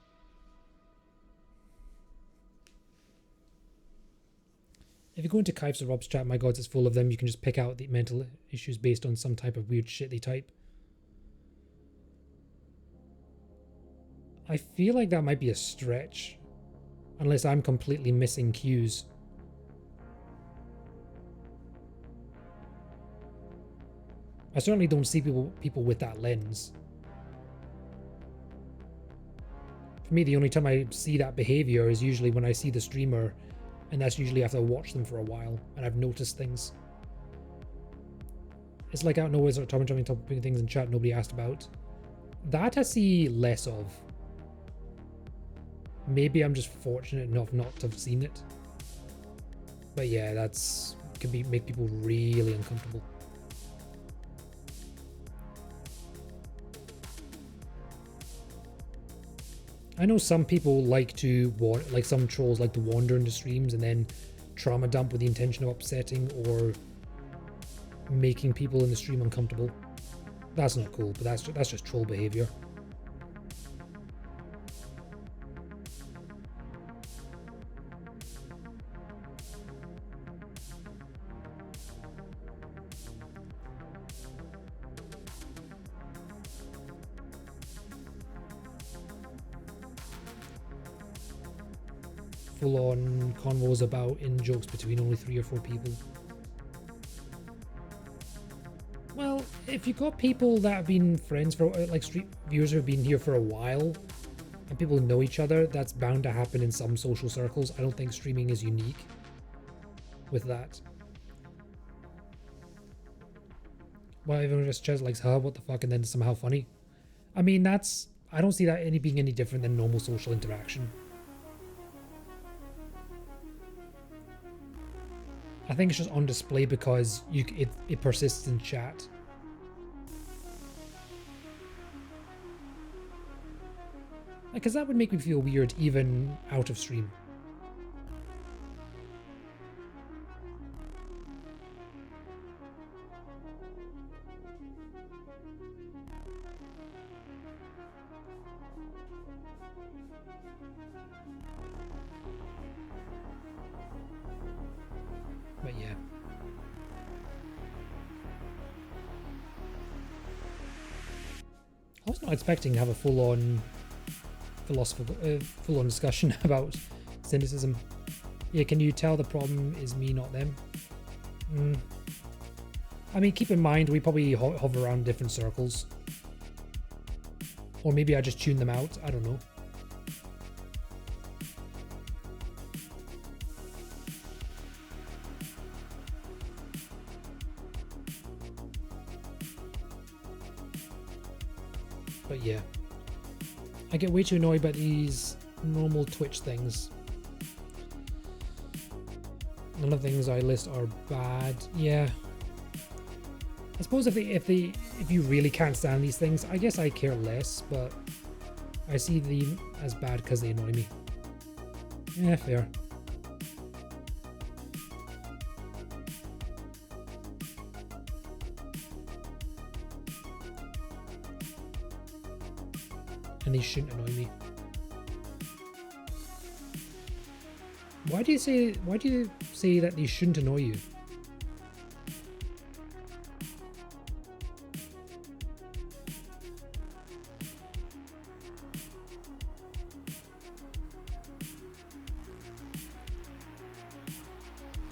If you go into Kaif's or Rob's chat, my god, it's full of them. You can just pick out the mental issues based on some type of weird shit they type. I feel like that might be a stretch. Unless I'm completely missing cues. I certainly don't see people with that lens. For me, the only time I see that behavior is usually when I see the streamer, and that's usually after I watch them for a while, and I've noticed things. It's like out of nowhere, sort of topping things in chat nobody asked about. That I see less of. Maybe I'm just fortunate enough not to have seen it. But yeah, that's make people really uncomfortable. I know some people like some trolls like to wander into streams and then trauma dump with the intention of upsetting or making people in the stream uncomfortable. That's not cool, but that's just troll behavior. Full-on convos about in-jokes between only 3 or 4 people. Well, if you've got people that have been friends for, like stream viewers who have been here for a while, and people know each other, that's bound to happen in some social circles. I don't think streaming is unique with that. Well, everyone just says like, huh, what the fuck, and then somehow funny. I mean, I don't see that being any different than normal social interaction. I think it's just on display because it persists in chat. Because that would make me feel weird even out of stream. But yeah. I was not expecting to have a full-on full-on discussion about cynicism. Yeah, can you tell the problem is me, not them? I mean, keep in mind, we probably hover around different circles. Or maybe I just tune them out, I don't know. But yeah. I get way too annoyed by these normal Twitch things. None of the things I list are bad. Yeah. I suppose if you really can't stand these things, I guess I care less, but I see them as bad because they annoy me. Yeah, fair. And these shouldn't annoy me. Why do you say that these shouldn't annoy you?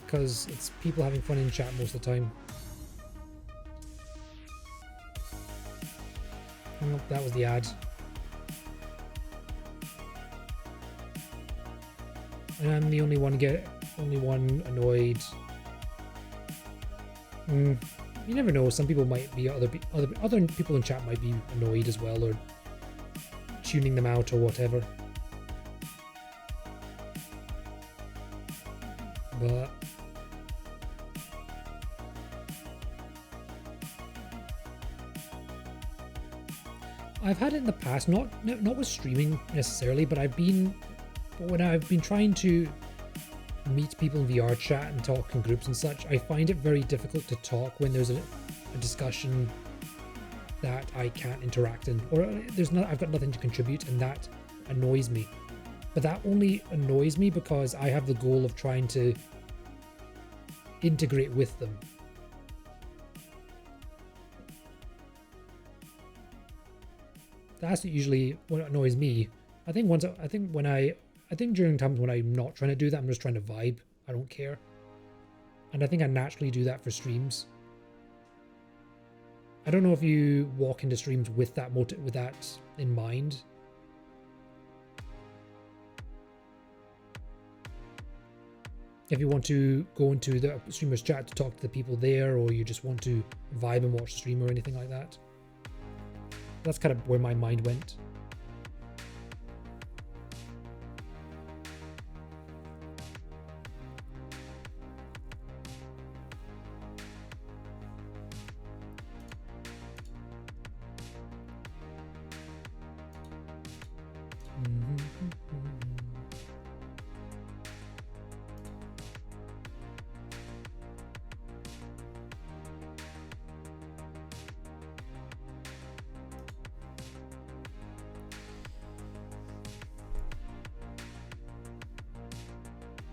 Because it's people having fun in chat most of the time. Oh, that was the ad. And I'm the only one annoyed. You never know. Some people might be other people in chat might be annoyed as well, or tuning them out or whatever. But I've had it in the past, not with streaming necessarily, but when I've been trying to meet people in VR chat and talk in groups and such, I find it very difficult to talk when there's a discussion that I can't interact in, or I've got nothing to contribute, and that annoys me. But that only annoys me because I have the goal of trying to integrate with them. That's usually what annoys me. I think during times when I'm not trying to do that, I'm just trying to vibe. I don't care. And I think I naturally do that for streams. I don't know if you walk into streams with that in mind. If you want to go into the streamer's chat to talk to the people there, or you just want to vibe and watch the stream or anything like that. That's kind of where my mind went.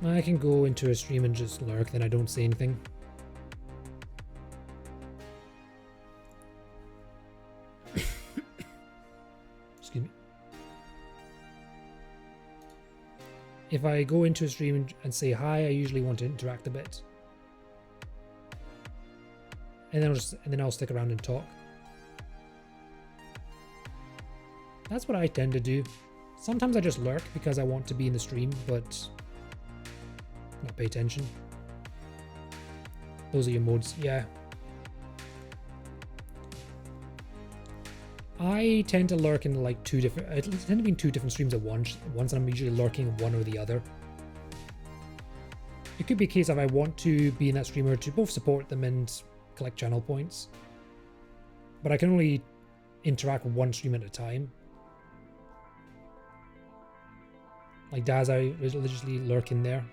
I can go into a stream and just lurk, then I don't say anything. Excuse me. If I go into a stream and say hi, I usually want to interact a bit. And then I'll stick around and talk. That's what I tend to do. Sometimes I just lurk because I want to be in the stream, but not pay attention. Those are your modes, yeah. I tend to lurk in like I tend to be in two different streams at once, and I'm usually lurking in one or the other. It could be a case of I want to be in that streamer to both support them and collect channel points. But I can only interact with one stream at a time. Like Daz, I religiously lurk in there.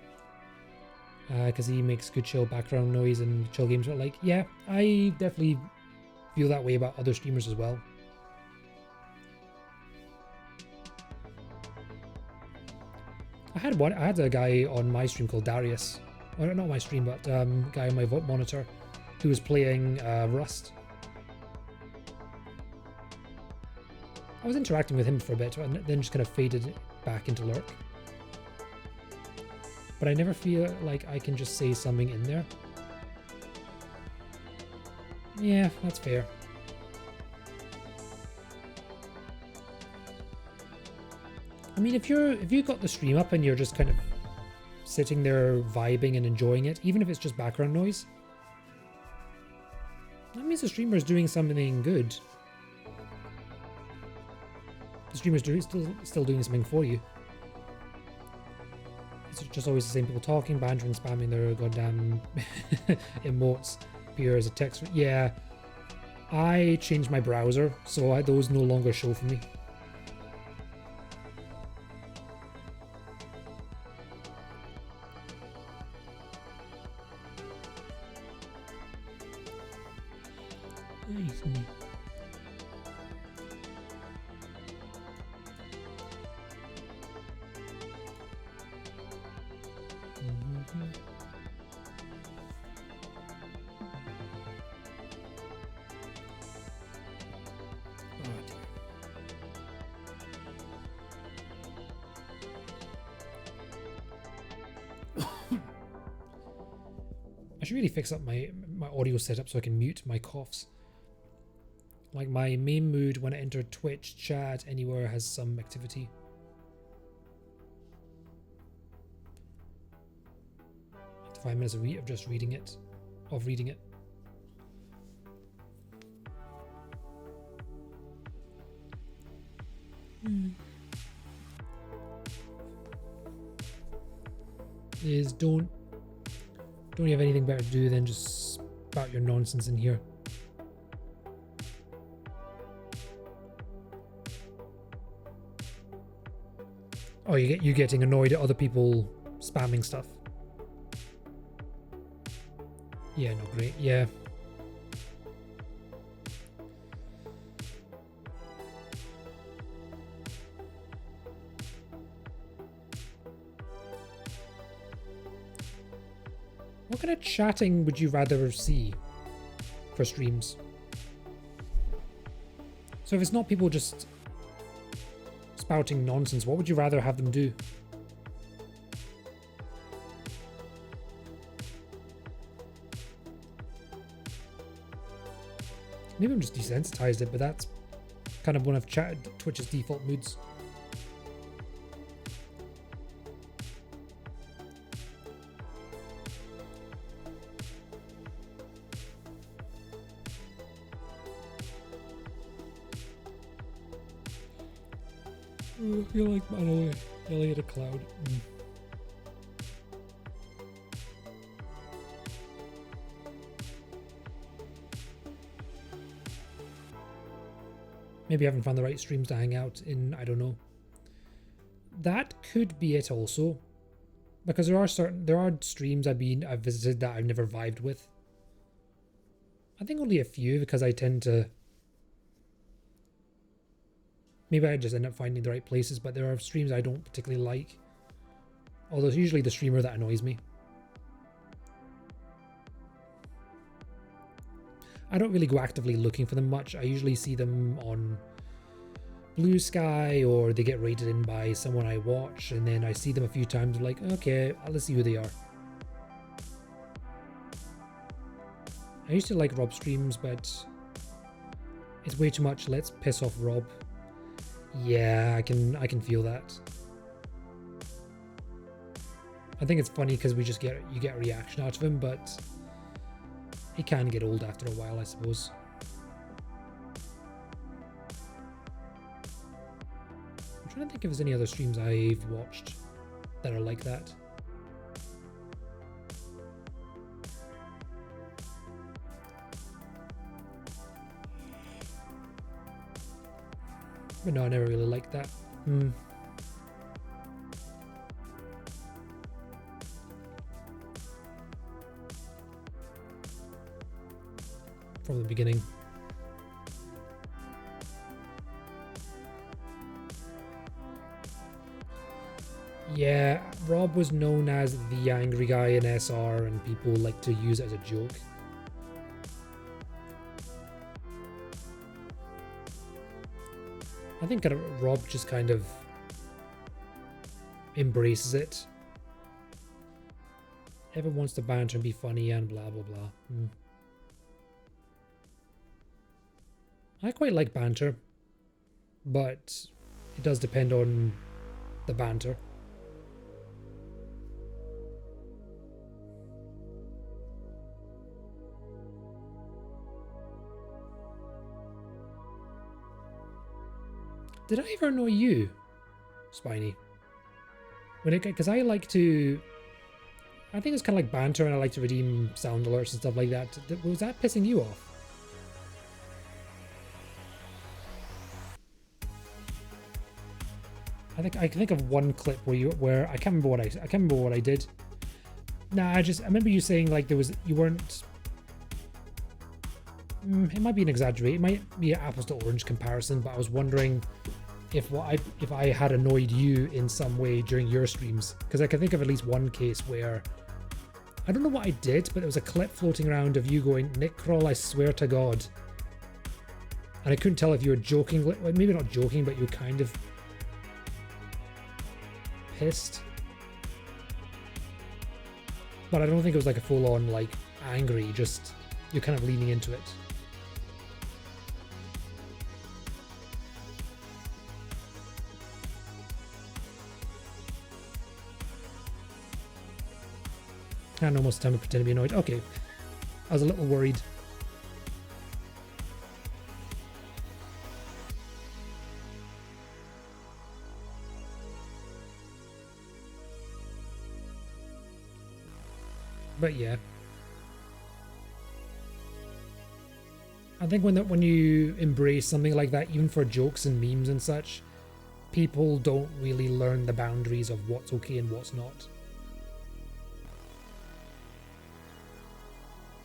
Because he makes good chill background noise and chill games. But like, yeah, I definitely feel that way about other streamers as well. I had a guy on my stream called Darius. Well, not my stream, but guy on my monitor who was playing Rust. I was interacting with him for a bit and then just kind of faded back into lurk. But I never feel like I can just say something in there. Yeah, that's fair. I mean, if you've got the stream up and you're just kind of sitting there vibing and enjoying it, even if it's just background noise, that means the streamer is doing something good. The streamer's still doing something for you. It's just always the same people talking, bantering, spamming their goddamn emotes appear as a text. Yeah, I changed my browser, so those no longer show for me. I should really fix up my audio setup so I can mute my coughs. Like my main mood when I enter Twitch, chat, anywhere has some activity. After 5 minutes of just reading it. Is don't you have anything better to do than just spout your nonsense in here? Oh, you getting annoyed at other people spamming stuff. Yeah, not great. Yeah. What kind of chatting would you rather see for streams? So if it's not people just spouting nonsense, what would you rather have them do? Maybe I'm just desensitized it, but that's kind of one of Twitch's default moods. I feel like Ellie at a cloud. Maybe I haven't found the right streams to hang out in, I don't know. That could be it also. Because there are streams I've visited that I've never vibed with. I think only a few because I tend to... Maybe I just end up finding the right places, but there are streams I don't particularly like. Although it's usually the streamer that annoys me. I don't really go actively looking for them much. I usually see them on Blue Sky or they get rated in by someone I watch and then I see them a few times and I'm like, okay, let's see who they are. I used to like Rob streams, but it's way too much. Let's piss off Rob. Yeah, I can feel that. I think it's funny because you get a reaction out of him, but it can get old after a while, I suppose. I'm trying to think if there's any other streams I've watched that are like that. But no, I never really liked that. from the beginning. Yeah, Rob was known as the angry guy in SR, and people like to use it as a joke. I think Rob just kind of embraces it. Everyone wants to banter and be funny and blah blah blah. I quite like banter, but it does depend on the banter. Did I ever annoy you, Spiny? Because I like to... I think it's kind of like banter, and I like to redeem sound alerts and stuff like that. Was that pissing you off? I can think of one clip where I can't remember what I did. Nah, I remember you saying like you weren't. It might be an exaggeration. It might be an apples to orange comparison, but I was wondering if I had annoyed you in some way during your streams, because I can think of at least one case where I don't know what I did, but there was a clip floating around of you going, "Nikrawl, I swear to God," and I couldn't tell if you were joking, maybe not joking, but you were kind of pissed. But I don't think it was like a full-on like angry, just you're kind of leaning into it. And almost time to pretend to be annoyed. Okay, I was a little worried. But yeah, I think when you embrace something like that, even for jokes and memes and such, people don't really learn the boundaries of what's okay and what's not.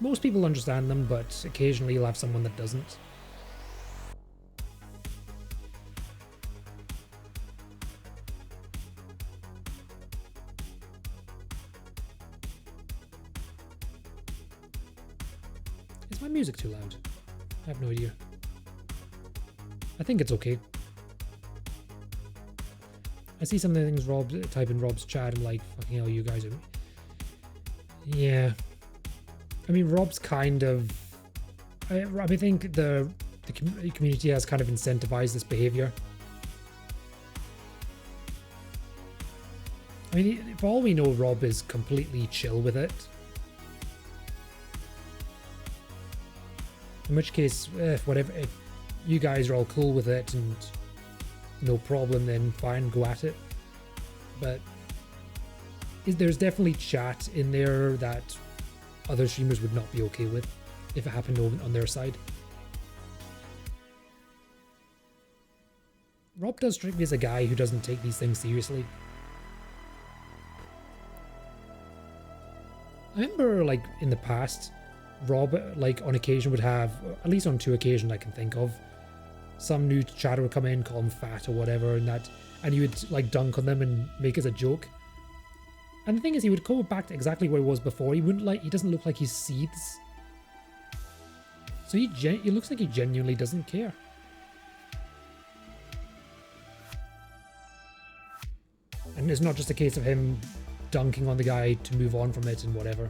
Most people understand them, but occasionally you'll have someone that doesn't. Is my music too loud? I have no idea. I think it's okay. I see some of the things Rob type in Rob's chat. I'm like, fucking hell, you guys are... Yeah. I mean, Rob's kind of... I think the community has kind of incentivized this behavior. I mean, for all we know, Rob is completely chill with it. In which case, if you guys are all cool with it and no problem, then fine, go at it. But there's definitely chat in there that other streamers would not be okay with if it happened on their side. Rob does strike me as a guy who doesn't take these things seriously. I remember, like, in the past, Rob, like, on occasion would have, at least on 2 occasions I can think of, some new chatter would come in, call him fat or whatever, and you would, like, dunk on them and make it a joke. And the thing is, he would go back to exactly where he was before. He doesn't look like he seethes. So he looks like he genuinely doesn't care. And it's not just a case of him dunking on the guy to move on from it and whatever.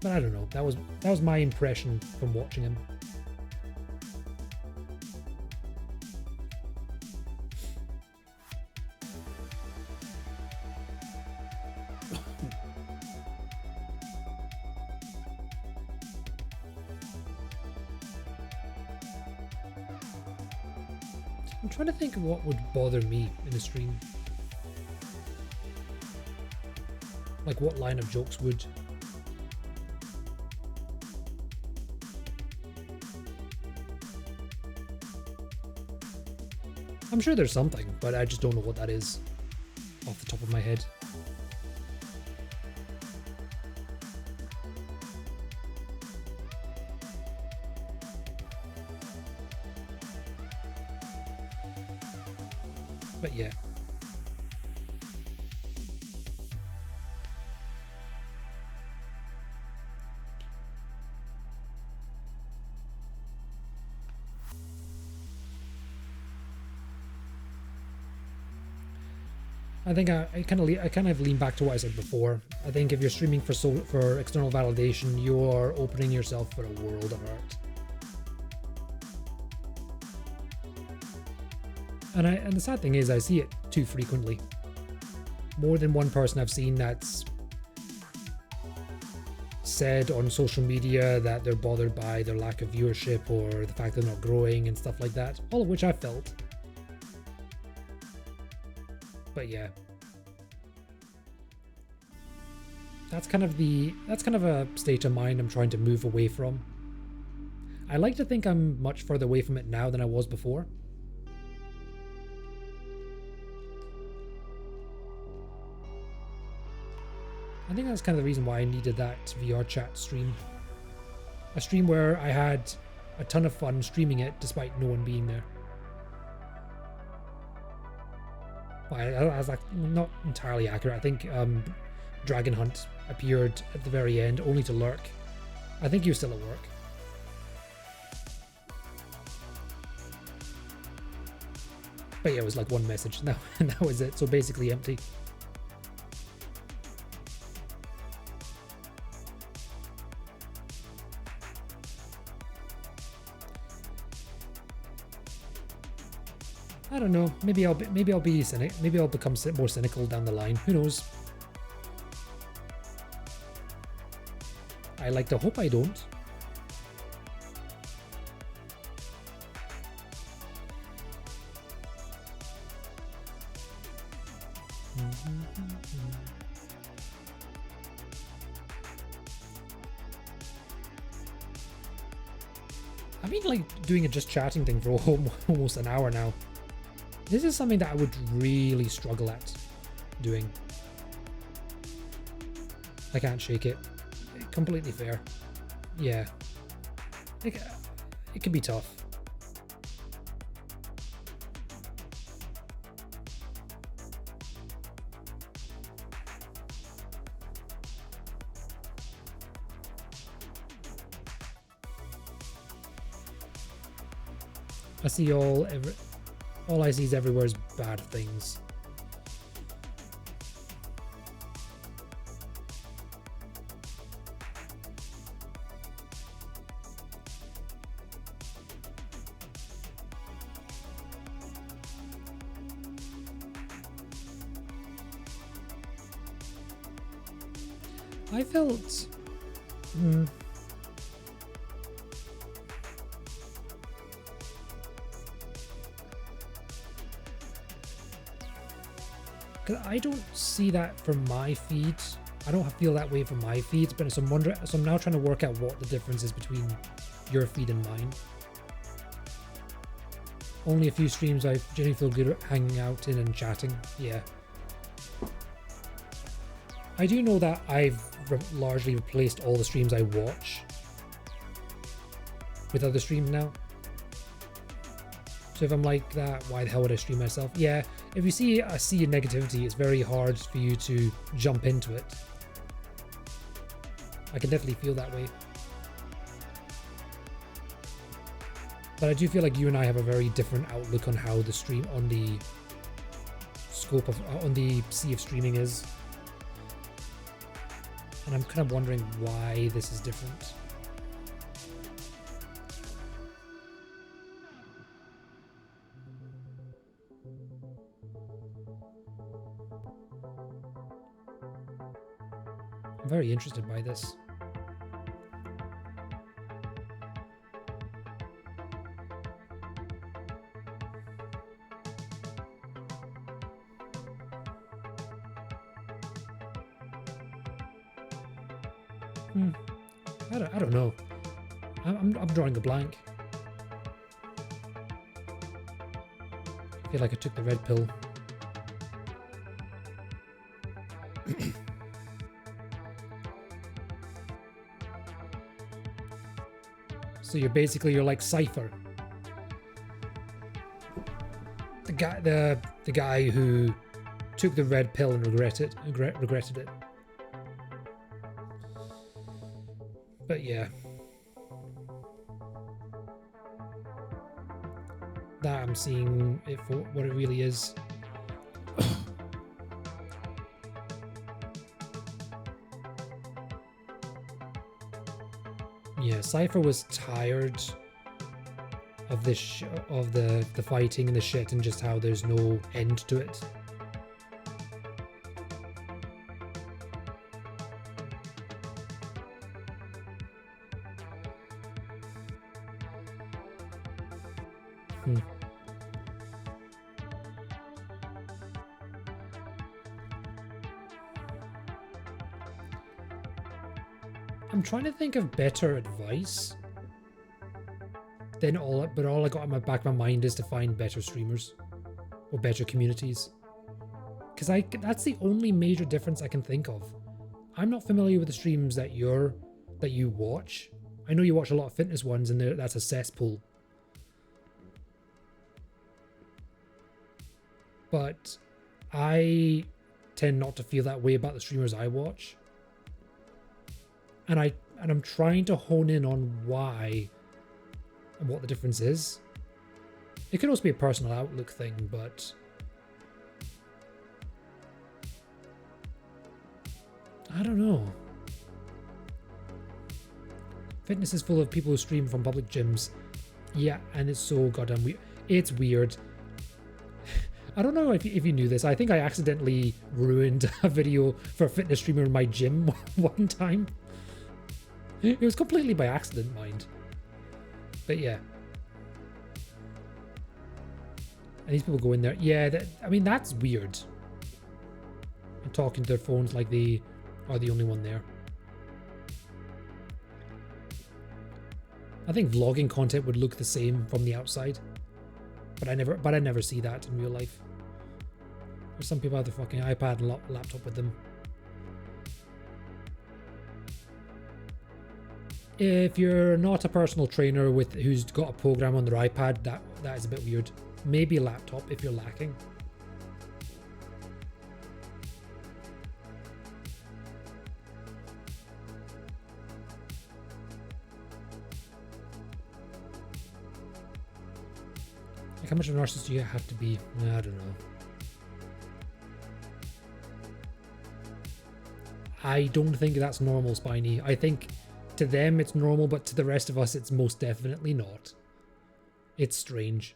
But I don't know. That was my impression from watching him. I'm trying to think of what would bother me in a stream. Like what line of jokes would. I'm sure there's something, but I just don't know what that is off the top of my head. But yeah. I think I kind of lean back to what I said before. I think if you're streaming for external validation, you're opening yourself for a world of hurt. And the sad thing is, I see it too frequently. More than one person I've seen that's said on social media that they're bothered by their lack of viewership or the fact they're not growing and stuff like that. All of which I felt. But yeah, that's kind of a state of mind I'm trying to move away from. I like to think I'm much further away from it now than I was before. I think that's kind of the reason why I needed that VR chat stream. A stream where I had a ton of fun streaming it despite no one being there. I was like, not entirely accurate. I think Dragon Hunt appeared at the very end, only to lurk. I think he was still at work. But yeah, it was like one message. Now, and that was it. So basically empty. I don't know. Maybe I'll be cynic. Maybe I'll become more cynical down the line. Who knows? I like to hope I don't. I've been like doing a just chatting thing for almost an hour now. This is something that I would really struggle at doing. I can't shake it. Completely fair. Yeah. It can be tough. I see all I see is everywhere is bad things. I felt I don't see that from my feed. I don't feel that way from my feeds, but so I'm now trying to work out what the difference is between your feed and mine. Only a few streams I generally feel good at hanging out in and chatting. Yeah. I do know that I've largely replaced all the streams I watch with other streams now. So if I'm like that, why the hell would I stream myself? Yeah, if you see a sea of negativity, it's very hard for you to jump into it. I can definitely feel that way. But I do feel like you and I have a very different outlook on how the stream, on the scope of, on the sea of streaming is. And I'm kind of wondering why this is different. I'm very interested by this. I don't know. I'm drawing a blank. I feel like I took the red pill. So you're like Cypher. The the guy who took the red pill and regretted it. But yeah. That I'm seeing it for what it really is. Yeah, Cypher was tired of this of the fighting and the shit and just how there's no end to it. I'm trying to think of better advice than all I got in my back of my mind is to find better streamers or better communities. Because that's the only major difference I can think of. I'm not familiar with the streams that you watch. I know you watch a lot of fitness ones and that's a cesspool. But I tend not to feel that way about the streamers I watch. And I'm trying to hone in on why and what the difference is. It could also be a personal outlook thing, but I don't know. Fitness is full of people who stream from public gyms. Yeah, and it's so goddamn weird. It's weird. I don't know if you knew this. I think I accidentally ruined a video for a fitness streamer in my gym one time. It was completely by accident, mind. But yeah. And these people go in there. Yeah, I mean, that's weird. And talking to their phones like they are the only one there. I think vlogging content would look the same from the outside. But I never see that in real life. There's some people have their fucking iPad and laptop with them. If you're not a personal trainer who's got a program on their iPad, that is a bit weird. Maybe a laptop if you're lacking. Like how much of an artist do you have to be? I don't know. I don't think that's normal, Spiny. I think to them it's normal, but to the rest of us it's most definitely not. It's strange.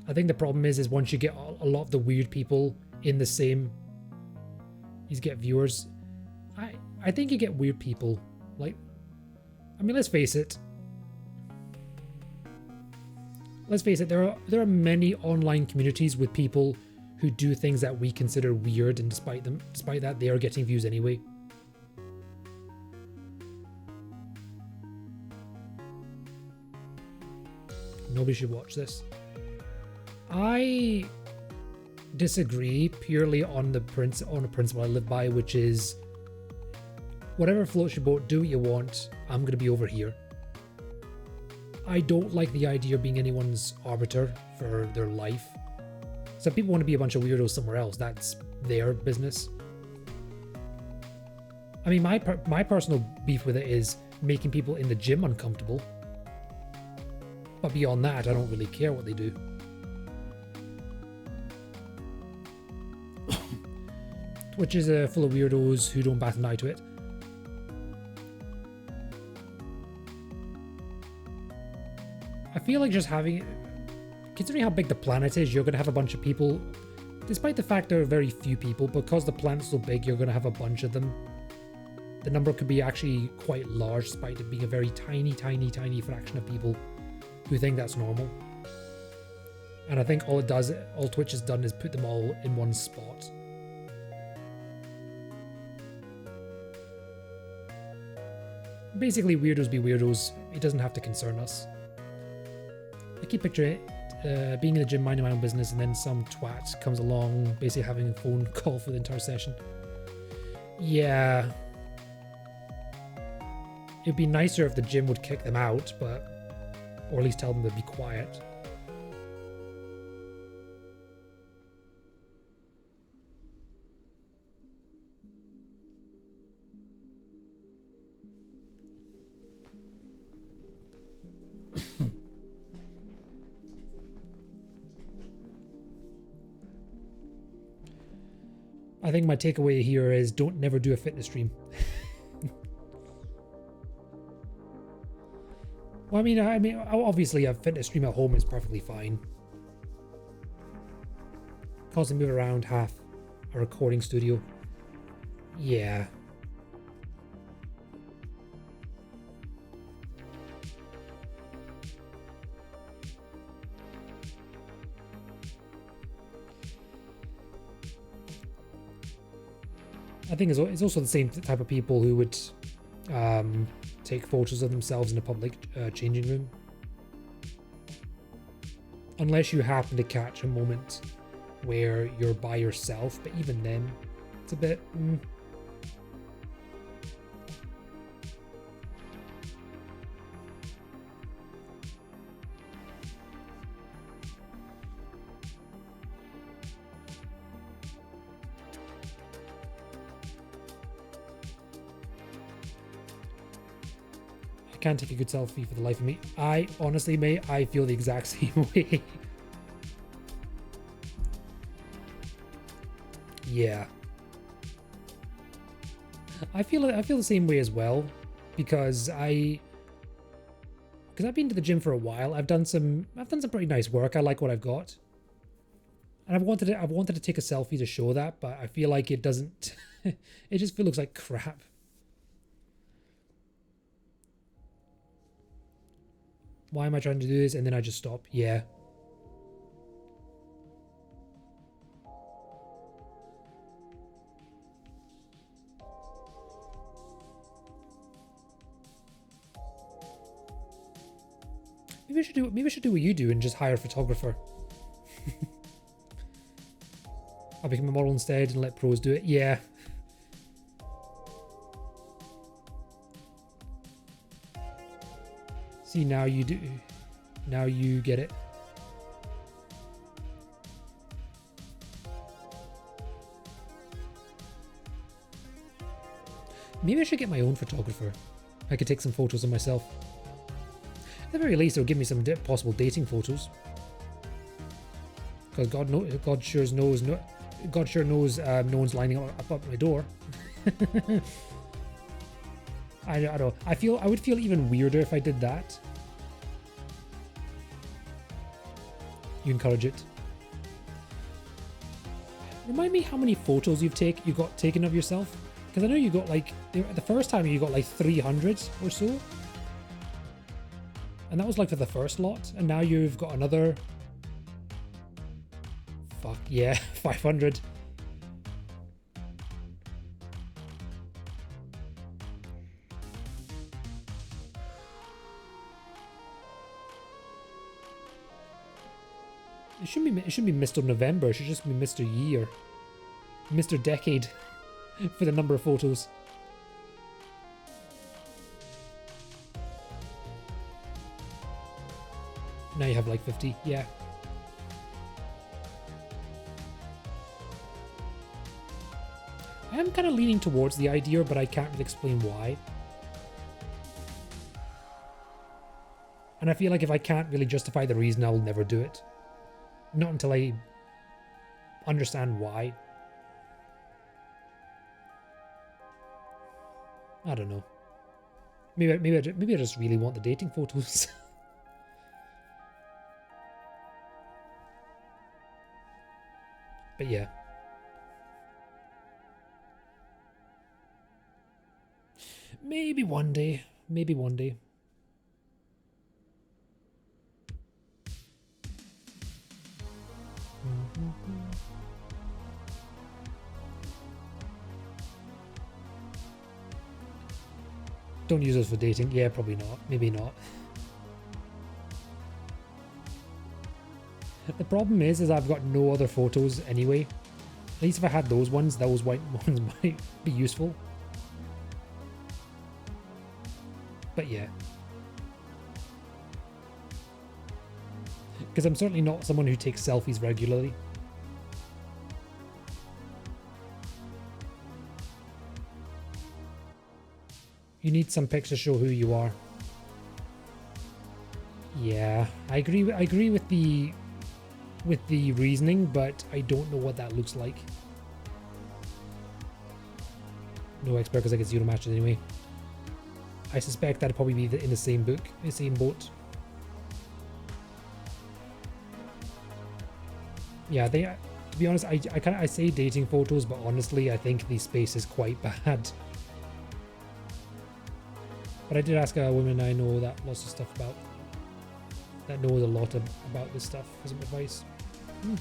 I think the problem is once you get a lot of the weird people in the same, you get viewers. I think you get weird people. Like, I mean, let's face it. There are many online communities with people who do things that we consider weird, and despite that, they are getting views anyway. Nobody should watch this. I disagree purely on a principle I live by, which is whatever floats your boat, do what you want. I'm going to be over here. I don't like the idea of being anyone's arbiter for their life. So if people want to be a bunch of weirdos somewhere else, that's their business. I mean, my personal beef with it is making people in the gym uncomfortable. But beyond that, I don't really care what they do. Twitch is full of weirdos who don't bat an eye to it. I feel like just considering how big the planet is, you're going to have a bunch of people, despite the fact there are very few people, because the planet's so big, you're going to have a bunch of them. The number could be actually quite large, despite it being a very tiny, tiny, tiny fraction of people who think that's normal. And I think all Twitch has done is put them all in one spot. Basically, weirdos be weirdos. It doesn't have to concern us. I keep picturing it, being in the gym, minding my own business, and then some twat comes along, basically having a phone call for the entire session. Yeah. It'd be nicer if the gym would kick them out, but... Or at least tell them to be quiet. I think my takeaway here is don't never do a fitness stream. Well, I mean, obviously a fitness stream at home is perfectly fine. Constantly move around half a recording studio. Yeah. I think it's also the same type of people who would take photos of themselves in a public changing room. Unless you happen to catch a moment where you're by yourself, but even then, it's a bit... Can't take a good selfie for the life of me. I honestly, mate, I feel the exact same way. Yeah. I feel the same way as well, because I've been to the gym for a while. I've done some pretty nice work. I like what I've got. And I've wanted to take a selfie to show that, but I feel like it doesn't it just looks like crap. Why am I trying to do this? And then I just stop. Yeah. Maybe I should do what you do and just hire a photographer. I'll become a model instead and let pros do it. Yeah. See, now you do. Now you get it. Maybe I should get my own photographer. I could take some photos of myself. At the very least, it'll give me some possible dating photos. Because God sure knows no one's lining up at my door. I don't know. I would feel even weirder if I did that. You encourage it. Remind me how many photos you got taken of yourself, because I know you got like the first time you got like 300 or so, and that was like for the first lot, and now you've got another. Fuck yeah, 500. It shouldn't be Mr. November, it should just be Mr. Year. Mr. Decade for the number of photos. Now you have like 50, yeah. I am kind of leaning towards the idea, but I can't really explain why. And I feel like if I can't really justify the reason, I'll never do it. Not until I understand why. I don't know. Maybe I just really want the dating photos. But yeah. Maybe one day. Maybe one day. Don't use those for dating. Yeah, probably not. Maybe not. The problem is I've got no other photos anyway. At least if I had those ones white ones might be useful. But yeah. Because I'm certainly not someone who takes selfies regularly. You need some pics to show who you are. Yeah, I agree with the reasoning, but I don't know what that looks like. No expert because I get 0 matches anyway. I suspect that'd probably be in the same book, the same boat. Yeah, to be honest, I say dating photos, but honestly, I think the space is quite bad. But I did ask a woman I know that lots of stuff about, that knows a lot about this stuff for some advice. Excuse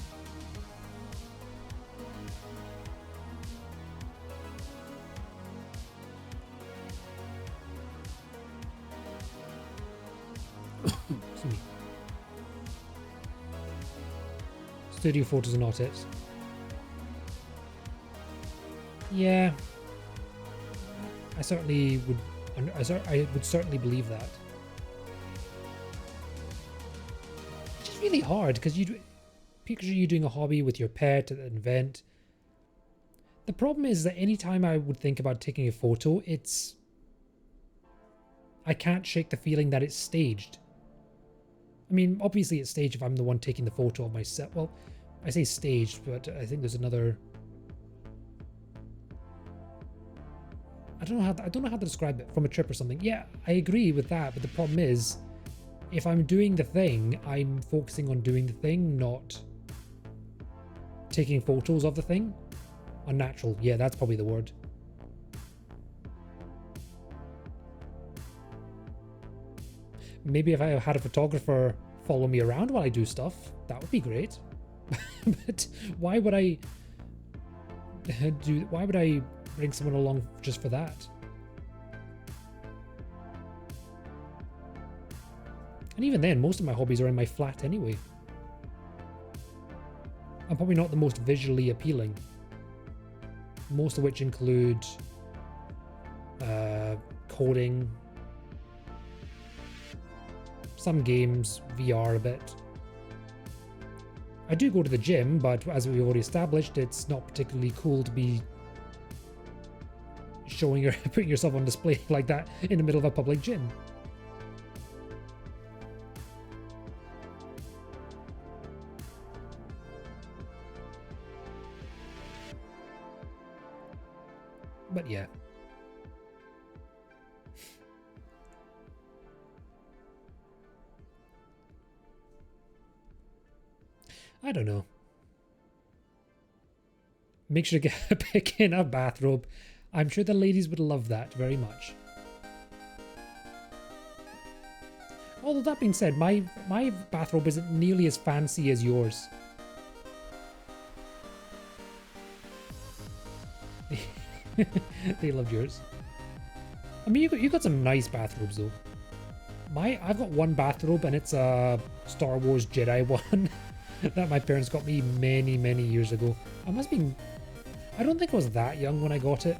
me. Studio photos are not it. Yeah, I certainly would. I would certainly believe that. It's just really hard because you picture you doing a hobby with your pet at an event. The problem is that anytime I would think about taking a photo, I can't shake the feeling that it's staged. I mean, obviously it's staged if I'm the one taking the photo of myself. Well, I say staged, but I think there's another. I don't know how to describe it, from a trip or something. Yeah, I agree with that, but the problem is, if I'm doing the thing, I'm focusing on doing the thing, not taking photos of the thing. Unnatural. Yeah, that's probably the word. Maybe if I had a photographer follow me around while I do stuff, that would be great. But why would I bring someone along just for that? And even then, most of my hobbies are in my flat anyway. I'm probably not the most visually appealing. Most of which include coding, some games, VR a bit. I do go to the gym, but as we've already established, it's not particularly cool to be showing or putting yourself on display like that in the middle of a public gym. But yeah. I don't know. Make sure to get a pick in a bathrobe. I'm sure the ladies would love that very much. Although that being said, my bathrobe isn't nearly as fancy as yours. They loved yours. I mean, you got some nice bathrobes though. I've got one bathrobe and it's a Star Wars Jedi one that my parents got me many, many years ago. I don't think I was that young when I got it.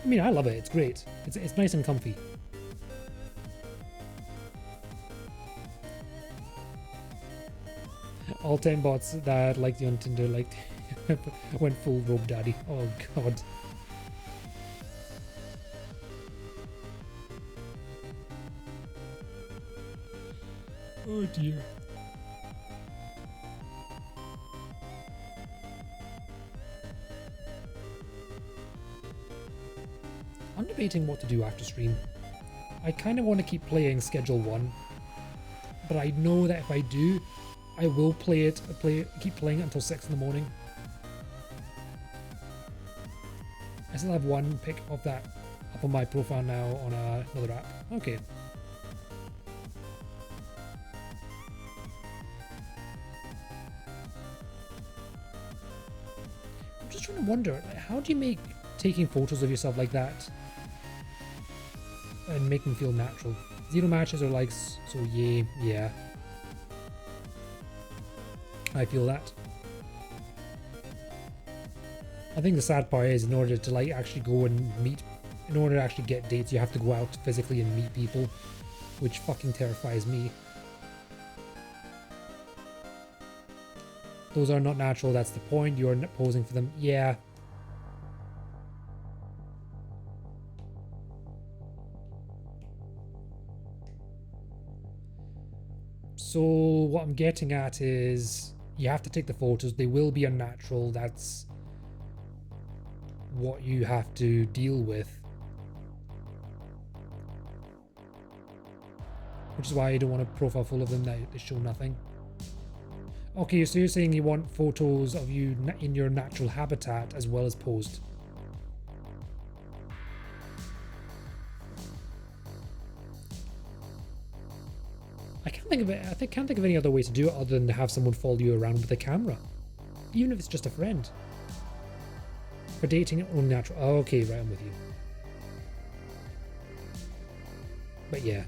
I mean, I love it. It's great. It's nice and comfy. All 10 bots that liked you on Tinder went full robe daddy. Oh god. Oh dear. I'm debating what to do after stream. I kind of want to keep playing Schedule 1, but I know that if I do, I will keep playing it until 6 in the morning. I still have one pic of that up on my profile now on another app. Okay. I'm just trying to wonder, how do you make taking photos of yourself like that and make them feel natural? 0 matches are like, so yeah. I feel that. I think the sad part is, in order to actually go and meet in order to actually get dates, you have to go out physically and meet people, which fucking terrifies me. Those are not natural, that's the point. You're posing for them. Yeah. So what I'm getting at is you have to take the photos. They will be unnatural. That's what you have to deal with. Which is why I don't want a profile full of them that they show nothing. Okay, so you're saying you want photos of you in your natural habitat as well as posed. I can't think of it. I can't think of any other way to do it other than to have someone follow you around with a camera, even if it's just a friend. For dating, only natural. Oh, okay, right, I'm with you. But yeah.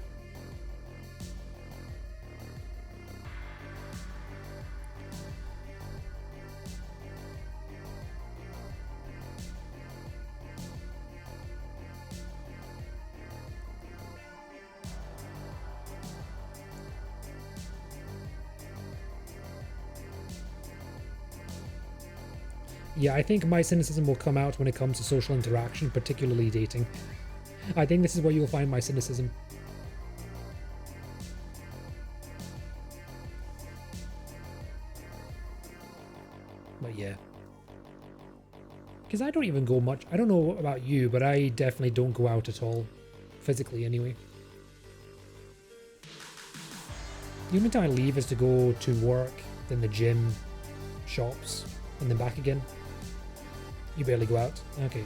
Yeah, I think my cynicism will come out when it comes to social interaction, particularly dating. I think this is where you'll find my cynicism. But yeah. Because I don't even go much. I don't know about you, but I definitely don't go out at all. Physically, anyway. The only time I leave is to go to work, then the gym, shops, and then back again. You barely go out? Okay.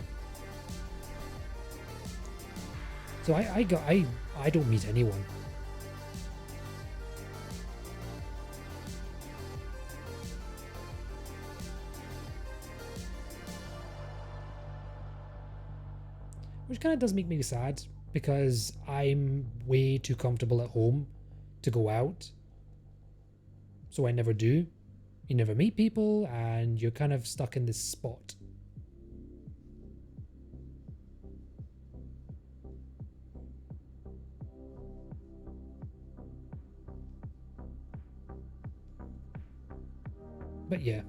So I don't meet anyone. Which kind of does make me sad, because I'm way too comfortable at home to go out. So I never do. You never meet people, and you're kind of stuck in this spot. But yeah.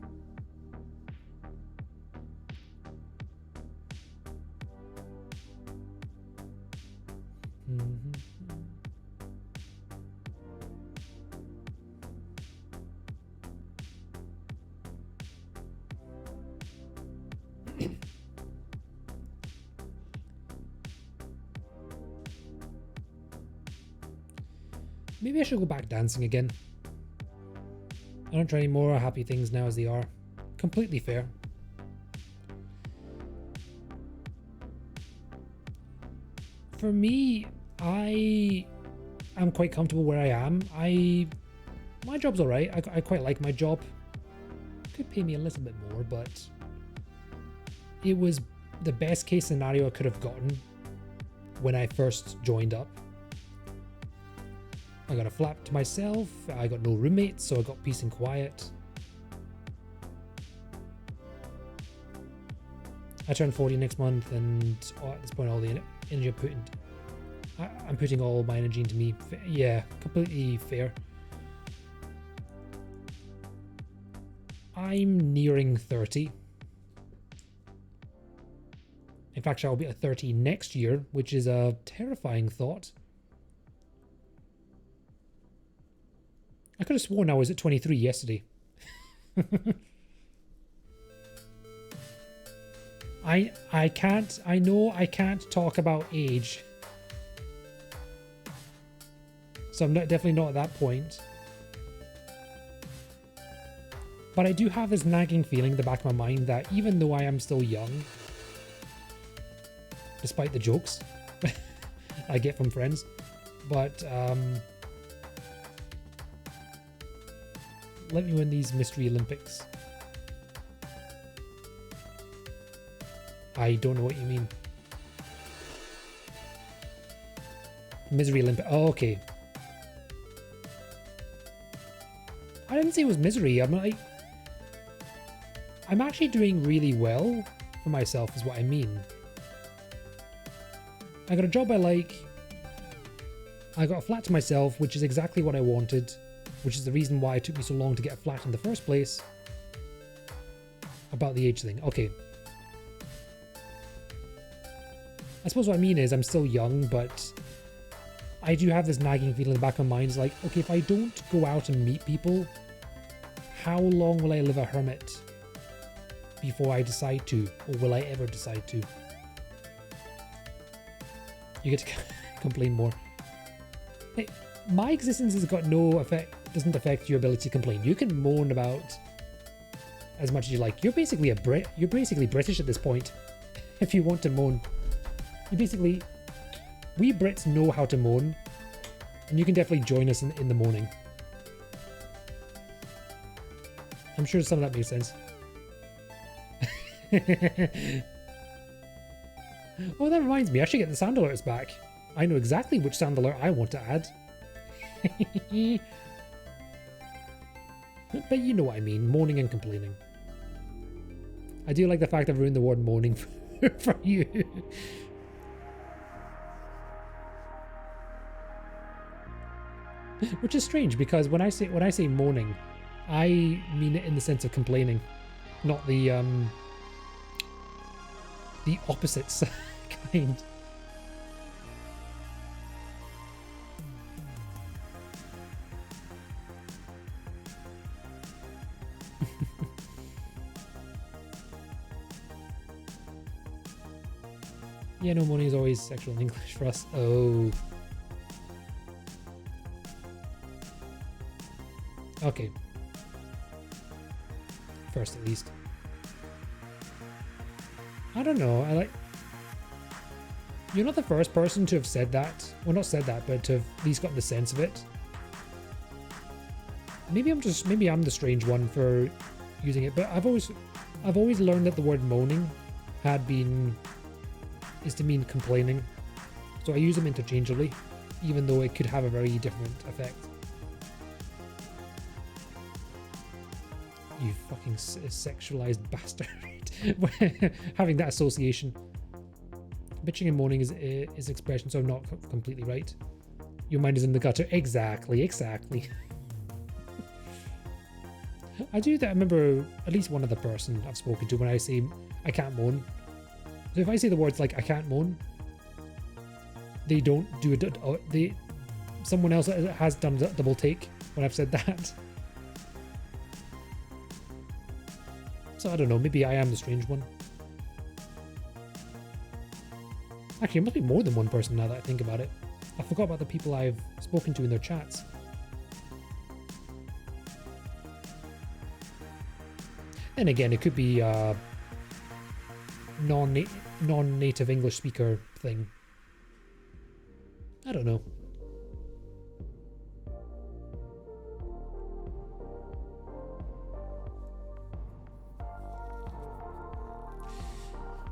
Maybe I should go back dancing again. I don't try any more happy things now as they are. Completely fair. For me, I am quite comfortable where I am. My job's alright. I quite like my job. Could pay me a little bit more, but it was the best case scenario I could have gotten when I first joined up. I got a flat to myself, I got no roommates, so I got peace and quiet. I turn 40 next month, and at this point all the energy I'm putting all my energy into me. Yeah, completely fair. I'm nearing 30. In fact, I'll be at 30 next year, which is a terrifying thought. I could have sworn I was at 23 yesterday. I know I can't talk about age. So I'm definitely not at that point. But I do have this nagging feeling in the back of my mind that even though I am still young, despite the jokes I get from friends, but let me win these Mystery Olympics. I don't know what you mean. Misery Olympic. Oh, okay. I didn't say it was misery. I'm actually doing really well for myself is what I mean. I got a job I like. I got a flat to myself, which is exactly what I wanted, which is the reason why it took me so long to get a flat in the first place. About the age thing. Okay. I suppose what I mean is I'm still young, but I do have this nagging feeling in the back of my mind. It's like, okay, if I don't go out and meet people, how long will I live a hermit before I decide to? Or will I ever decide to? You get to complain more. Hey, my existence has got no effect, doesn't affect your ability to complain. You can moan about as much as you like. You're basically a Brit. You're basically British at this point. If you want to moan. You basically... We Brits know how to moan. And you can definitely join us in the moaning. I'm sure some of that makes sense. Oh, that reminds me. I should get the sound alerts back. I know exactly which sound alert I want to add. But you know what I mean. Moaning and complaining. I do like the fact I've ruined the word moaning for you. Which is strange because when I say moaning, I mean it in the sense of complaining, not the opposite kind. Yeah, no, moaning is always sexual in English for us. Oh. Okay. First, at least. I don't know. You're not the first person to have said that. Well, not said that, but to have at least gotten the sense of it. Maybe I'm the strange one for using it, but I've always learned that the word moaning is to mean complaining. So I use them interchangeably, even though it could have a very different effect. You fucking sexualized bastard. Having that association. Bitching and moaning is expression, so I'm not completely right. Your mind is in the gutter. Exactly. I do that. I remember at least one other person I've spoken to when I say I can't moan. So if I say the words like I can't moan, they don't do it. Someone else has done a double take when I've said that. So I don't know, maybe I am the strange one. Actually, it must be more than one person now that I think about it. I forgot about the people I've spoken to in their chats. And again, it could be a non-native English speaker thing. I don't know.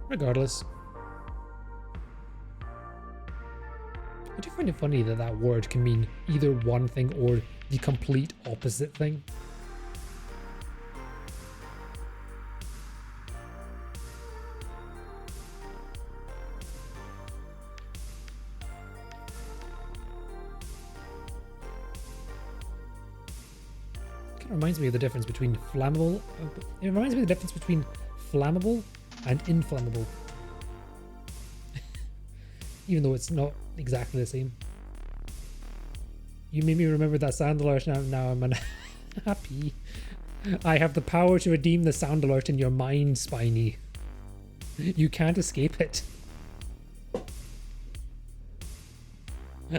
Regardless. I do find it funny that that word can mean either one thing or the complete opposite thing. It reminds me of the difference between flammable. It reminds me of the difference between flammable and inflammable. Even though it's not exactly the same. You made me remember that sound alert. Now I'm unhappy. I have the power to redeem the sound alert in your mind, Spiny. You can't escape it.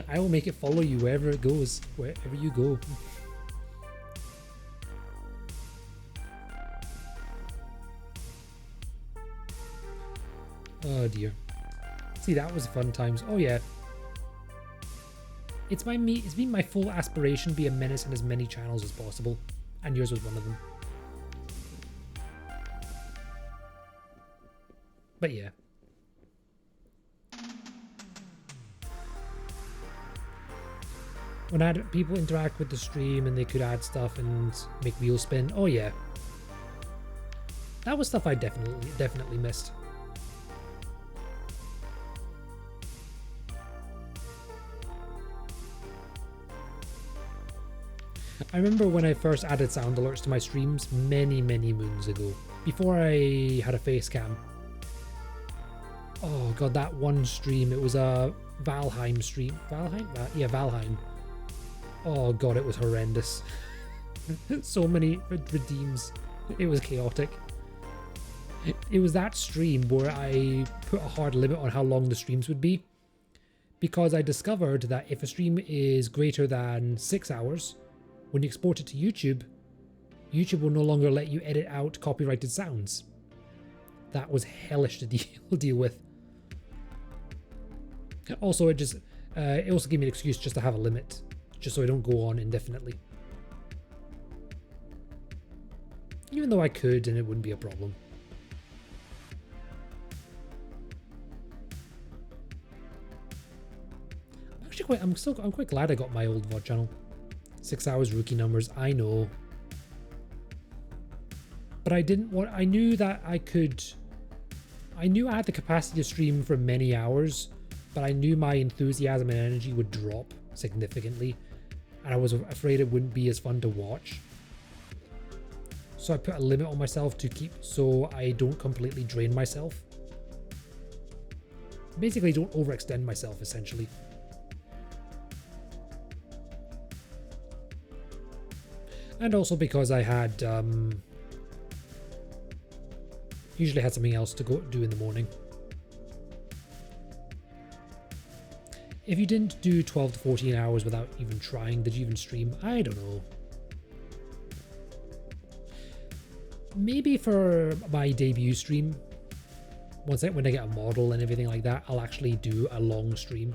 I will make it follow you wherever it goes, wherever you go. Oh dear. See, that was fun times. Oh yeah. It's been my full aspiration to be a menace on as many channels as possible. And yours was one of them. But yeah. When I had people interact with the stream and they could add stuff and make wheels spin. Oh yeah. That was stuff I definitely missed. I remember when I first added sound alerts to my streams many moons ago, before I had a face cam. Oh god, that one stream, it was a Valheim stream. Valheim? Yeah, Valheim. Oh god, it was horrendous. So many redeems. It was chaotic. It was that stream where I put a hard limit on how long the streams would be, because I discovered that if a stream is greater than 6 hours, when you export it to YouTube, YouTube will no longer let you edit out copyrighted sounds. That was hellish to deal with. Also, it also gave me an excuse just to have a limit, just so I don't go on indefinitely. Even though I could, and it wouldn't be a problem. I'm quite glad I got my old VOD channel. 6 hours rookie numbers, I know. But I didn't want, I knew that I knew I had the capacity to stream for many hours, but I knew my enthusiasm and energy would drop significantly, and I was afraid it wouldn't be as fun to watch. So I put a limit on myself to keep, so I don't completely drain myself. Basically, don't overextend myself, essentially. And also because I had, usually had something else to go do in the morning. If you didn't do 12 to 14 hours without even trying, did you even stream? I don't know. Maybe for my debut stream, when I get a model and everything like that, I'll actually do a long stream.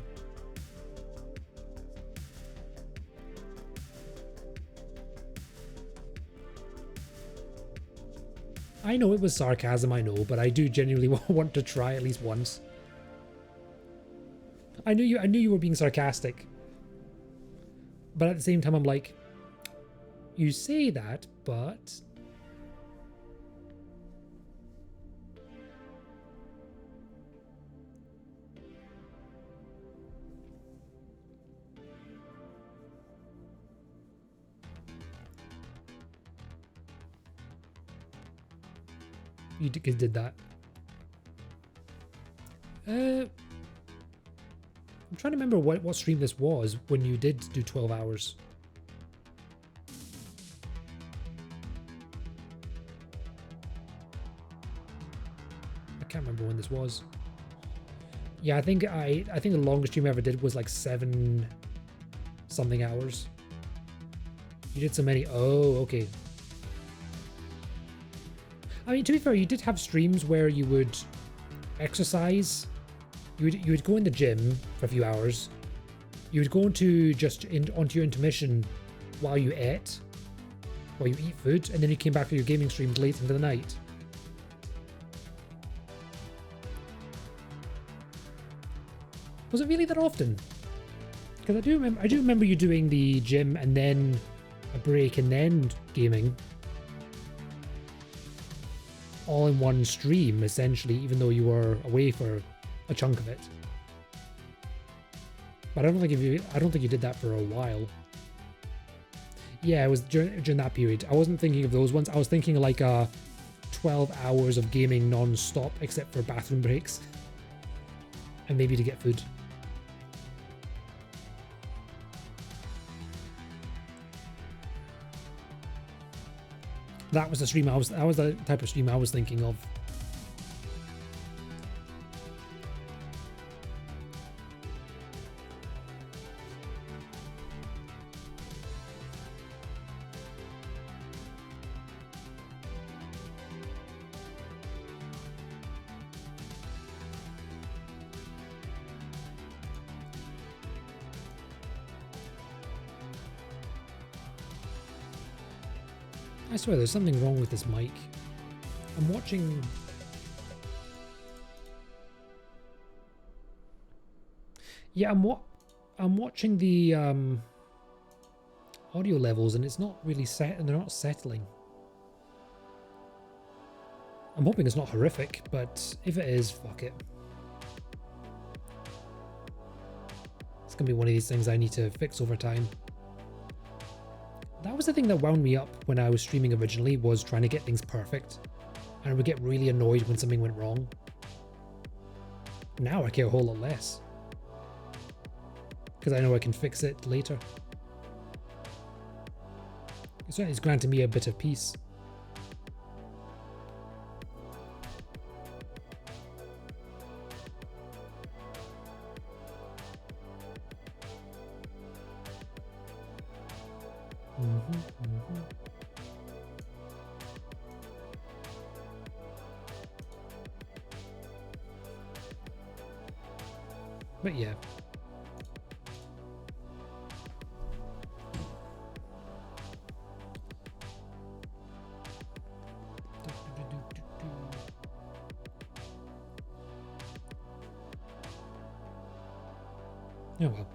I know it was sarcasm, I know, but I do genuinely want to try at least once. I knew you were being sarcastic. But at the same time, I'm like, you say that, but... You did that. I'm trying to remember what stream this was when you did do 12 hours. I can't remember when this was. Yeah, I think the longest stream I ever did was like 7 something hours. You did so many. Oh, okay. I mean, to be fair, you did have streams where you would exercise. You would go in the gym for a few hours. You would go onto your intermission while you ate, while you eat food, and then you came back for your gaming streams late into the night. Was it really that often? Because I do remember you doing the gym and then a break and then gaming. All in one stream, essentially, even though you were away for a chunk of it. But I don't think you did that for a while. Yeah, it was during that period. I wasn't thinking of those ones. I was thinking like 12 hours of gaming non-stop, except for bathroom breaks. And maybe to get food. That was the stream that was the type of stream I was thinking of. I swear there's something wrong with this mic. I'm watching... Yeah, I'm watching the audio levels and it's not really set, and they're not settling. I'm hoping it's not horrific, but if it is, fuck it. It's gonna be one of these things I need to fix over time. That was the thing that wound me up when I was streaming originally, was trying to get things perfect. And I would get really annoyed when something went wrong. Now I care a whole lot less. Because I know I can fix it later. It's granted me a bit of peace. But yeah. Oh well.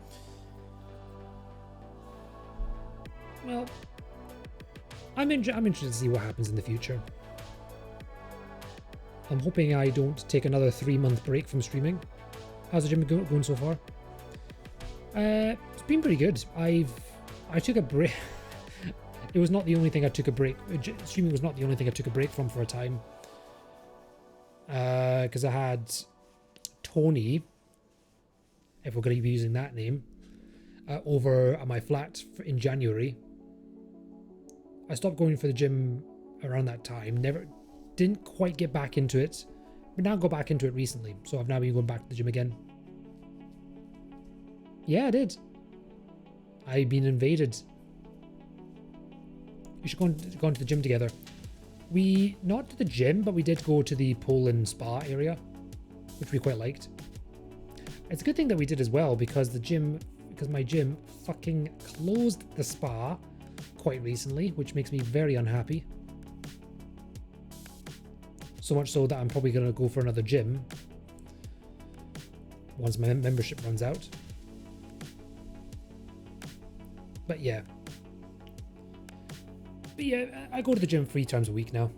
Well, I'm interested to see what happens in the future. I'm hoping I don't take another 3-month break from streaming. How's the gym going so far? It's been pretty good. I took a break. It was not the only thing I took a break. Streaming was not the only thing I took a break from for a time. Because I had Tony, if we're going to be using that name, over at my flat in January. I stopped going for the gym around that time. Didn't quite get back into it, but now go back into it recently. So I've now been going back to the gym again. Yeah, I did. I've been invaded. We should go into the gym together. Not to the gym, but we did go to the Poland spa area, which we quite liked. It's a good thing that we did as well, because my gym fucking closed the spa quite recently, which makes me very unhappy. So much so that I'm probably going to go for another gym once my membership runs out. But yeah, I go to the gym 3 times a week now.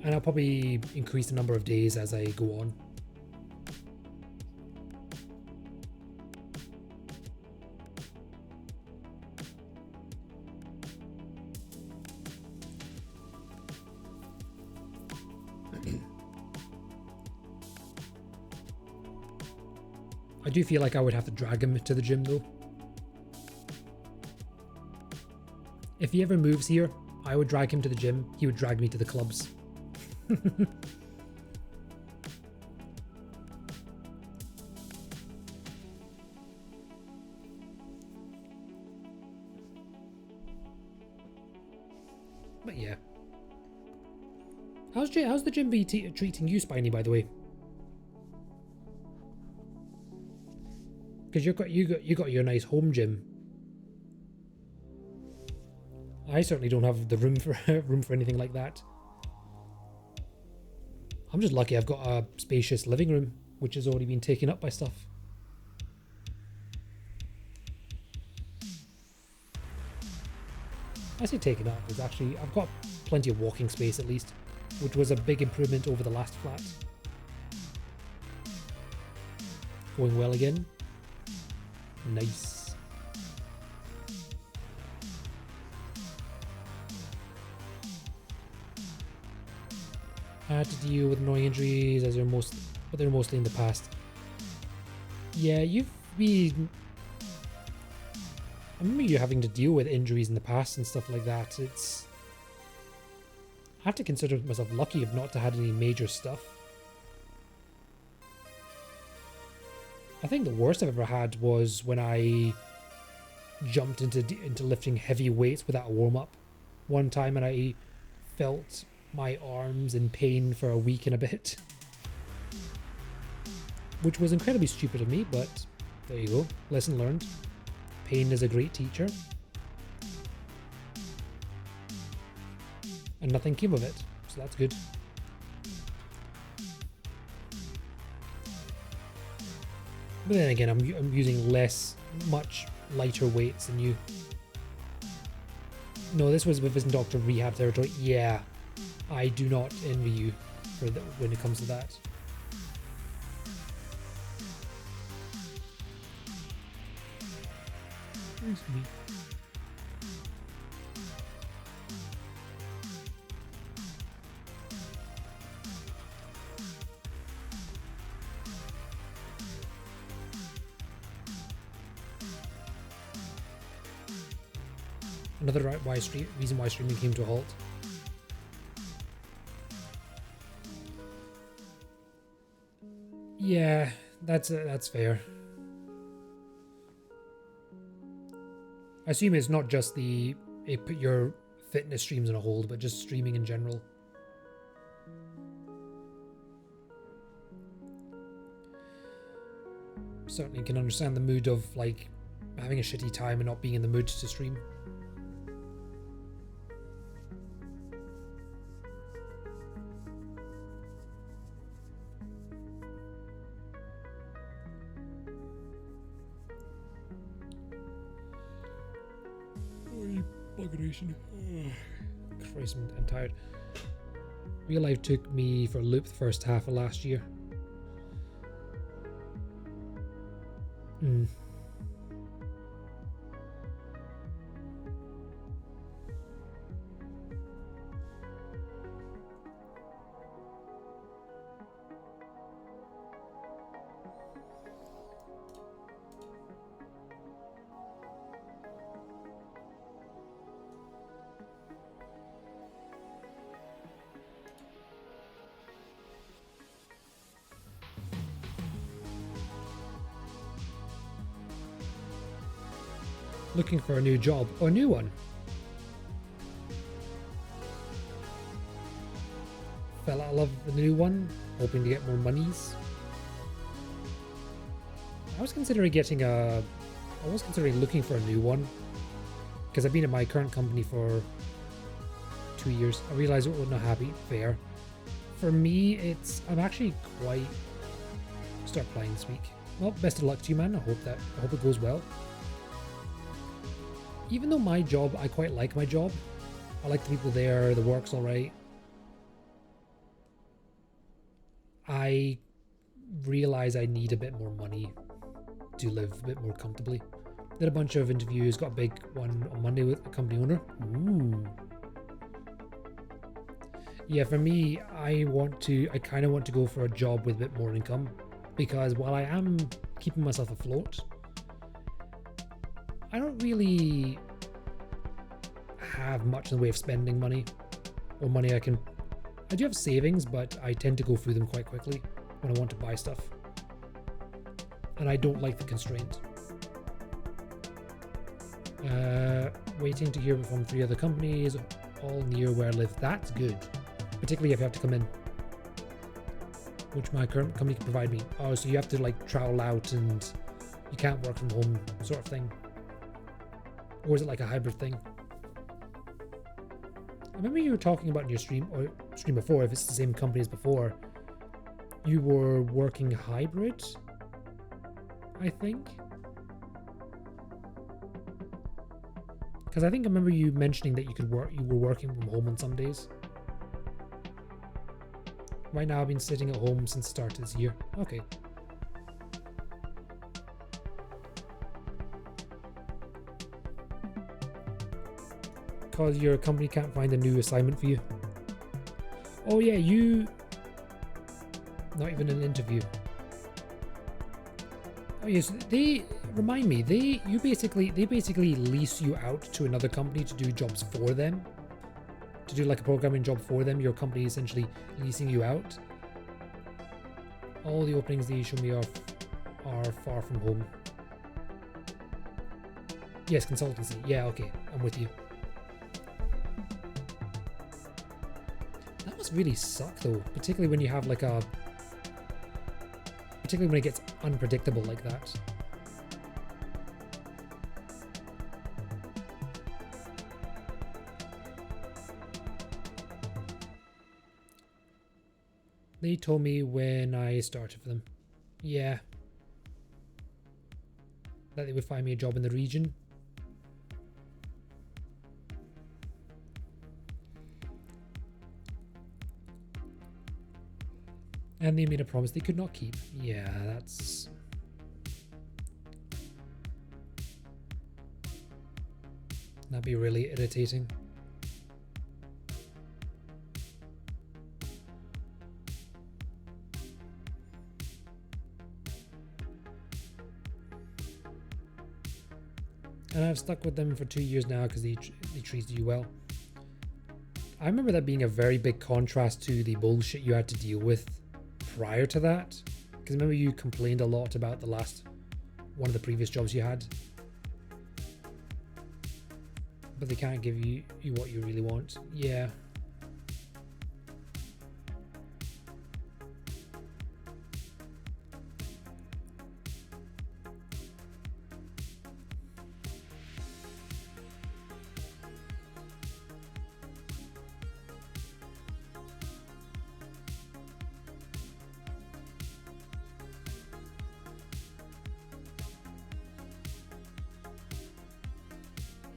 And I'll probably increase the number of days as I go on. I do feel like I would have to drag him to the gym though. If he ever moves here, I would drag him to the gym. He would drag me to the clubs. But yeah. How's the gym be treating you, Spiny, by the way? Because you got your nice home gym. I certainly don't have the room for anything like that. I'm just lucky I've got a spacious living room, which has already been taken up by stuff. I say taken up, it's actually, I've got plenty of walking space at least, which was a big improvement over the last flat. Going well again. Nice. I had to deal with annoying injuries as they're mostly in the past. Yeah, I remember you having to deal with injuries in the past and stuff like that. I have to consider myself lucky if not to had any major stuff. I think the worst I've ever had was when I jumped into lifting heavy weights without a warm-up one time, and I felt my arms in pain for a week and a bit. Which was incredibly stupid of me, but there you go. Lesson learned. Pain is a great teacher. And nothing came of it, so that's good. But then again, I'm using much lighter weights than you. No, this was within Dr. Rehab territory. Yeah, I do not envy you when it comes to that. Another reason why streaming came to a halt. Yeah, that's fair. I assume it's not just it put your fitness streams on a hold, but just streaming in general. Certainly can understand the mood of like having a shitty time and not being in the mood to stream. Christ, I'm tired. Real life took me for a loop the first half of last year. Looking for a new job or a new one. Fell out of love with the new one, hoping to get more monies. I was considering looking for a new one because I've been at my current company for 2 years. I realized it was not happy. Fair. For me, I'm actually quite. Start playing this week. Well, best of luck to you, man. I hope it goes well. Even though my job, I quite like my job. I like the people there, the work's alright. I realize I need a bit more money to live a bit more comfortably. Did a bunch of interviews, got a big one on Monday with a company owner. Ooh. Yeah, for me, I kind of want to go for a job with a bit more income, because while I am keeping myself afloat, I don't really have much in the way of spending money or money I do have savings, but I tend to go through them quite quickly when I want to buy stuff. And I don't like the constraint. Waiting to hear from 3 other companies, all near where I live. That's good. Particularly if you have to come in, which my current company can provide me. Oh, so you have to like travel out and you can't work from home sort of thing. Or is it like a hybrid thing? I remember you were talking about in your stream before, if it's the same company as before, you were working hybrid, I think. Because I think I remember you mentioning that you were working from home on some days. Right now I've been sitting at home since the start of this year. Okay. Because your company can't find a new assignment for you. Oh yeah, not even an interview. Oh yes, they remind me. They basically lease you out to another company to do jobs for them. To do like a programming job for them. Your company essentially leasing you out. All the openings they show me are far from home. Yes, consultancy. Yeah, okay, I'm with you. That must really suck though, particularly when you have like particularly when it gets unpredictable like that. They told me when I started for them. Yeah. That they would find me a job in the region. And they made a promise they could not keep. Yeah, that'd be really irritating. And I've stuck with them for 2 years now because they treated you well. I remember that being a very big contrast to the bullshit you had to deal with prior to that. Because remember you complained a lot about the last one of the previous jobs you had. But they can't give you what you really want. Yeah.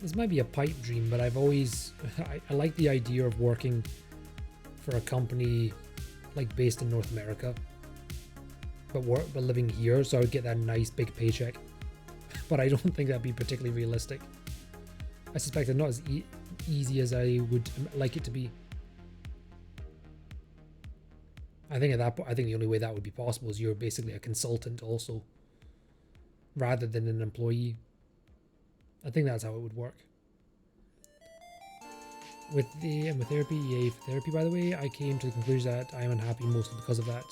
This might be a pipe dream, but I've always I like the idea of working for a company like based in North America, but living here, so I would get that nice big paycheck. But I don't think that'd be particularly realistic. I suspect it's not as easy as I would like it to be. I think at that point, I think the only way that would be possible is you're basically a consultant also, rather than an employee. I think that's how it would work. With therapy, yay for therapy, by the way. I came to the conclusion that I am unhappy mostly because of that.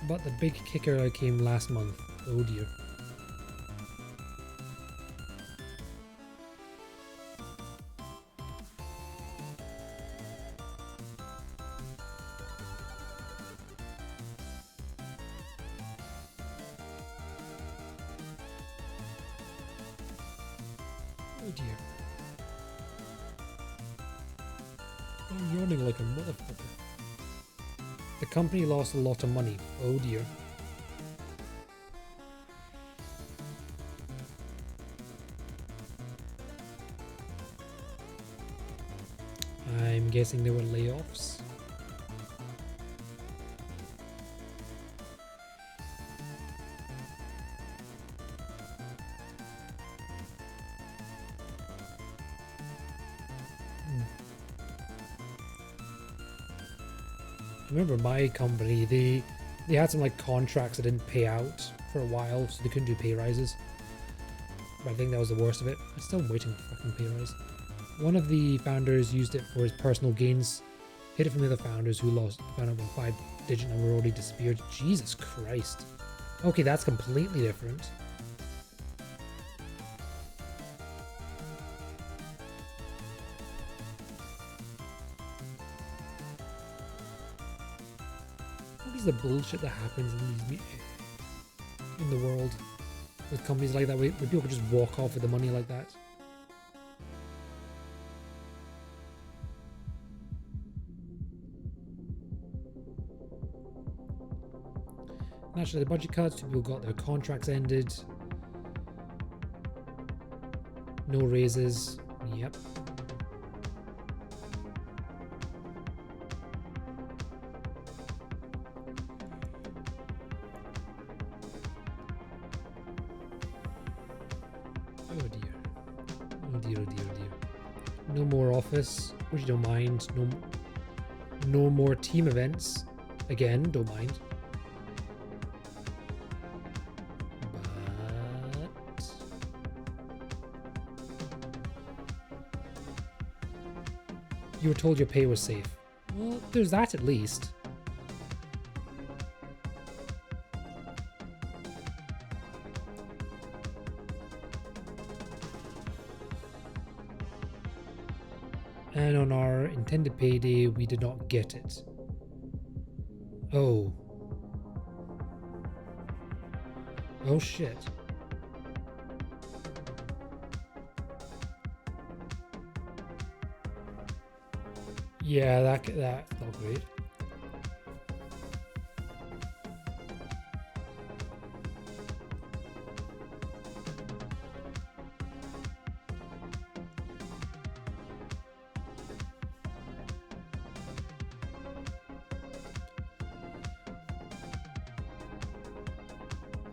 But the big kicker came last month. Oh dear. Oh dear. I'm yawning like a motherfucker. The company lost a lot of money. Oh dear. I'm guessing there were layoffs. I remember my company, they had some like contracts that didn't pay out for a while, so they couldn't do pay rises. But I think that was the worst of it. I'm still waiting for fucking pay rise. One of the founders used it for his personal gains, hid it from the other founders who found out when 5-digit number already disappeared. Jesus Christ. Okay, that's completely different. The bullshit that happens in the world with companies like that, where people could just walk off with the money like that. Naturally, the budget cuts, people got their contracts ended, no raises. Yep. No more office, which you don't mind. No more team events. Again, don't mind. But you were told your pay was safe. Well, there's that at least. And on our intended payday, we did not get it. Oh. Oh shit. Yeah, that's not great.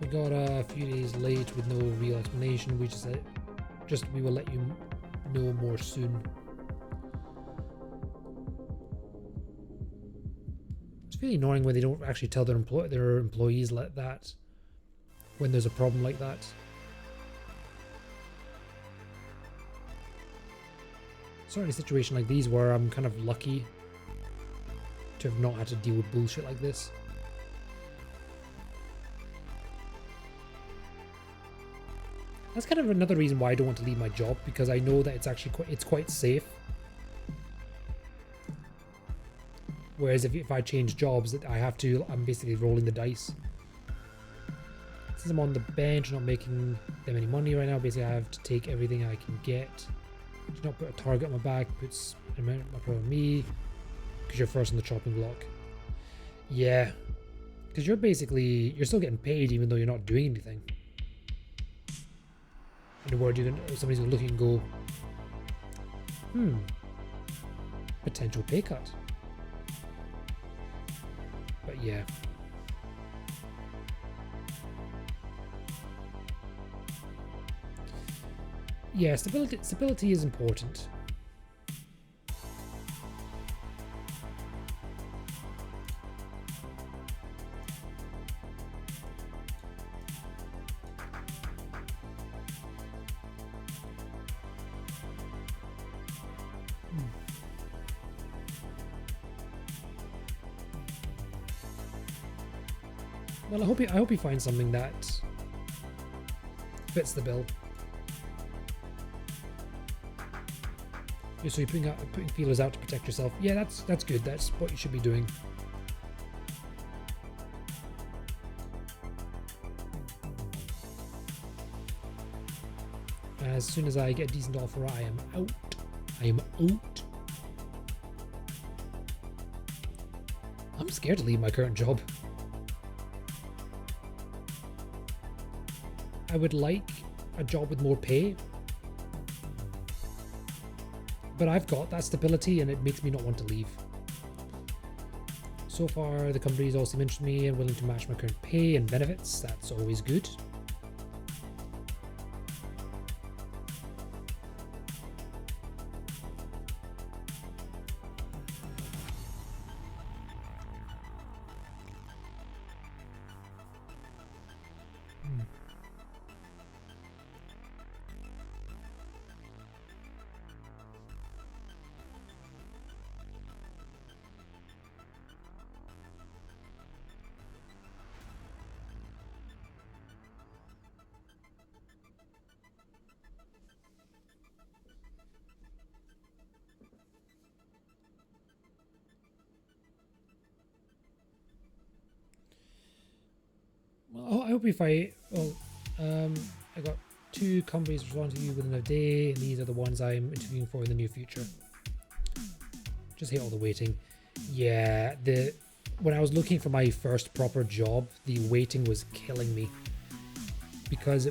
We got a few days late with no real explanation. We just said, we will let you know more soon. It's really annoying when they don't actually tell their employees like that when there's a problem like that. Certainly a situation like these where I'm kind of lucky to have not had to deal with bullshit like this. That's kind of another reason why I don't want to leave my job, because I know that it's actually quite safe. Whereas if I change jobs, that I'm basically rolling the dice. Since I'm on the bench, not making them any money right now, basically I have to take everything I can get. Do not put a target on my back, puts a problem on me, because you're first on the chopping block. Yeah, because you're still getting paid even though you're not doing anything. In a word, somebody's gonna look at you and go, potential pay cut. But yeah. Yeah, stability is important. Well, I hope you find something that fits the bill. So you're putting feelers out to protect yourself. Yeah, that's good. That's what you should be doing. As soon as I get a decent offer, I am out. I am out. I'm scared to leave my current job. I would like a job with more pay, but I've got that stability and it makes me not want to leave. So far, the company's also mentioned me and willing to match my current pay and benefits. That's always good. Well, I hope if I got 2 companies respond to you within a day, and these are the ones I'm interviewing for in the near future. Just hate all the waiting. Yeah, when I was looking for my first proper job, the waiting was killing me because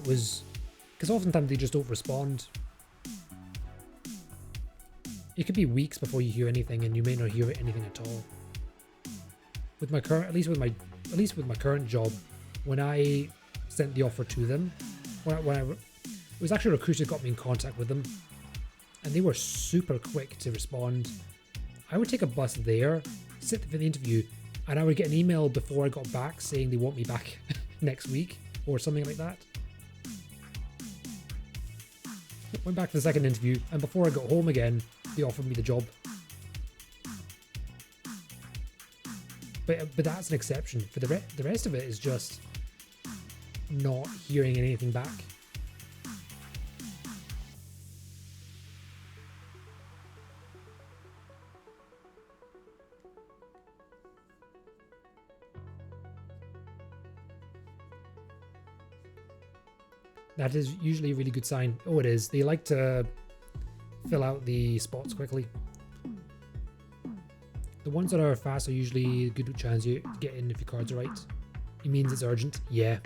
oftentimes they just don't respond. It could be weeks before you hear anything, and you may not hear anything at all. With my current, at least with my current job, when I sent the offer to them, it was actually a recruiter got me in contact with them, and they were super quick to respond. I would take a bus there, sit for the interview, and I would get an email before I got back saying they want me back next week or something like that. Went back for the second interview, and before I got home again, they offered me the job. But that's an exception. For the rest of it is just not hearing anything back. That is usually a really good sign. Oh, it is. They like to fill out the spots quickly. The ones that are fast are usually a good chance you get in if your cards are right. It means it's urgent. Yeah.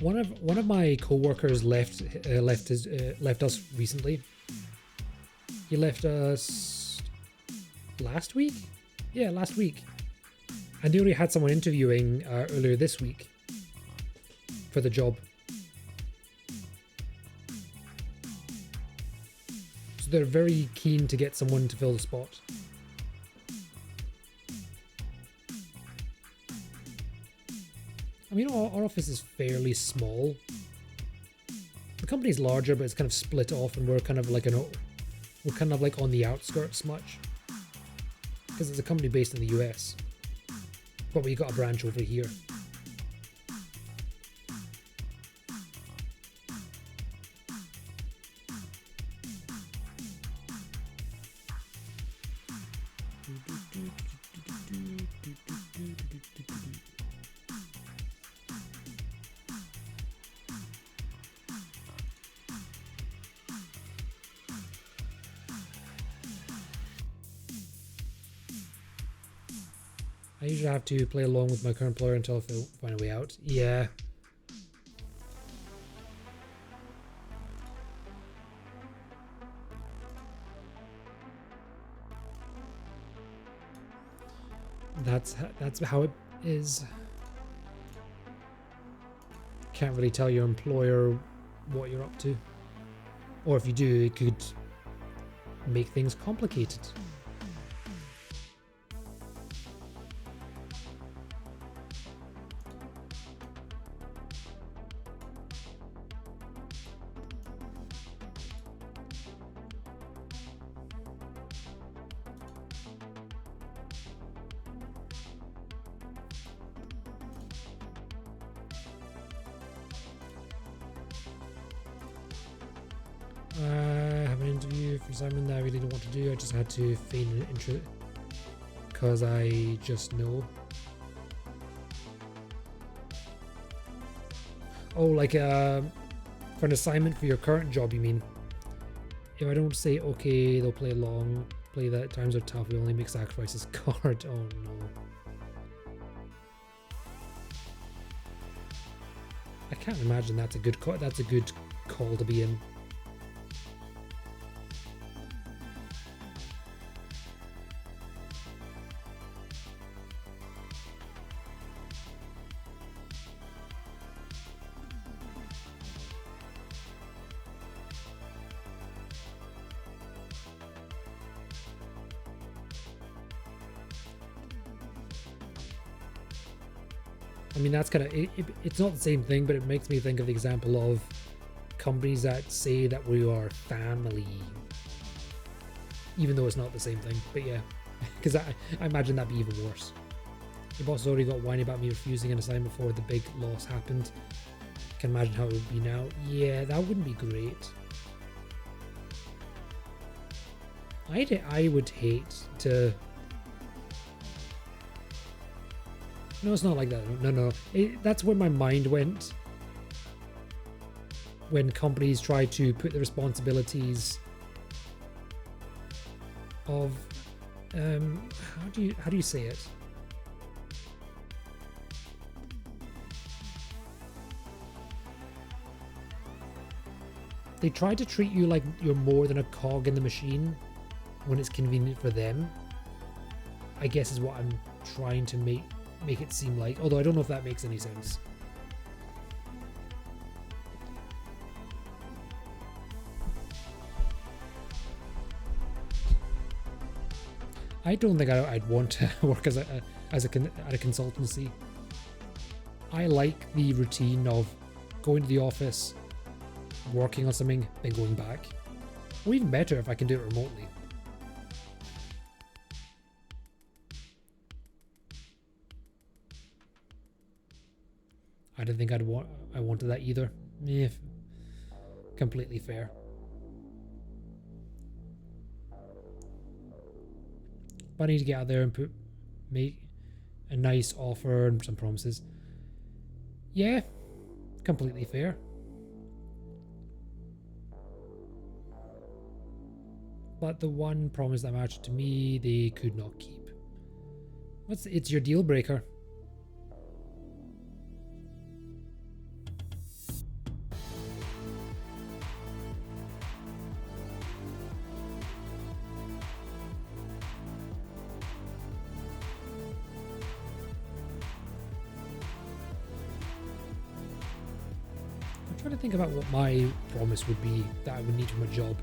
One of my co-workers left us recently. He left us last week. Yeah, last week. And they already had someone interviewing earlier this week for the job. So they're very keen to get someone to fill the spot. I mean, our office is fairly small. The company's larger, but it's kind of split off, and we're kind of like on the outskirts much, because it's a company based in the US, but we got a branch over here. I usually have to play along with my current employer until I find a way out. Yeah. That's how it is. Can't really tell your employer what you're up to. Or if you do, it could make things complicated. I have an interview for Simon that I really don't want to do. I just had to feign an intro because I just know. Oh, like for an assignment for your current job, you mean? If I don't say okay, they'll play along. Play that times are tough. We only make sacrifices. Card. Oh no. I can't imagine that's a good call. That's a good call to be in. I mean, that's kind of it's not the same thing, but it makes me think of the example of companies that say that we are family, even though it's not the same thing. But yeah, because I imagine that'd be even worse. Your boss has already got whiny about me refusing an assignment before the big loss happened. Can imagine how it would be now. Yeah, that wouldn't be great. I would hate to. No, it's not like that. No. That's where my mind went when companies try to put the responsibilities of how do you say it? They try to treat you like you're more than a cog in the machine when it's convenient for them. I guess is what I'm trying to make it seem like, although I don't know if that makes any sense. I don't think I'd want to work at a consultancy. I like the routine of going to the office, working on something, then going back. Or even better if I can do it remotely. I didn't think I wanted that either. Yeah, completely fair. But I need to get out there and make a nice offer and some promises. Yeah, completely fair. But the one promise that mattered to me, they could not keep. It's your deal breaker. trying to think about what my promise would be that I would need from a job.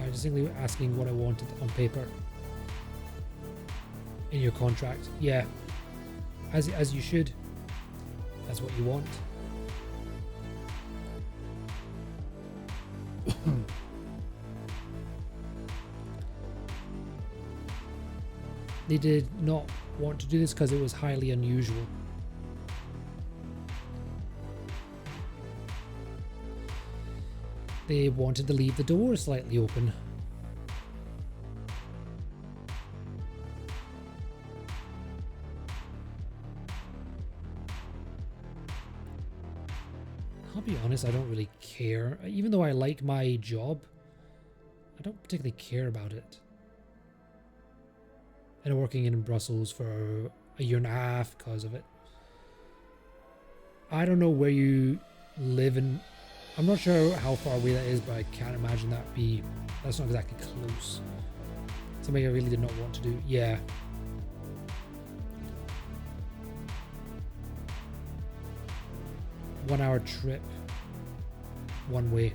I was simply asking what I wanted on paper. In your contract. Yeah. As you should. That's what you want. They did not want to do this because it was highly unusual. They wanted to leave the door slightly open. I'll be honest, I don't really care. Even though I like my job, I don't particularly care about it. And working in Brussels for a year and a half because of it. I don't know where you live in. I'm not sure how far away that is, but I can't imagine that's not exactly close. Something I really did not want to do. Yeah. One-hour trip. One way.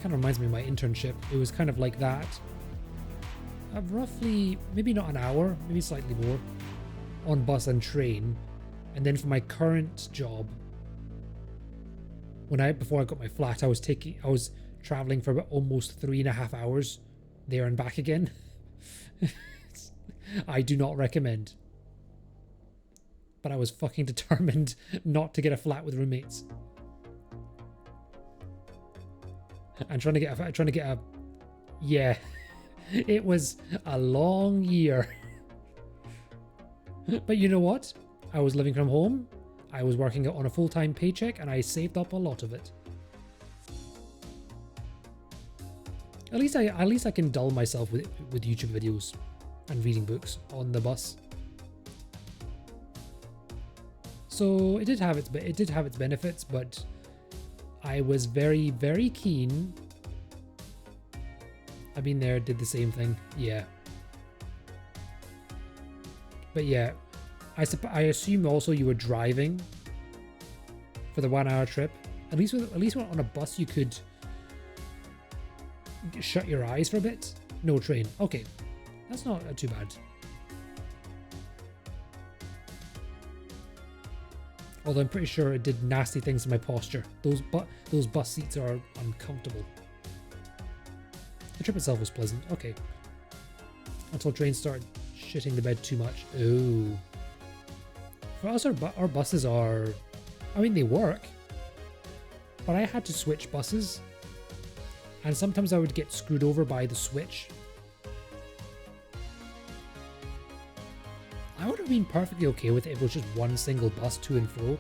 Kind of reminds me of my internship. It was kind of like that. Roughly, maybe not an hour, maybe slightly more, on bus and train. And then for my current job, before I got my flat, I was traveling for about almost 3.5 hours there and back again. I do not recommend. But I was fucking determined not to get a flat with roommates. I'm trying to get a yeah. It was a long year. But you know what? I was living from home. I was working on a full-time paycheck and I saved up a lot of it. At least I can dull myself with YouTube videos and reading books on the bus. So it did have its benefits, but I was very, very keen. I've been there, did the same thing. Yeah. But yeah, I assume also you were driving for the 1 hour trip. At least on a bus you could shut your eyes for a bit. No train. Okay, that's not too bad. Although I'm pretty sure it did nasty things to my posture. Those bus seats are uncomfortable. The trip itself was pleasant. Okay. Until trains started shitting the bed too much. Oh. For us, our buses are... I mean, they work. But I had to switch buses. And sometimes I would get screwed over by the switch. I would have been perfectly okay with it if it was just one single bus to and fro.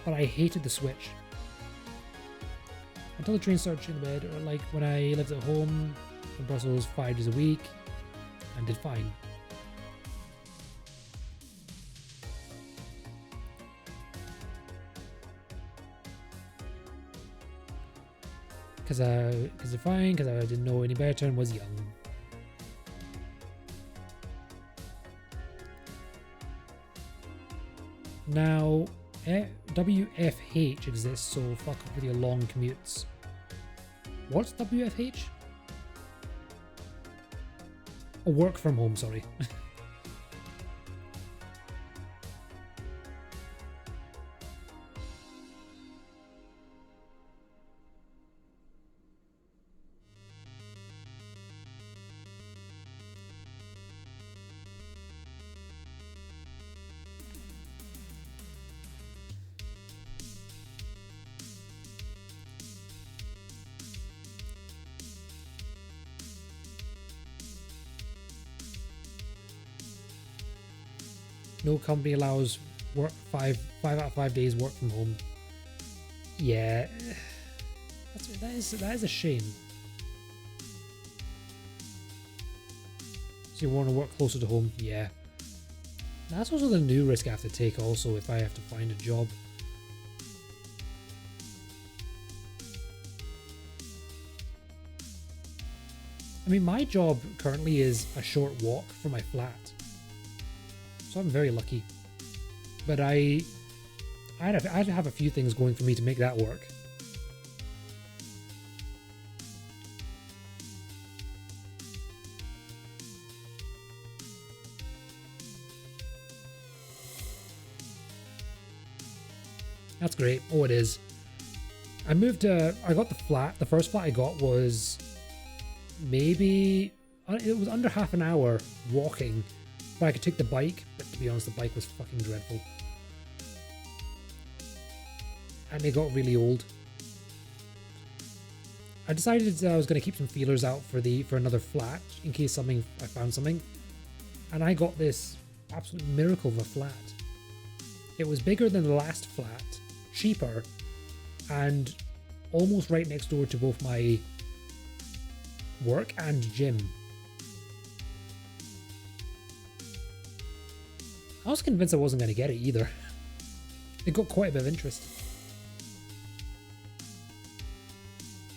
But I hated the switch. Until the train started shitting the bed, or like when I lived at home in Brussels 5 days a week and did fine. Because I didn't know any better and was young. Now, WFH exists, so fuck up with your long commutes. What's WFH? Oh, work from home, sorry. No company allows work 5 out of 5 days work from home. Yeah, that is a shame. So you want to work closer to home? Yeah. That's also the new risk I have to take also if I have to find a job. I mean, my job currently is a short walk from my flat. So I'm very lucky. But I'd have a few things going for me to make that work. That's great. Oh, it is. I got the flat. The first flat I got was maybe, it was under half an hour walking, but I could take the bike, but to be honest, the bike was fucking dreadful. And it got really old. I decided I was going to keep some feelers out for another flat in case I found something. And I got this absolute miracle of a flat. It was bigger than the last flat, cheaper, and almost right next door to both my work and gym. I was convinced I wasn't going to get it either. It got quite a bit of interest.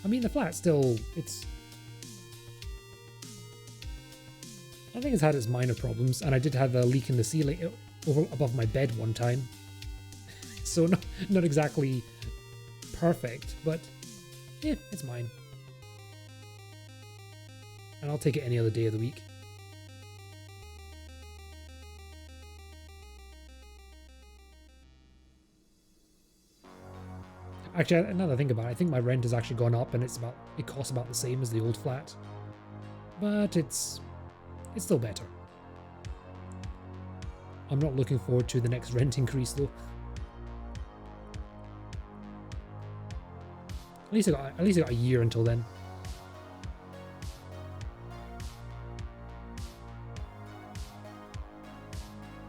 I mean, the flat still, I think it's had its minor problems, and I did have a leak in the ceiling above my bed one time. So not exactly perfect, but yeah, it's mine. And I'll take it any other day of the week. Actually, now that I think about it, I think my rent has actually gone up and it costs about the same as the old flat. But it's still better. I'm not looking forward to the next rent increase though. At least I got a year until then.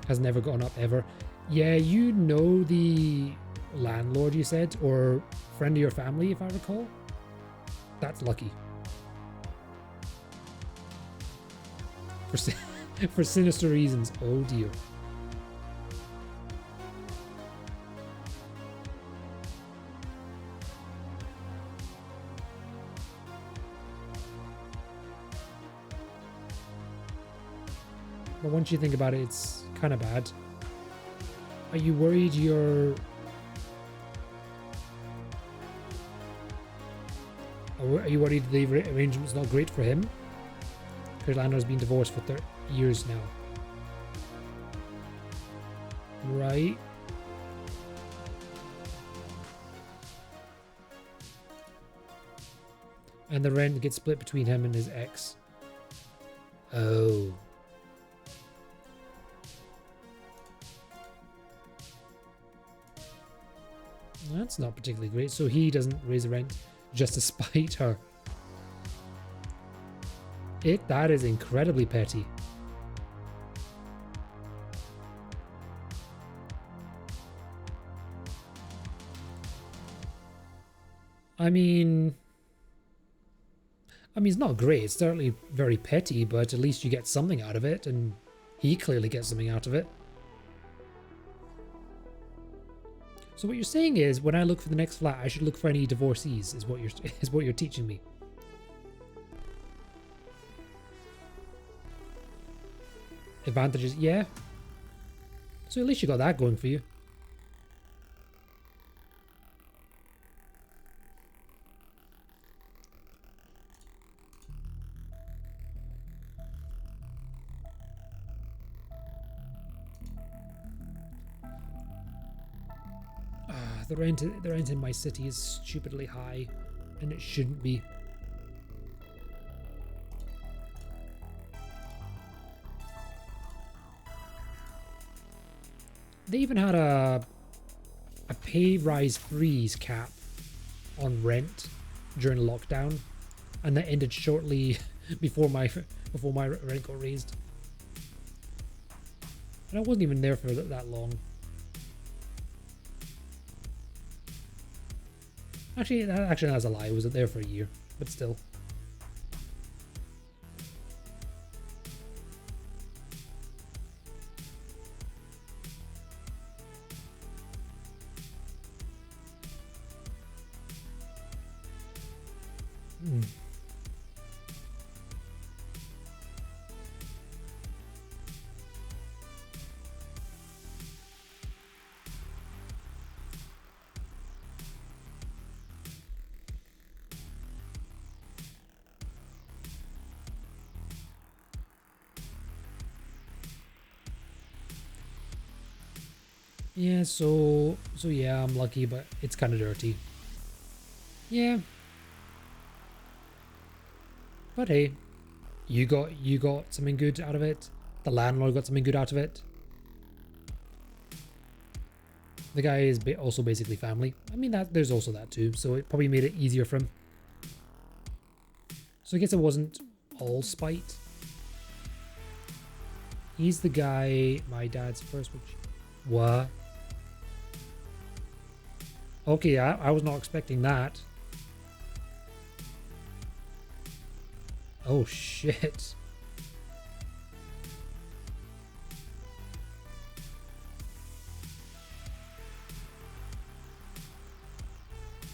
Has never gone up ever. Yeah, you know the landlord, you said, or friend of your family, if I recall. That's lucky. For sinister reasons. Oh dear. But once you think about it, it's kind of bad. Are you worried Are you worried the arrangement's not great for him? Because landlord's been divorced for 30 years now. Right. And the rent gets split between him and his ex. Oh. That's not particularly great. So he doesn't raise the rent just to spite her. That is incredibly petty. I mean, it's not great. It's certainly very petty, but at least you get something out of it, and he clearly gets something out of it. So what you're saying is, when I look for the next flat, I should look for any divorcees, is what you're teaching me. Advantages, yeah. So at least you got that going for you. The rent in my city is stupidly high, and it shouldn't be. They even had a pay rise freeze cap on rent during lockdown, and that ended shortly before my rent got raised. And I wasn't even there for that long. Actually, that's a lie. I wasn't there for a year, but still. Yeah, so yeah, I'm lucky, but it's kind of dirty. Yeah. But hey, you got something good out of it. The landlord got something good out of it. The guy is also basically family. I mean, that there's also that too, so it probably made it easier for him. So I guess it wasn't all spite. He's the guy my dad's first. What? Okay, I was not expecting that. Oh shit.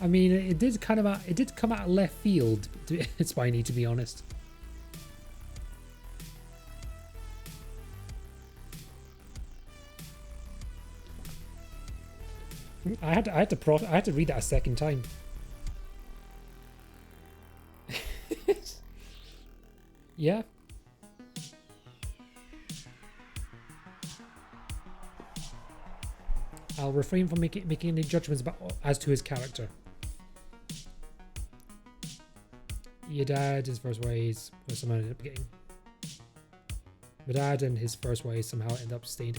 I mean, it did come out of left field. It's Spiny, to be honest. I had to read that a second time. Yeah. I'll refrain from making any judgments as to his character. Your dad, his first ways, or somehow ended up getting. My dad and his first ways somehow end up staying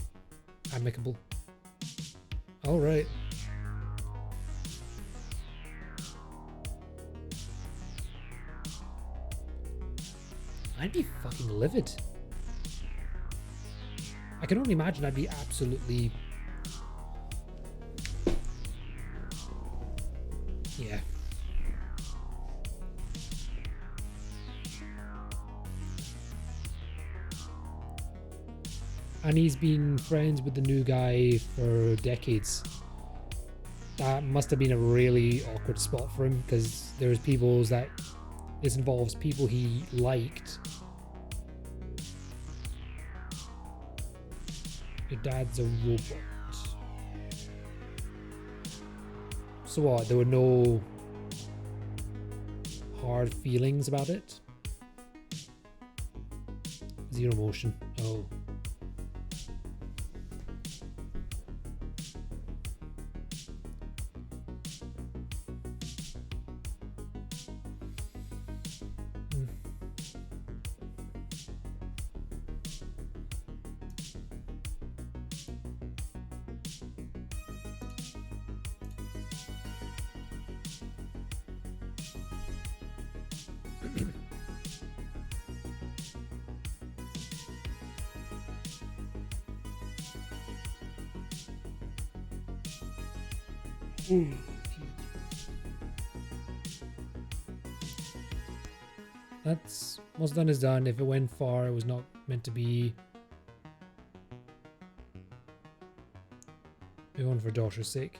amicable. All right. I'd be fucking livid. I can only imagine I'd be absolutely... Yeah. And he's been friends with the new guy for decades. That must have been a really awkward spot for him, because there's people that... This involves people he liked. Your dad's a robot. So what? There were no hard feelings about it? Zero emotion. Oh. That's what's done is done. If it went far, it was not meant to be. We're going for daughter's sake.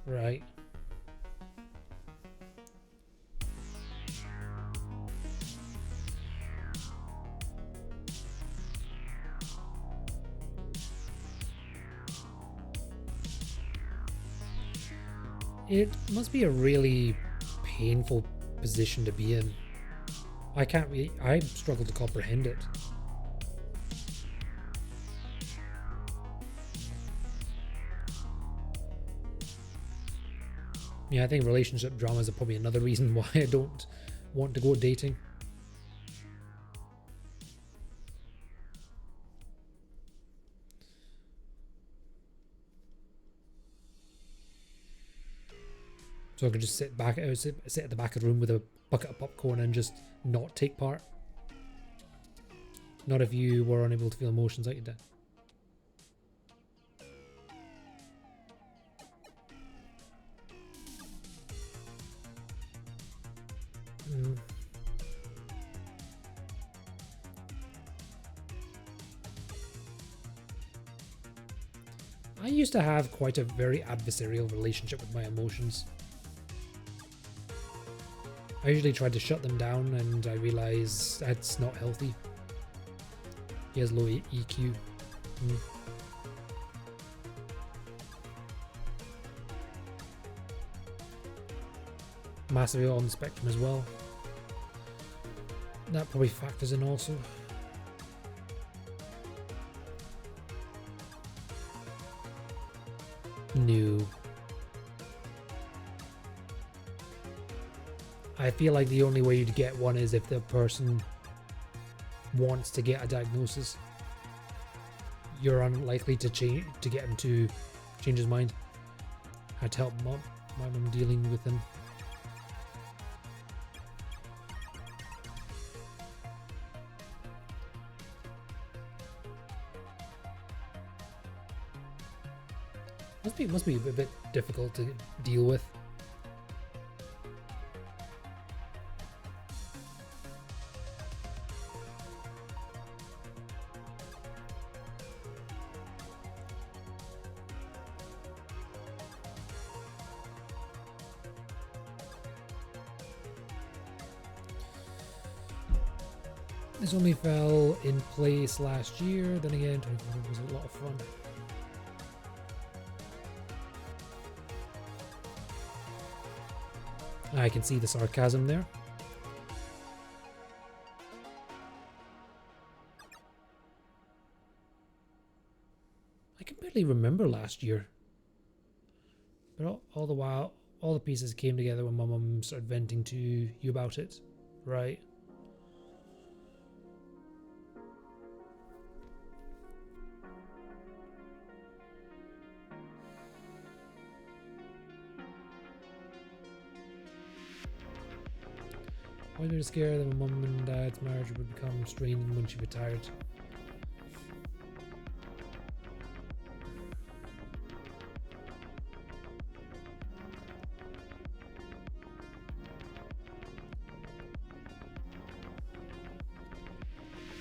Right. It must be a really painful position to be in. I struggle to comprehend it. Yeah, I think relationship dramas are probably another reason why I don't want to go dating. So I could just sit at the back of the room with a bucket of popcorn and just not take part. Not if you were unable to feel emotions like you did. I used to have quite a very adversarial relationship with my emotions. I usually tried to shut them down, and I realized that's not healthy. He has low EQ. Massively on the spectrum as well. That probably factors in also. No. I feel like the only way you'd get one is if the person wants to get a diagnosis. You're unlikely to get him to change his mind. I had to help my mum dealing with him. Must be a bit difficult to deal with. This only fell in place last year, then again 2024 was a lot of fun. I can see the sarcasm there. I can barely remember last year. But all the while, all the pieces came together when my mum started venting to you about it, right? I was scared that my mum and dad's marriage would become strained when she retired.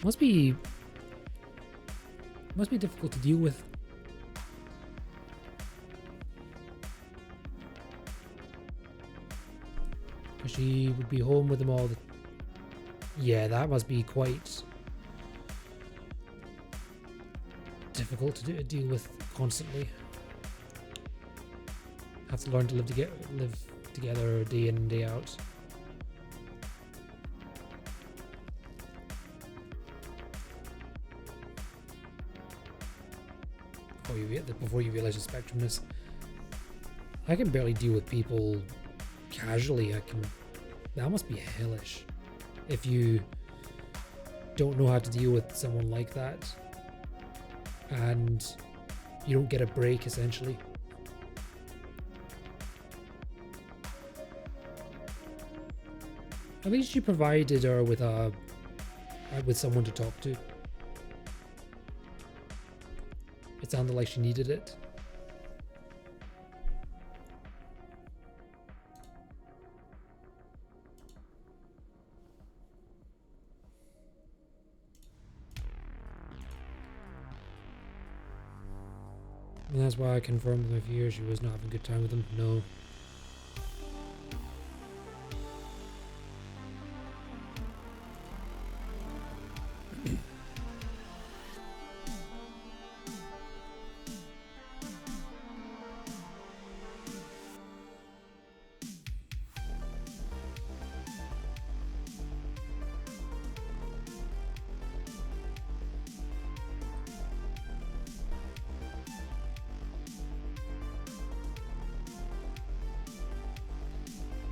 Must be difficult to deal with. She would be home with them all the... Yeah, that must be quite difficult to deal with constantly. Have to learn to live together day in and day out. Before you realize the spectrumness. I can barely deal with people casually. That must be hellish if you don't know how to deal with someone like that and you don't get a break essentially. At least you provided her with someone to talk to. It sounded like she needed it. And that's why I confirmed with my fears she was not having a good time with him. No.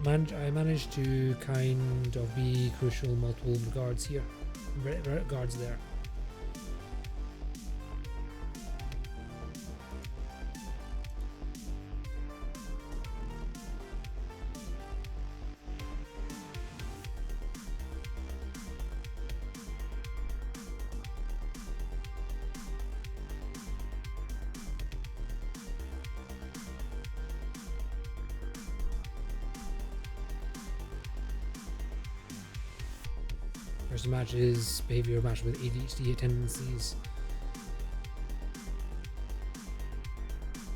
I managed to kind of be crucial in multiple regards here. Regards there. First matches, behavior match with ADHD tendencies.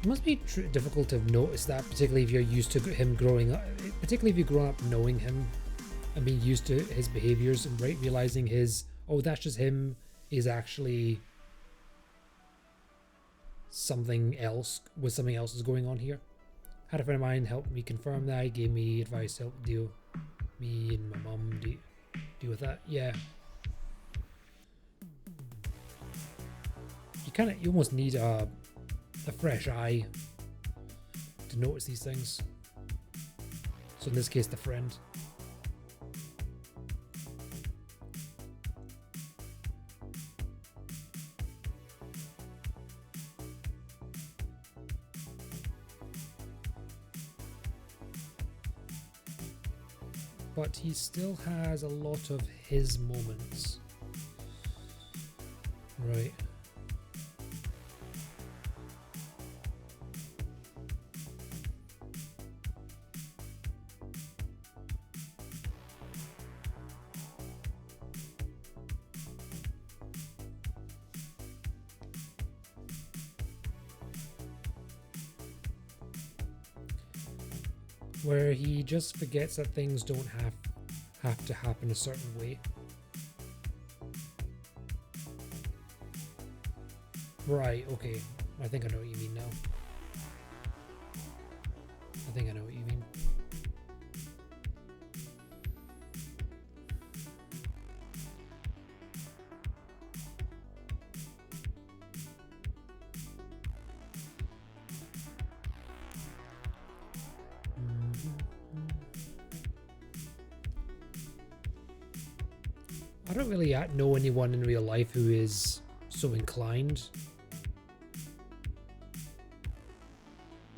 It must be difficult to notice that, particularly if you're used to him growing up, particularly if you grow up knowing him and being used to his behaviors and realizing oh, that's just him, is actually something else is going on here. Had a friend of mine help me confirm that. He gave me advice to help me and my mum deal with that. Yeah. You almost need a fresh eye to notice these things. So in this case, the friend. But he still has a lot of his moments. Right. Where he just forgets that things don't have to happen a certain way. Right, okay. I think I know what you mean now. I think I know what you mean. I don't really know anyone in real life who is so inclined.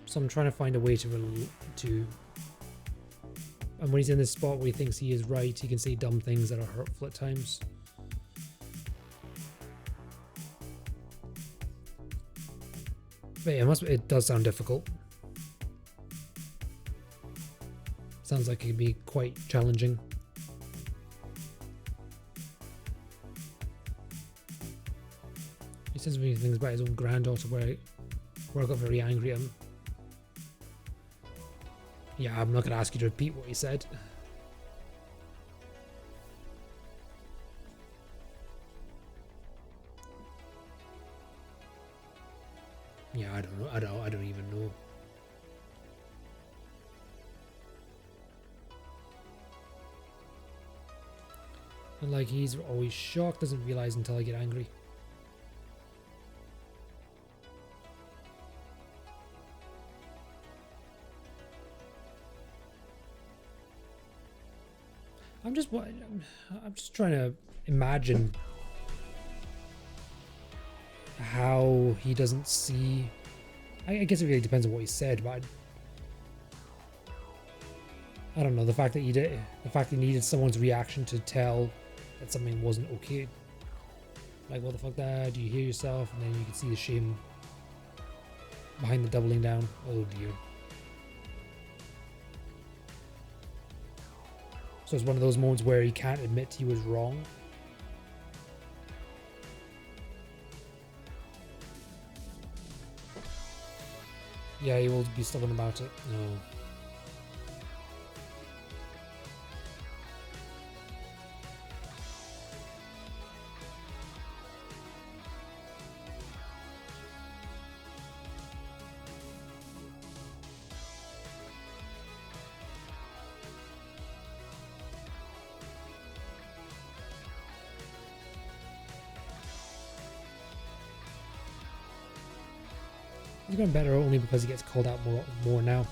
So I'm trying to find a way to and when he's in this spot where he thinks he is right, he can say dumb things that are hurtful at times. But yeah, it does sound difficult. Sounds like it could be quite challenging. He says many things about his own granddaughter where I got very angry at him. Yeah, I'm not going to ask you to repeat what he said. Yeah, I don't know. I don't even know. And like, he's always shocked, doesn't realize until I get angry. I'm just trying to imagine how he doesn't see. I guess it really depends on what he said, but I don't know. The fact that he needed someone's reaction to tell that something wasn't okay. Like, what the fuck, Dad? Do you hear yourself? And then you can see the shame behind the doubling down. Oh dear. So it's one of those moments where he can't admit he was wrong. Yeah, he will be stubborn about it. No. He's going better only because he gets called out more now.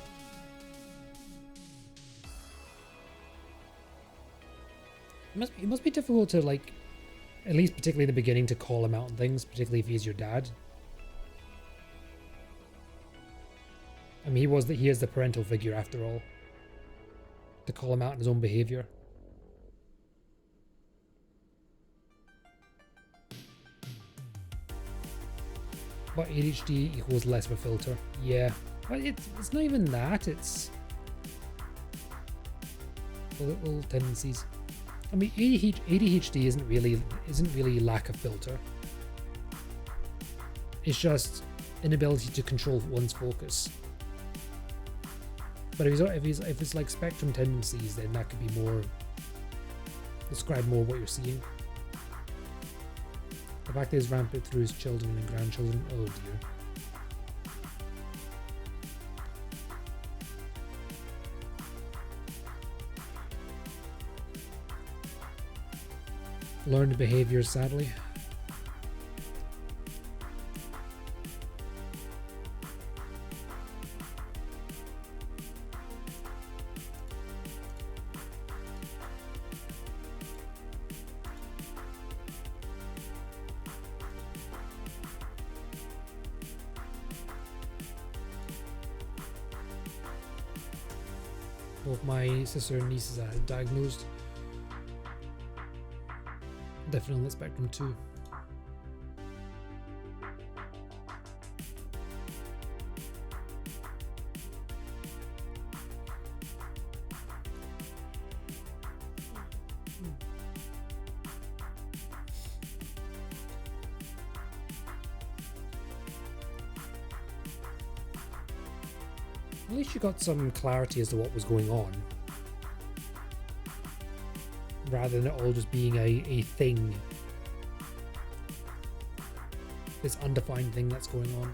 It must be difficult to, like, at least particularly in the beginning, to call him out on things, particularly if he's your dad. I mean, he is the parental figure after all. To call him out on his own behavior. But ADHD equals less of a filter. Yeah. But it's not even that, it's the little tendencies. I mean, ADHD isn't really lack of filter. It's just inability to control one's focus. But if it's like spectrum tendencies, then that could be more, describe more what you're seeing. The fact that he's rampant through his children and grandchildren, oh dear. Learned behaviors, sadly. Both my sister and nieces are diagnosed. Definitely on the spectrum too. At least you got some clarity as to what was going on, rather than it all just being a thing, this undefined thing that's going on.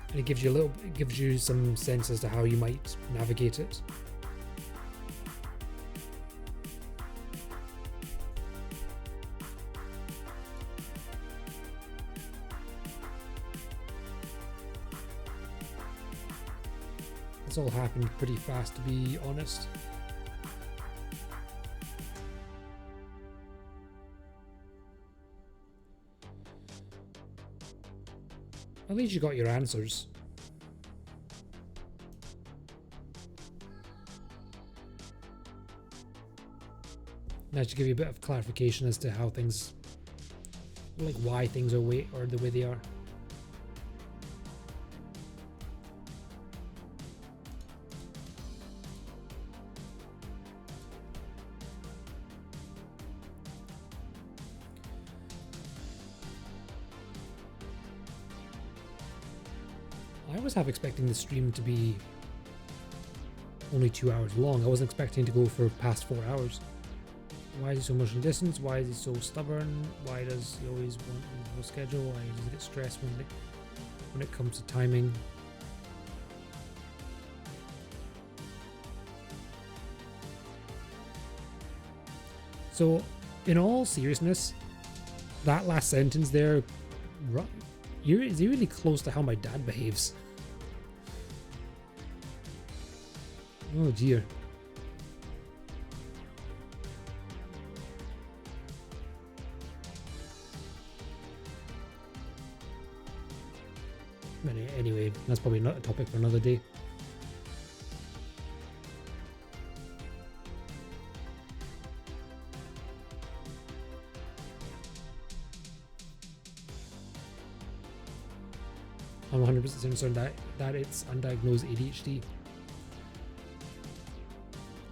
And it gives you some sense as to how you might navigate it. This all happened pretty fast, to be honest. At least you got your answers. That should give you a bit of clarification as to how things, like why things are the way they are. I was half expecting the stream to be only 2 hours long. I wasn't expecting to go for past 4 hours. Why is he so emotionally distant? Why is he so stubborn? Why does he always want a schedule? Why does he get stressed when it comes to timing? So, in all seriousness, that last sentence there, is really close to how my dad behaves. Oh dear. Anyway, that's probably not a topic for another day. I'm 100% concerned that it's undiagnosed ADHD.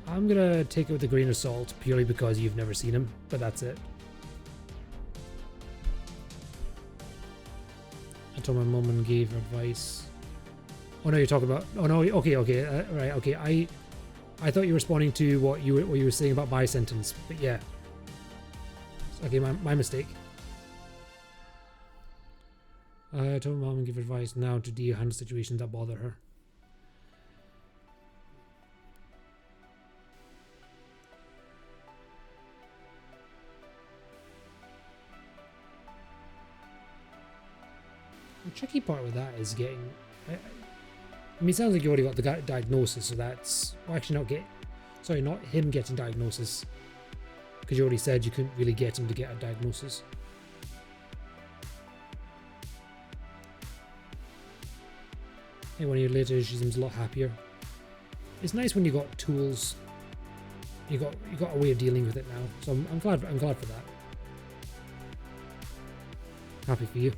I'm gonna take it with a grain of salt purely because you've never seen him, but that's it. I told my mum and gave advice. Oh no, you're talking about. Oh no, okay, right, okay. I thought you were responding to what you were saying about my sentence, but yeah. Okay, my mistake. I told my mum and give advice now to deal handle situations that bother her. The tricky part with that is getting. I mean, it sounds like you already got the diagnosis, so that's. Well, actually, not him getting diagnosis, because you already said you couldn't really get him to get a diagnosis. Hey, 1 year later, she seems a lot happier. It's nice when you got tools. You got a way of dealing with it now, so I'm glad for that. Happy for you.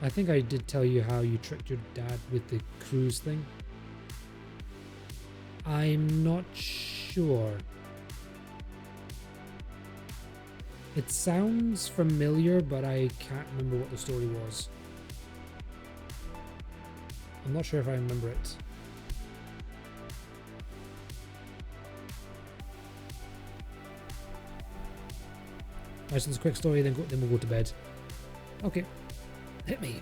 I think I did tell you how you tricked your dad with the cruise thing. I'm not sure. It sounds familiar, but I can't remember what the story was. I'm not sure if I remember it. Alright, so there's a quick story, then we'll go to bed. Okay. Hit me.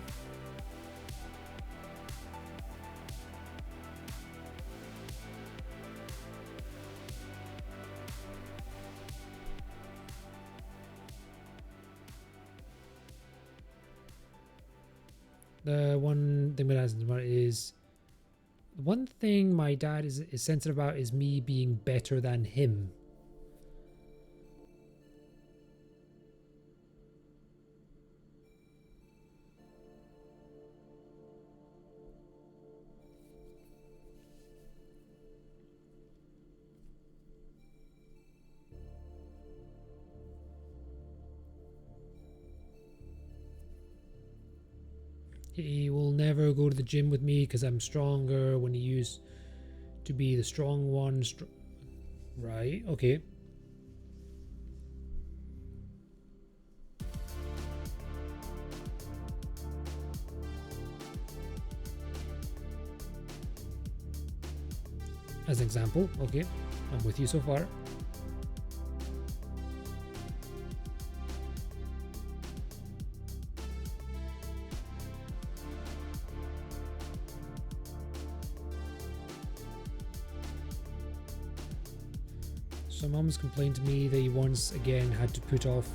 The one thing my dad's about is one thing my dad is sensitive about is me being better than him. He will never go to the gym with me because I'm stronger when he used to be the strong one. Right, okay. As an example, okay. I'm with you so far. So Mum's complained to me that he once again had to put off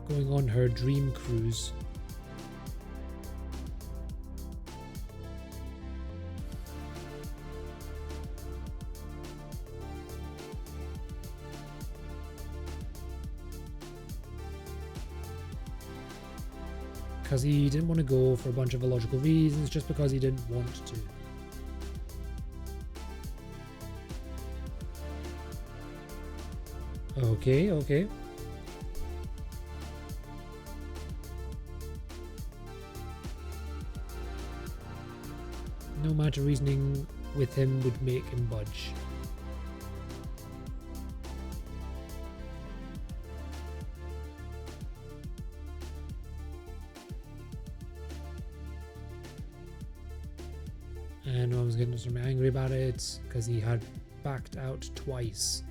going on her dream cruise. Because he didn't want to go for a bunch of illogical reasons, just because he didn't want to. Okay, okay. No amount of reasoning with him would make him budge. And I was getting sort of angry about it because he had backed out twice.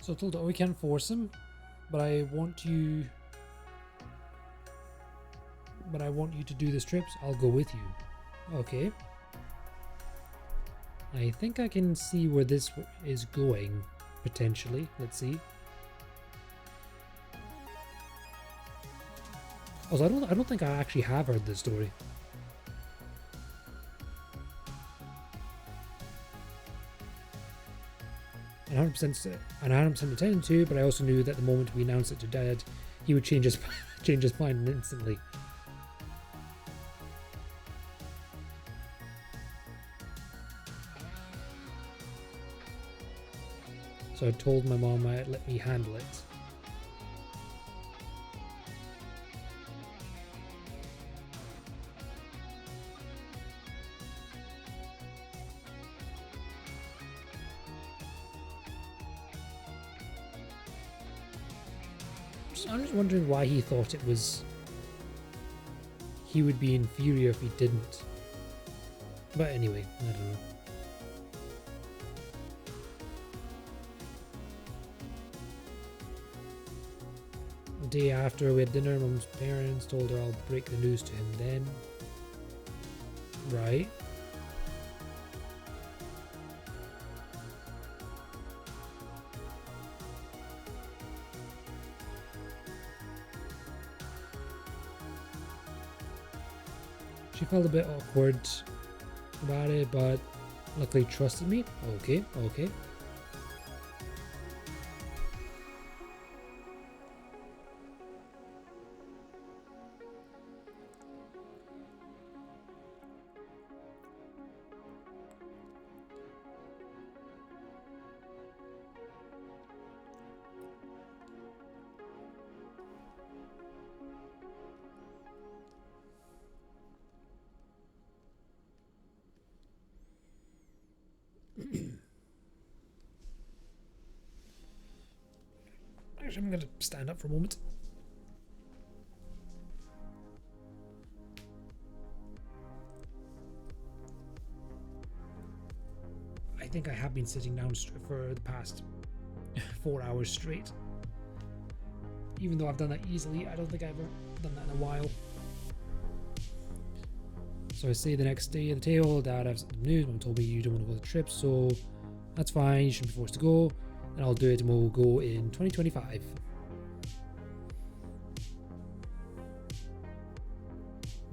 So I told her, oh, we can't force him, but I want you to do the strips. I'll go with you. Okay. I think I can see where this is going, potentially. Let's see. Also, I don't think I actually have heard this story. And 100% intended to, but I also knew that the moment we announced it to Dad, he would change his mind instantly. So I told my mom I'd let me handle it. I'm just wondering why he thought he would be inferior if he didn't. But anyway, I don't know. The day after we had dinner, Mum's parents told her I'll break the news to him then. Right. She felt a bit awkward about it, but luckily trusted me. Okay, okay. Actually, I'm gonna stand up for a moment. I think I have been sitting down for the past 4 hours straight. Even though I've done that easily, I don't think I've ever done that in a while. So I say the next day at the table, Dad, I have some news. Mom told me you don't want to go on the trip, so that's fine. You shouldn't be forced to go. And I'll do it, and we'll go in 2025.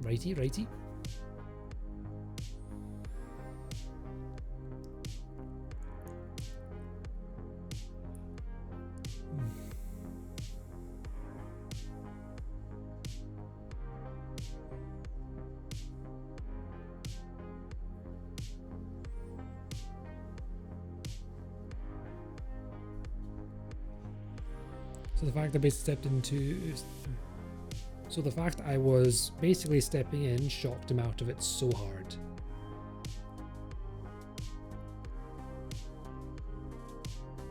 Righty, righty. So the fact I basically stepped into... So the fact I was basically stepping in shocked him out of it so hard.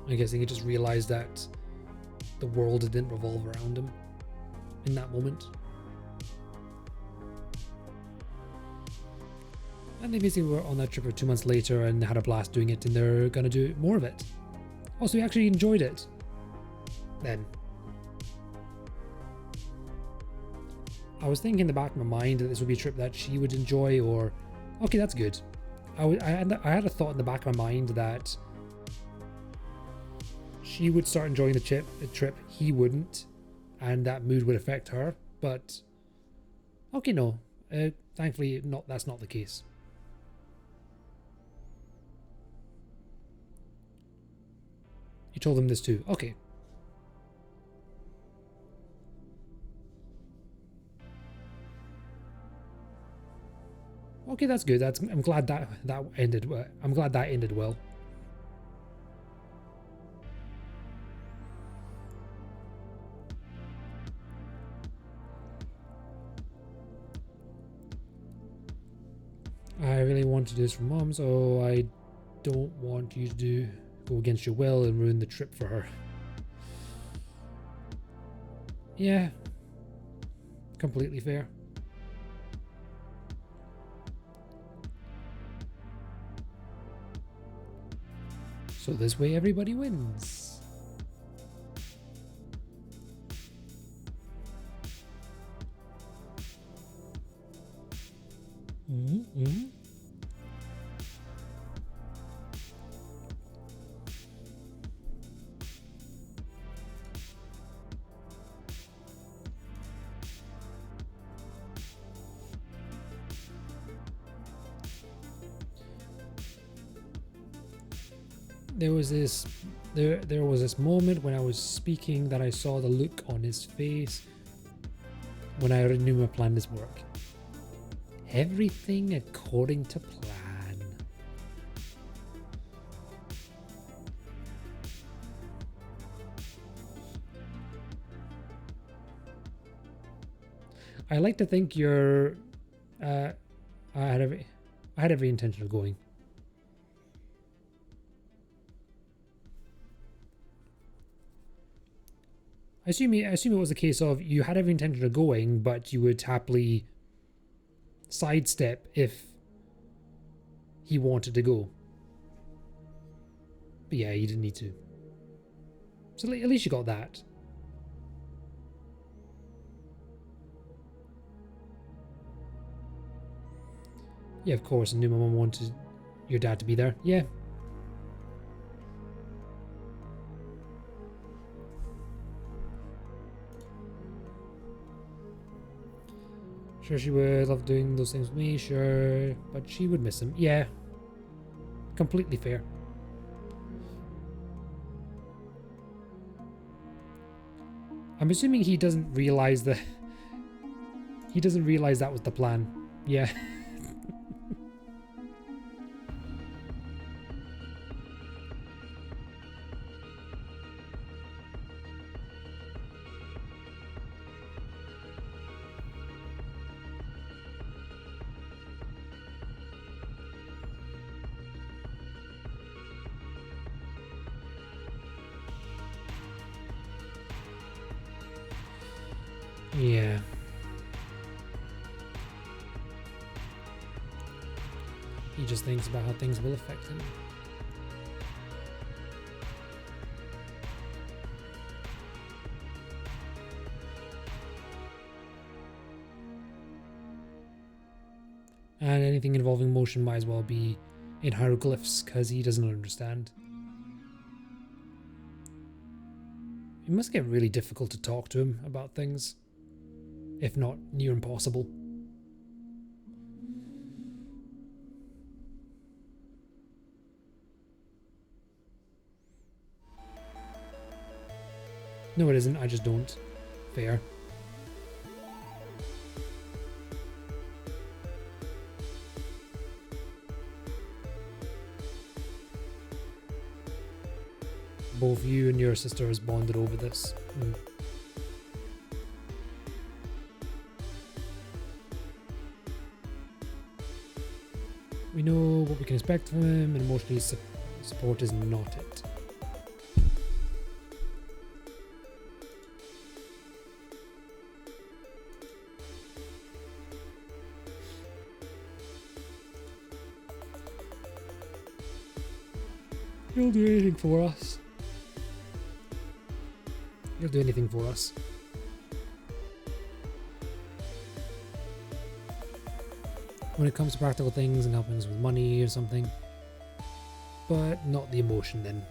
I'm guessing he just realized that the world didn't revolve around him in that moment. And they basically were on that trip for 2 months later and had a blast doing it, and they're gonna do more of it. Also, he actually enjoyed it. Then. I was thinking in the back of my mind that this would be a trip that she would enjoy, or... Okay, that's good. I had a thought in the back of my mind that she would start enjoying the trip, he wouldn't, and that mood would affect her, but... Okay, no. Thankfully, that's not the case. You told them this too. Okay. Okay, that's good. I'm glad that ended. I'm glad that ended well. I really want to do this for Mom, so I don't want you to go against your will and ruin the trip for her. Yeah, completely fair. So this way everybody wins. Mm-hmm. There was this moment when I was speaking that I saw the look on his face when I already knew my plan this work. Everything according to plan. I like to think you're I had every intention of going. I assume it was a case of you had every intention of going, but you would happily sidestep if he wanted to go. But yeah, you didn't need to. So at least you got that. Yeah, of course, I knew my mum wanted your dad to be there. Yeah. Sure, she would love doing those things with me, sure, but she would miss him. Yeah, completely fair. I'm assuming he doesn't realize that was the plan. Yeah. Yeah. He just thinks about how things will affect him. And anything involving motion might as well be in hieroglyphs, because he doesn't understand. It must get really difficult to talk to him about things, if not near impossible. No, it isn't. I just don't. Fair. Both you and your sister has bonded over this. We know what we can expect from him, and emotionally support is not it. He'll do anything for us. He'll do anything for us. When it comes to practical things and helping us with money or something. But not the emotion then.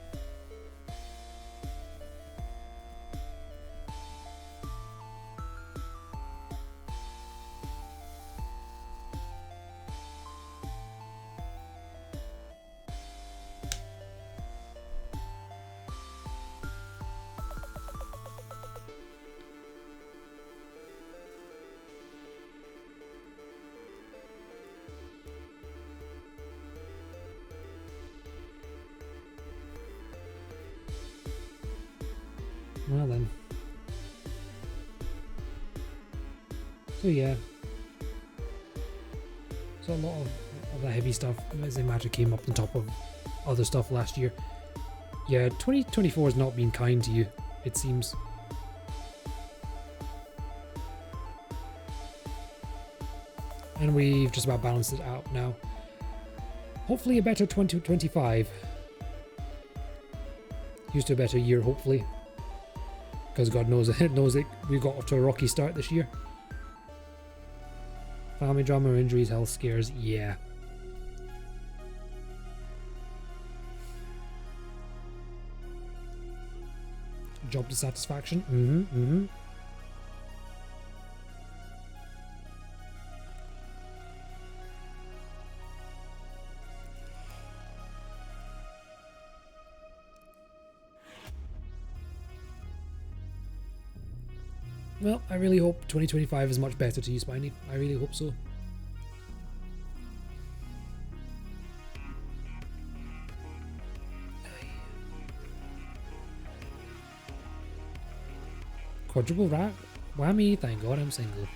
Well then. So yeah. So a lot of the heavy stuff, as I imagine, came up on top of other stuff last year. Yeah, 2024 has not been kind to you, it seems. And we've just about balanced it out now. Hopefully a better 2025. Used to a better year, hopefully. Because God knows it, we got off to a rocky start this year. Family drama, injuries, health scares, yeah. Job dissatisfaction, Well, I really hope 2025 is much better to you, Spiny. I really hope so. Quadruple rat whammy, thank God I'm single.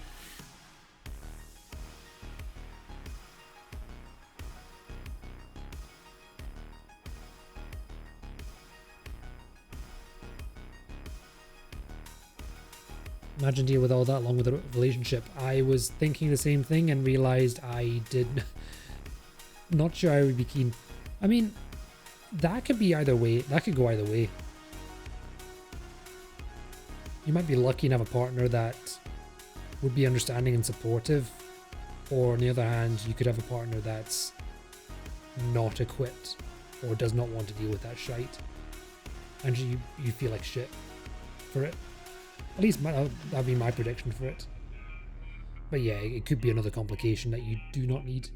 Imagine dealing with all that along with a relationship. I was thinking the same thing and realized I did not sure I would be keen. I mean, that could be either way. That could go either way. You might be lucky and have a partner that would be understanding and supportive, or on the other hand, you could have a partner that's not equipped or does not want to deal with that shite, and you feel like shit for it. At least that'd be my prediction for it. But yeah, it could be another complication that you do not need.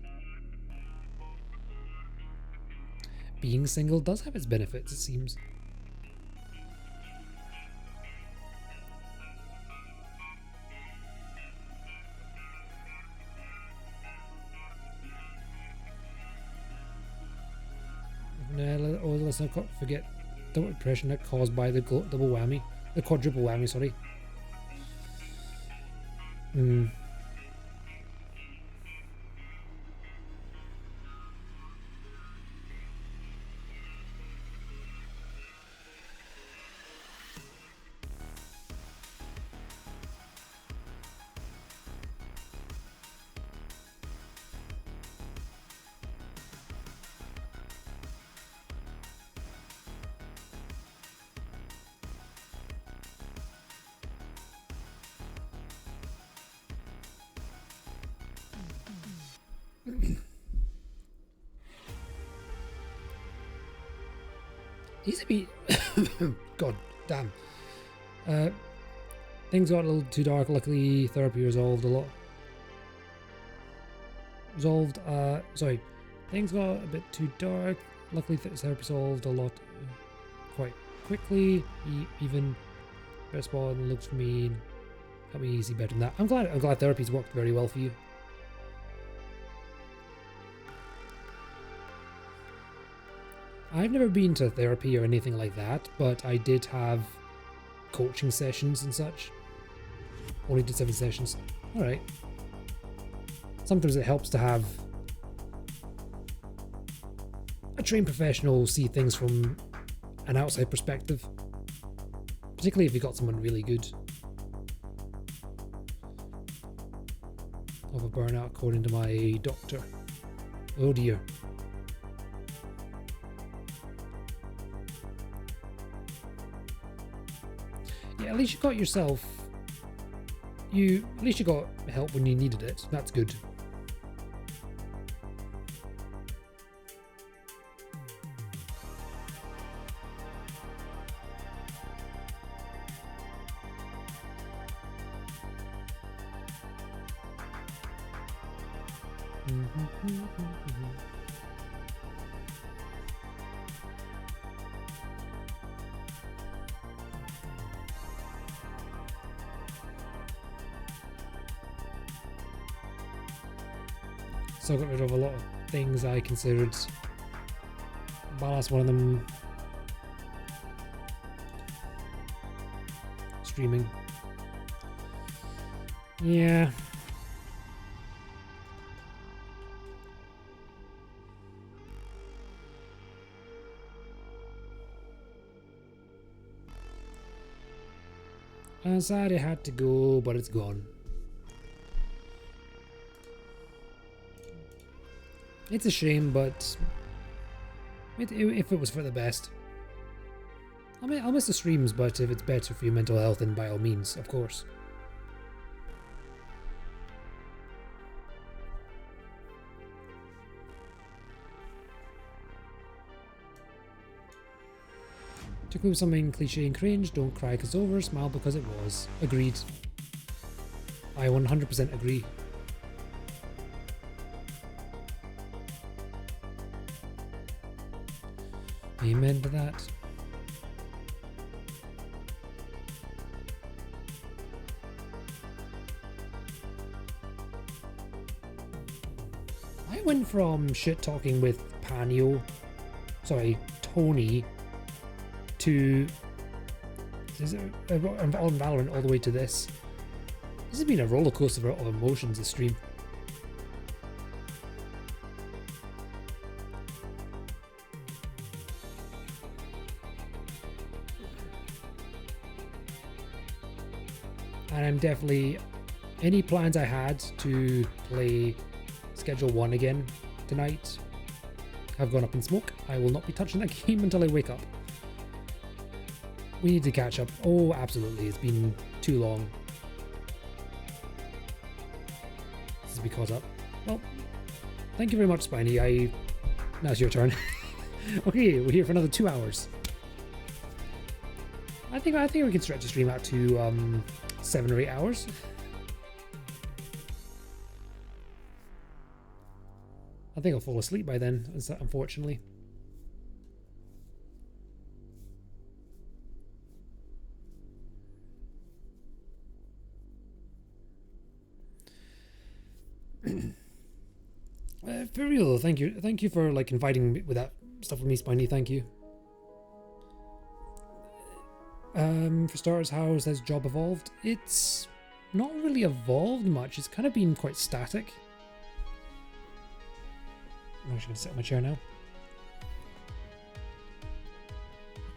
Being single does have its benefits, it seems. Let's not forget the depression that caused by the double whammy. The quadruple whammy, sorry. Easy be. God damn. Things got a little too dark. Luckily, therapy resolved a lot. Sorry. Things got a bit too dark. Luckily, therapy resolved a lot quite quickly. Even better spot and looks for me. Help me easy better than that. I'm glad therapy's worked very well for you. I've never been to therapy or anything like that, but I did have coaching sessions and such. Only did 7 sessions. Alright. Sometimes it helps to have a trained professional see things from an outside perspective. Particularly if you've got someone really good. Of a burnout according to my doctor. Oh dear. Yeah, at least you got yourself. At least you got help when you needed it. That's good. So I got rid of a lot of things I considered ballast. One of them, streaming. Yeah. I'm sad it had to go, but it's gone. It's a shame, but if it was for the best. I'll miss the streams, but if it's better for your mental health, then by all means, of course. To quote something cliche and cringe, don't cry because it's over, smile because it was. Agreed. I 100% agree. Amen to that. I went from shit talking with Tony, to on Valorant all the way to this. This has been a roller coaster of emotions, this stream. And I'm definitely, any plans I had to play Schedule 1 again tonight have gone up in smoke. I will not be touching that game until I wake up. We need to catch up. Oh, absolutely. It's been too long. This is because up. Well, thank you very much, Spiny. Now it's your turn. Okay, we're here for another 2 hours. I think we can stretch the stream out to 7 or 8 hours. I think I'll fall asleep by then, unfortunately. For real, thank you for like inviting me with that stuff with me, Spiny. Thank you. For starters, how has this job evolved? It's not really evolved much. It's kind of been quite static. I'm actually going to sit on my chair now.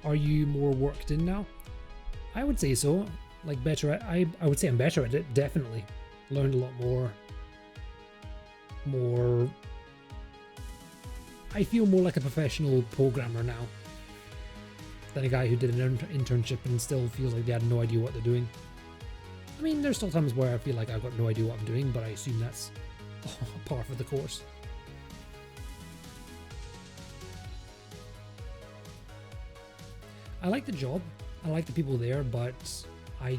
Are you more worked in now? I would say so. Like better at, I would say I'm better at it, definitely. Learned a lot more. I feel more like a professional programmer now than a guy who did an internship and still feels like they had no idea what they're doing. I mean, there's still times where I feel like I've got no idea what I'm doing, but I assume that's par for the course. I like the job. I like the people there, but I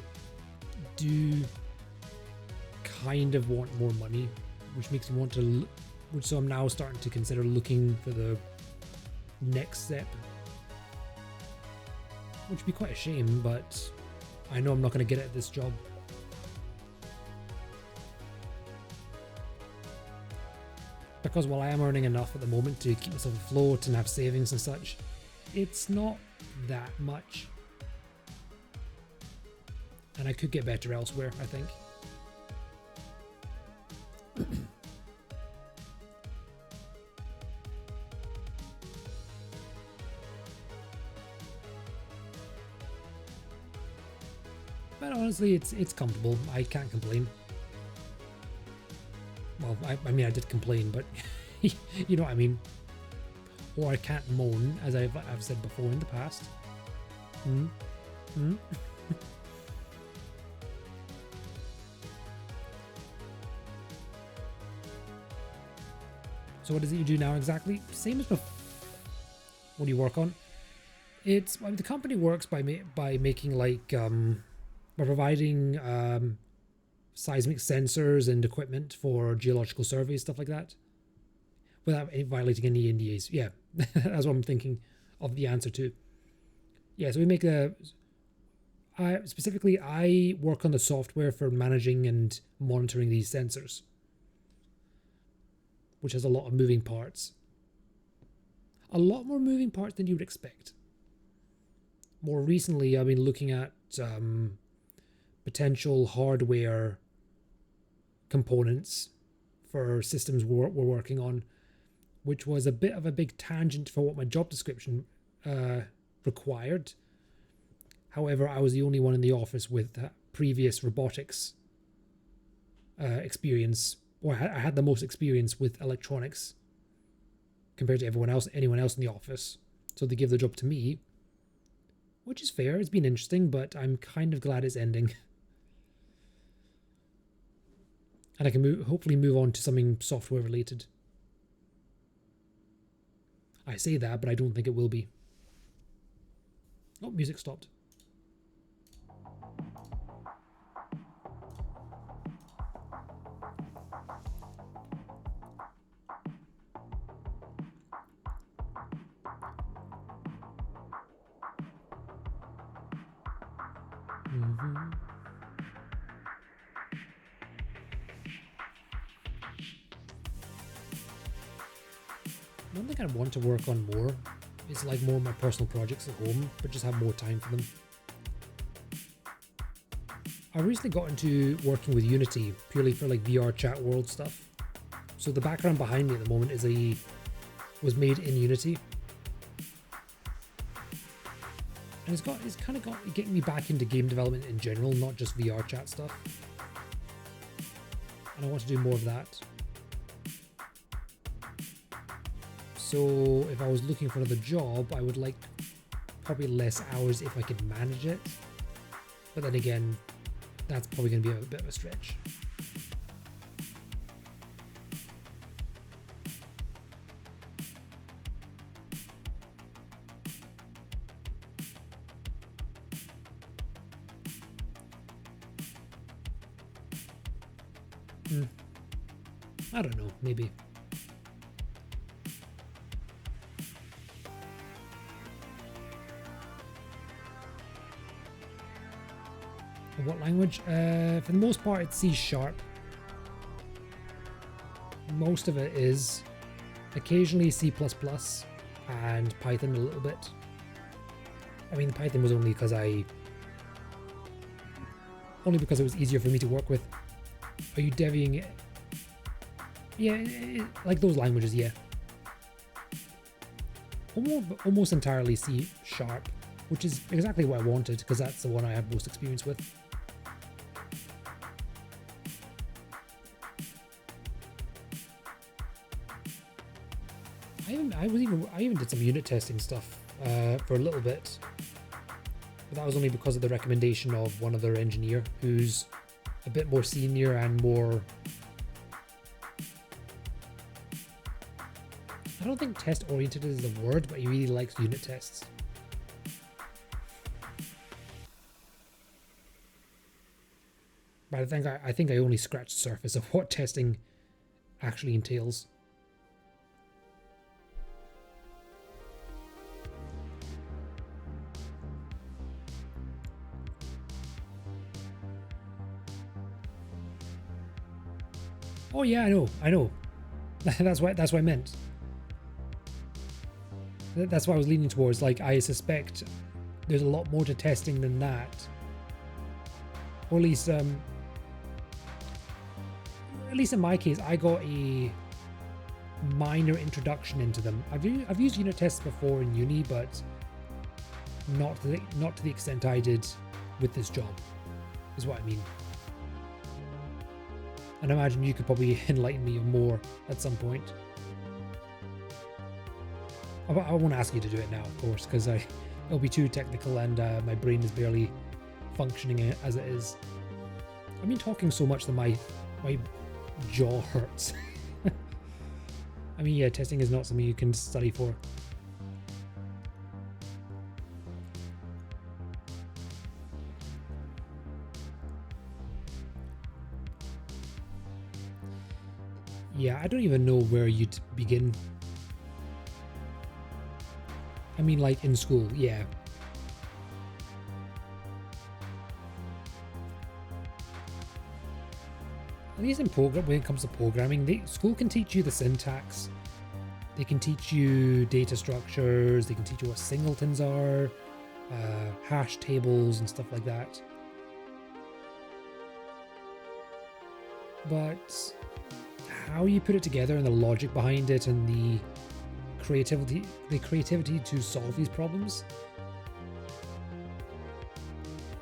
do kind of want more money, which makes me want to. So I'm now starting to consider looking for the next step, which would be quite a shame, but I know I'm not going to get it at this job. Because while I am earning enough at the moment to keep myself afloat and have savings and such, it's not that much. And I could get better elsewhere, I think. But honestly, it's comfortable. I can't complain. Well, I mean, I did complain, but you know what I mean. Or I can't moan, as I've said before in the past. So what is it you do now exactly? Same as before. What do you work on? It's the company works by making like by providing seismic sensors and equipment for geological surveys, stuff like that, without violating any NDAs. Yeah, that's what I'm thinking of the answer to. Yeah, so we make specifically, I work on the software for managing and monitoring these sensors, which has a lot of moving parts. A lot more moving parts than you would expect. More recently, I've been looking at potential hardware components for systems we're working on, which was a bit of a big tangent for what my job description required. However, I was the only one in the office with previous robotics experience, or I had the most experience with electronics compared to anyone else in the office. So they give the job to me, which is fair. It's been interesting, but I'm kind of glad it's ending. And I can hopefully move on to something software related. I say that, but I don't think it will be. Oh, music stopped. One thing I want to work on more is like more of my personal projects at home, but just have more time for them. I recently got into working with Unity purely for like VR chat world stuff. So the background behind me at the moment was made in Unity. And it's kind of got getting me back into game development in general, not just VR chat stuff. And I want to do more of that. So if I was looking for another job, I would like probably less hours if I could manage it. But then again, that's probably going to be a bit of a stretch. I don't know, maybe. What language? For the most part, it's C#. Most of it is. Occasionally C++ and Python a little bit. I mean, the Python was only because it was easier for me to work with. Are you devying it? Yeah, like those languages, yeah. Almost entirely C#, which is exactly what I wanted, because that's the one I have most experience with. I even did some unit testing stuff for a little bit, but that was only because of the recommendation of one other engineer who's a bit more senior and more. I don't think test oriented is the word, but he really likes unit tests. But I think I only scratched the surface of what testing actually entails. Oh yeah, I know. That's what I meant. That's what I was leaning towards. Like, I suspect there's a lot more to testing than that. Or at least in my case, I got a minor introduction into them. I've used unit tests before in uni, but not to the extent I did with this job, is what I mean. And I imagine you could probably enlighten me more at some point. I won't ask you to do it now, of course, because it'll be too technical and my brain is barely functioning as it is. I've been talking so much that my jaw hurts. I mean, yeah, testing is not something you can study for. Yeah, I don't even know where you'd begin. I mean, like in school, yeah. At least when it comes to programming, school can teach you the syntax. They can teach you data structures. They can teach you what singletons are, hash tables and stuff like that. But how you put it together and the logic behind it and the creativity to solve these problems,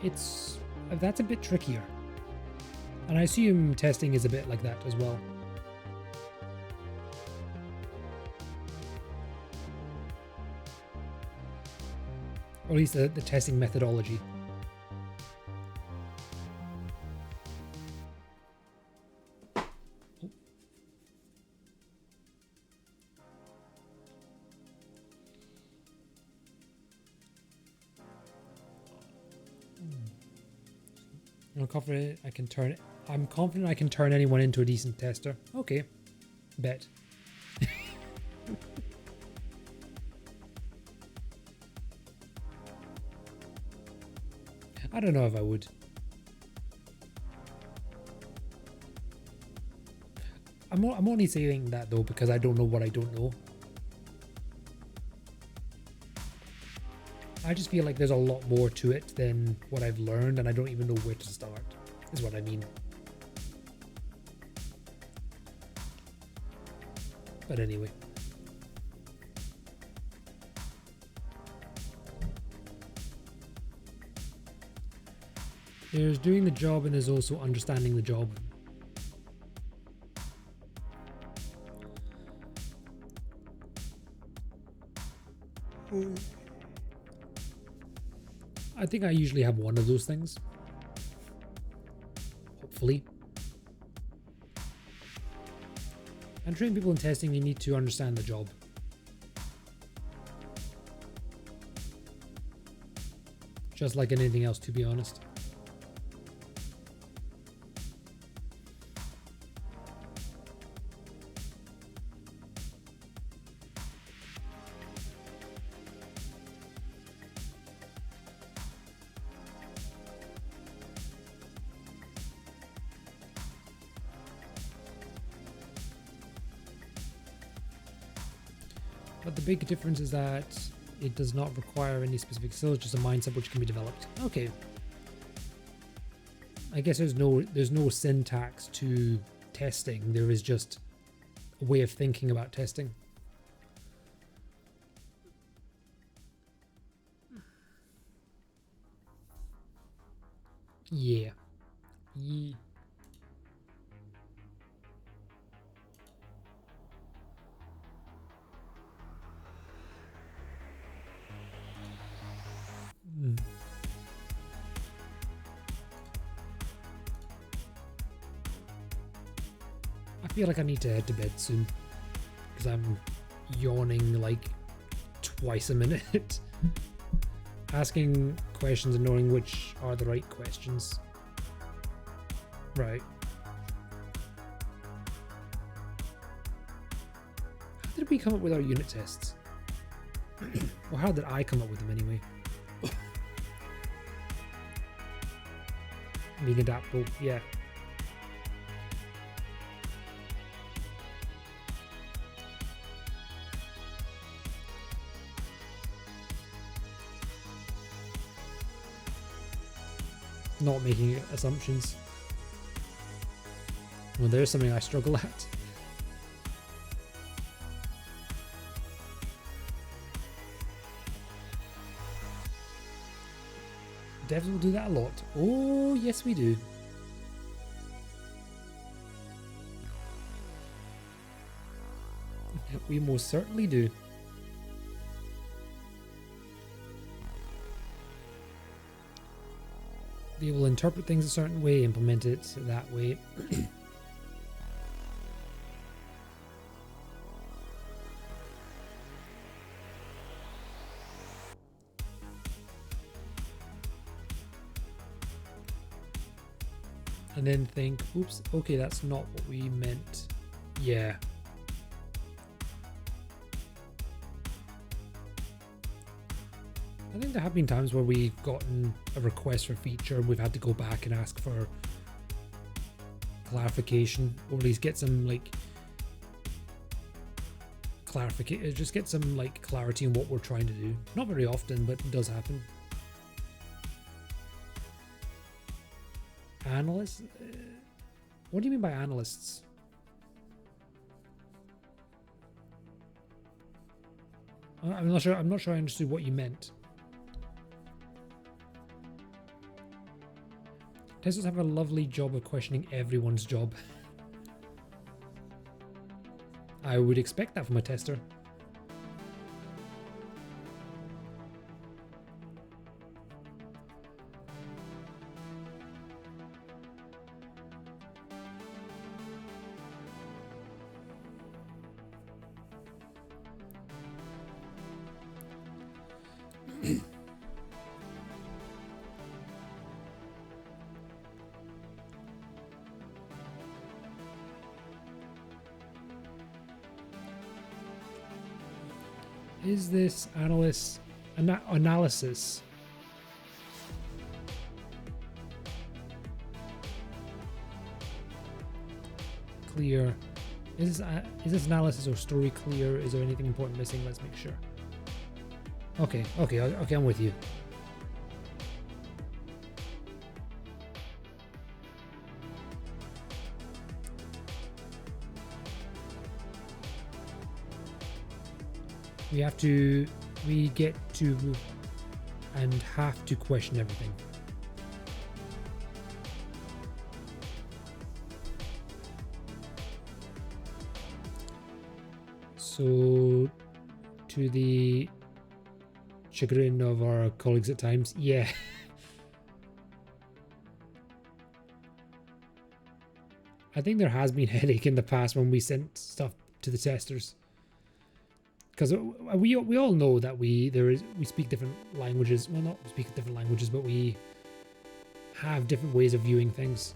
that's a bit trickier. And I assume testing is a bit like that as well. Or at least the testing methodology. I'm confident I can turn anyone into a decent tester. Okay. Bet. I don't know if I would. I'm only saying that though because I don't know what I don't know. I just feel like there's a lot more to it than what I've learned, and I don't even know where to start, is what I mean. But anyway. There's doing the job and there's also understanding the job. I think I usually have one of those things. Hopefully. And train people in testing, you need to understand the job. Just like anything else, to be honest. But the big difference is that it does not require any specific skills, just a mindset which can be developed. Okay. I guess there's no syntax to testing. There is just a way of thinking about testing. Yeah. Yeah. I feel like I need to head to bed soon because I'm yawning like twice a minute. Asking questions and knowing which are the right questions. Right. How did we come up with our unit tests? Or how did I come up with them anyway? Being adaptable, yeah. Not making assumptions. Well, there's something I struggle at. Devs will do that a lot. Oh, yes we do. We most certainly do. They will interpret things a certain way, implement it that way. And then think, oops, okay, that's not what we meant. Yeah. I think there have been times where we've gotten a request for a feature and we've had to go back and ask for clarification, or at least get some like clarification, just get some like clarity on what we're trying to do. Not very often, but it does happen. Analysts? What do you mean by analysts? I'm not sure I understood what you meant. Testers have a lovely job of questioning everyone's job. I would expect that from a tester. Is this analysis? Clear. Is this analysis or story clear? Is there anything important missing? Let's make sure. Okay, I'm with you. We get to and have to question everything. So, to the chagrin of our colleagues at times, yeah. I think there has been headache in the past when we sent stuff to the testers. Because we all know that we speak different languages. Well, not speak different languages, but we have different ways of viewing things.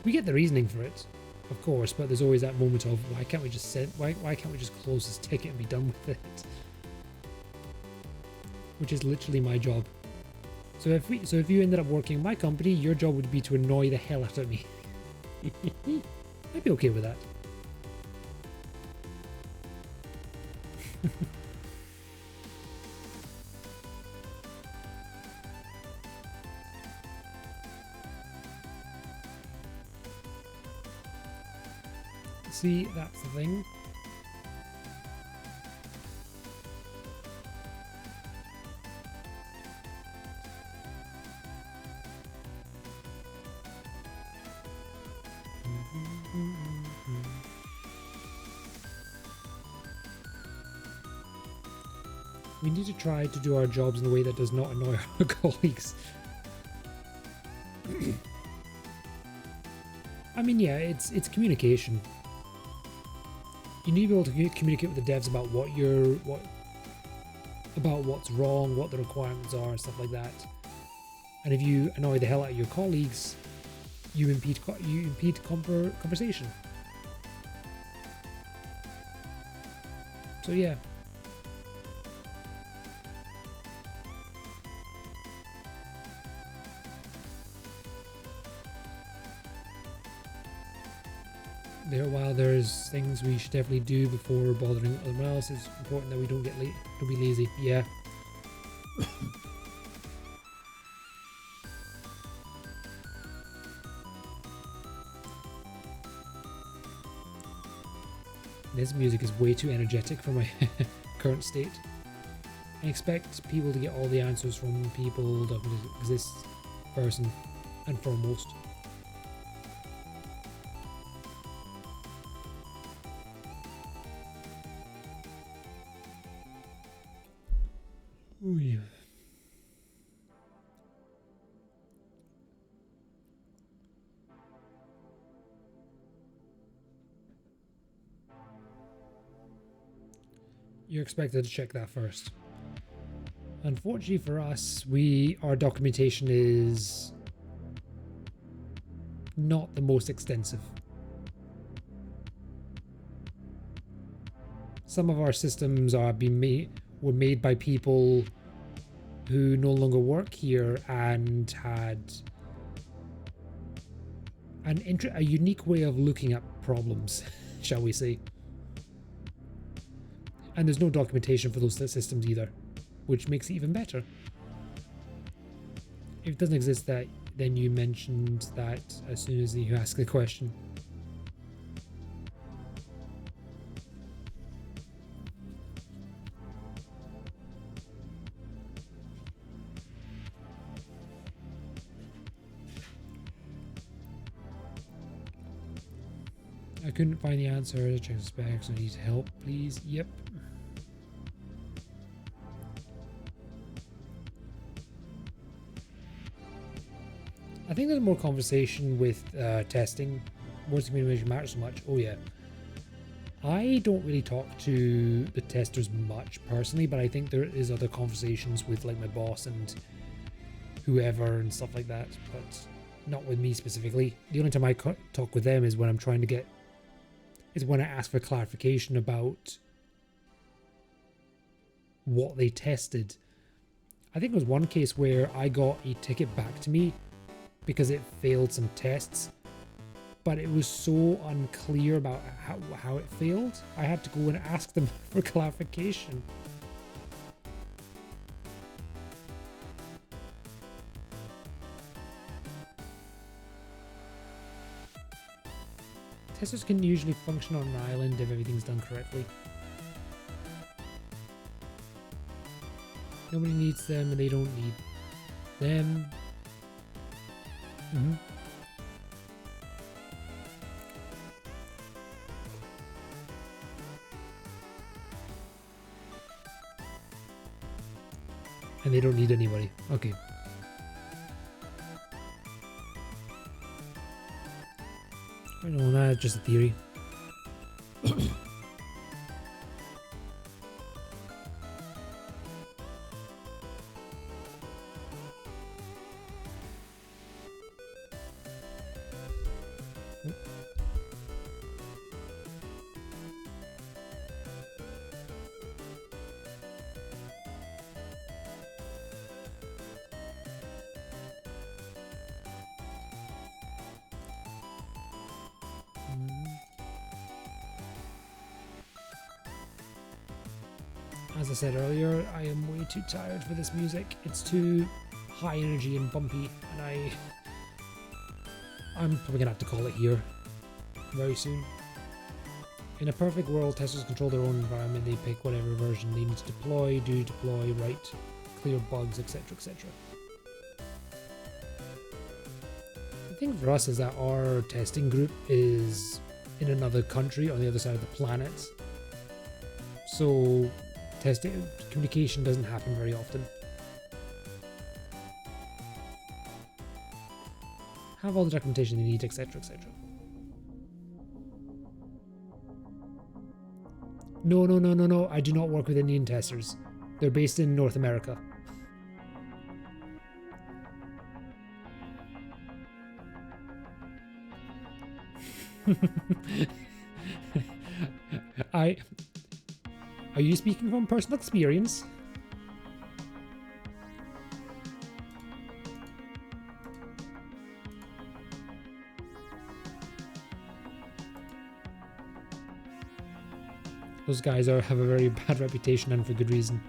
We get the reasoning for it, of course, but there's always that moment of why can't we just close this ticket and be done with it? Which is literally my job. So if you ended up working in my company, your job would be to annoy the hell out of me. I'd be okay with that. See, that's the thing. We need to try to do our jobs in a way that does not annoy our colleagues. I mean, yeah, it's communication. You need to be able to communicate with the devs about about what's wrong, what the requirements are, and stuff like that. And if you annoy the hell out of your colleagues, you impede conversation. So yeah. While there's things we should definitely do before bothering anyone else, it's important that we don't get late. Don't be lazy. Yeah. This music is way too energetic for my current state. I expect people to get all the answers from people that exist first and foremost. Ooh, yeah. You're expected to check that first. Unfortunately for us, our documentation is not the most extensive. Some of our systems were made by people who no longer work here and had a unique way of looking at problems, shall we say. And there's no documentation for those systems either, which makes it even better. If it doesn't exist, then you mentioned that as soon as you ask the question. I couldn't find the answer. Check the specs. I need help, please. Yep. I think there's more conversation with testing. Once the communication matters so much. Oh yeah. I don't really talk to the testers much personally, but I think there is other conversations with like my boss and whoever and stuff like that, but not with me specifically. The only time I talk with them is when I'm trying to when I ask for clarification about what they tested. I think there was one case where I got a ticket back to me because it failed some tests, but it was so unclear about how it failed. I had to go and ask them for clarification. Testers can usually function on an island if everything's done correctly. Nobody needs them and they don't need them. And they don't need anybody. Okay. I know, that's just a theory. As I said earlier, I am way too tired for this music. It's too high energy and bumpy, and I'm probably gonna have to call it here very soon. In a perfect world, testers control their own environment. They pick whatever version they need to deploy, write, clear bugs, etc, etc. The thing for us is that our testing group is in another country on the other side of the planet. So communication doesn't happen very often. Have all the documentation they need, etc, etc. No, I do not work with Indian testers. They're based in North America. Are you speaking from personal experience? Those guys have a very bad reputation, and for good reason.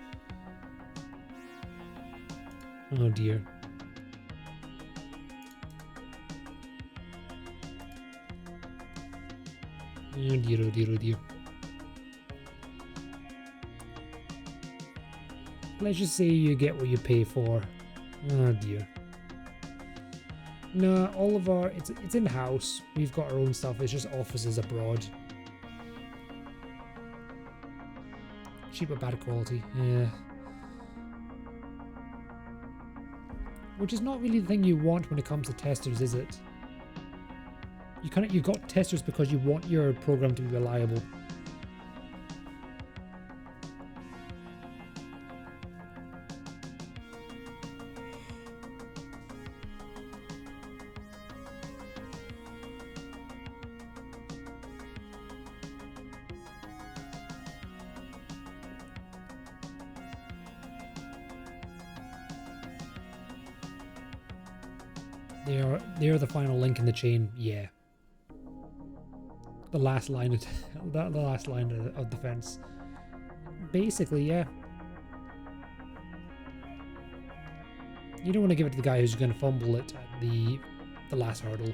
Oh dear. Oh dear, oh dear, oh dear. Let's just say you get what you pay for. Oh dear. No, all of our... It's in-house. We've got our own stuff. It's just offices abroad. Cheap but bad quality. Yeah. Which is not really the thing you want when it comes to testers, is it? You've got testers because you want your program to be reliable. They are the final link in the chain. Yeah. The last line of the last line of defense. Basically, yeah. You don't want to give it to the guy who's going to fumble it at the last hurdle.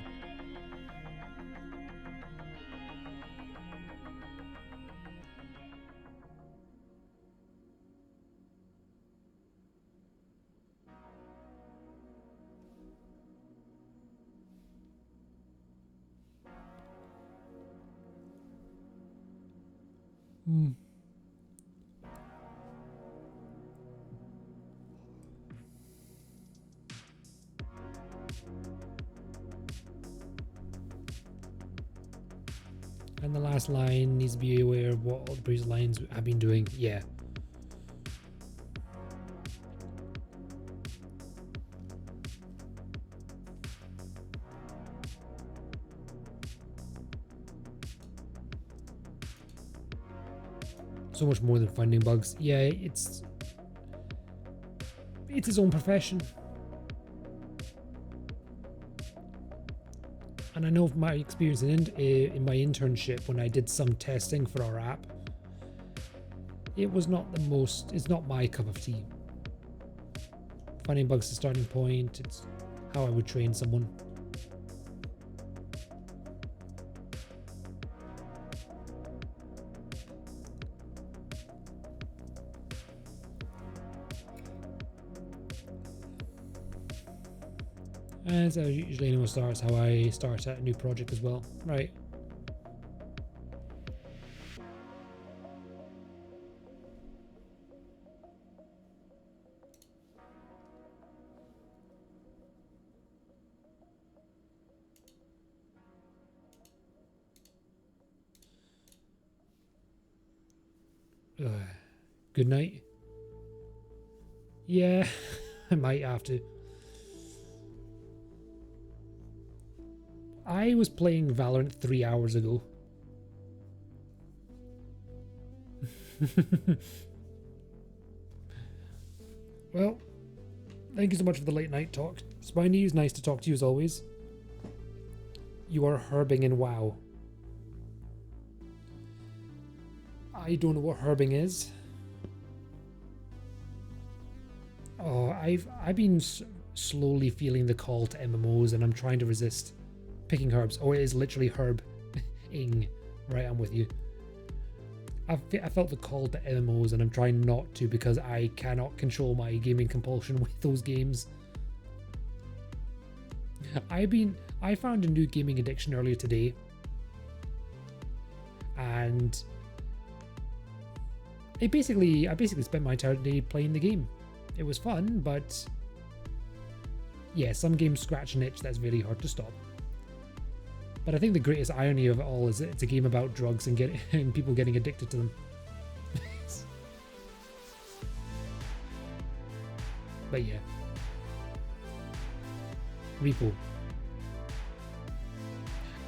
And the last line needs to be aware of what all the previous lines have been doing. Yeah. So much more than finding bugs. Yeah, it's his own profession. And I know from my experience in my internship when I did some testing for our app, it was not the most, it's not my cup of tea. Finding bugs is the starting point, it's how I would train someone. And so usually anyone starts how I start at a new project as well, right? Good night. Yeah, I might have to. I was playing Valorant 3 hours ago. Well, thank you so much for the late night talk. Spiny, it's nice to talk to you as always. You are herbing in WoW. I don't know what herbing is. Oh, I've been slowly feeling the call to MMOs and I'm trying to resist picking herbs. Oh, it is literally herb-ing. Right, I'm with you. I felt the call to MMOs and I'm trying not to because I cannot control my gaming compulsion with those games. I found a new gaming addiction earlier today. And I basically spent my entire day playing the game. It was fun, but yeah, some games scratch an itch that's really hard to stop. But I think the greatest irony of it all is that it's a game about drugs and and people getting addicted to them. But yeah. Repo.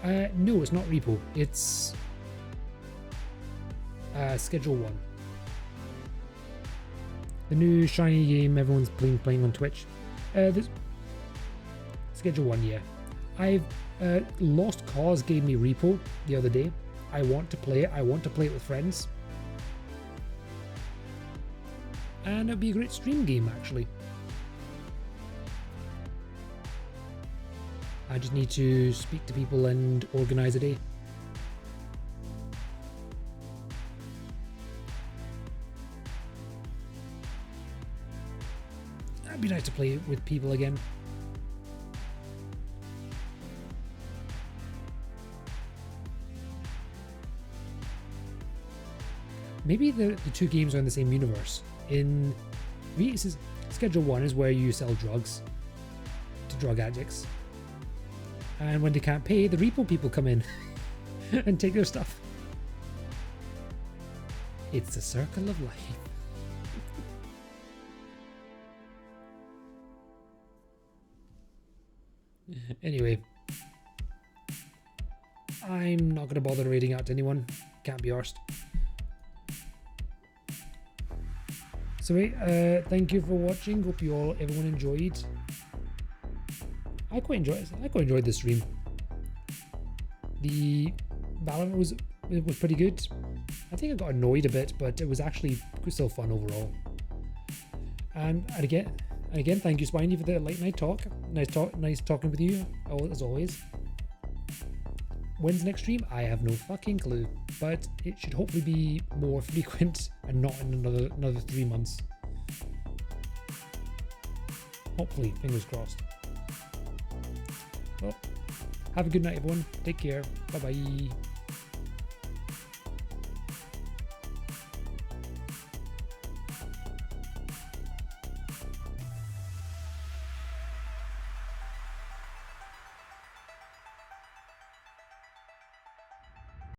No, it's not Repo. It's Schedule 1. The new shiny game everyone's playing on Twitch. This Schedule 1, yeah. I've Lost Cause gave me Repo the other day. I want to play it. I want to play it with friends. And it'd be a great stream game, actually. I just need to speak to people and organize a day. It'd be nice to play with people again. Maybe the two games are in the same universe. In Schedule 1 is where you sell drugs to drug addicts. And when they can't pay, the repo people come in and take their stuff. It's the circle of life. Anyway, I'm not going to bother raiding out to anyone. Can't be arsed. So thank you for watching. Hope everyone enjoyed. I quite enjoyed the stream. The Valorant was pretty good. I think I got annoyed a bit, but it was actually still fun overall. And again, thank you, Spiny, for the late night talk. Nice talking with you, as always. When's the next stream? I have no fucking clue, but it should hopefully be more frequent and not in another 3 months. Hopefully, fingers crossed. Well, have a good night, everyone. Take care. Bye bye.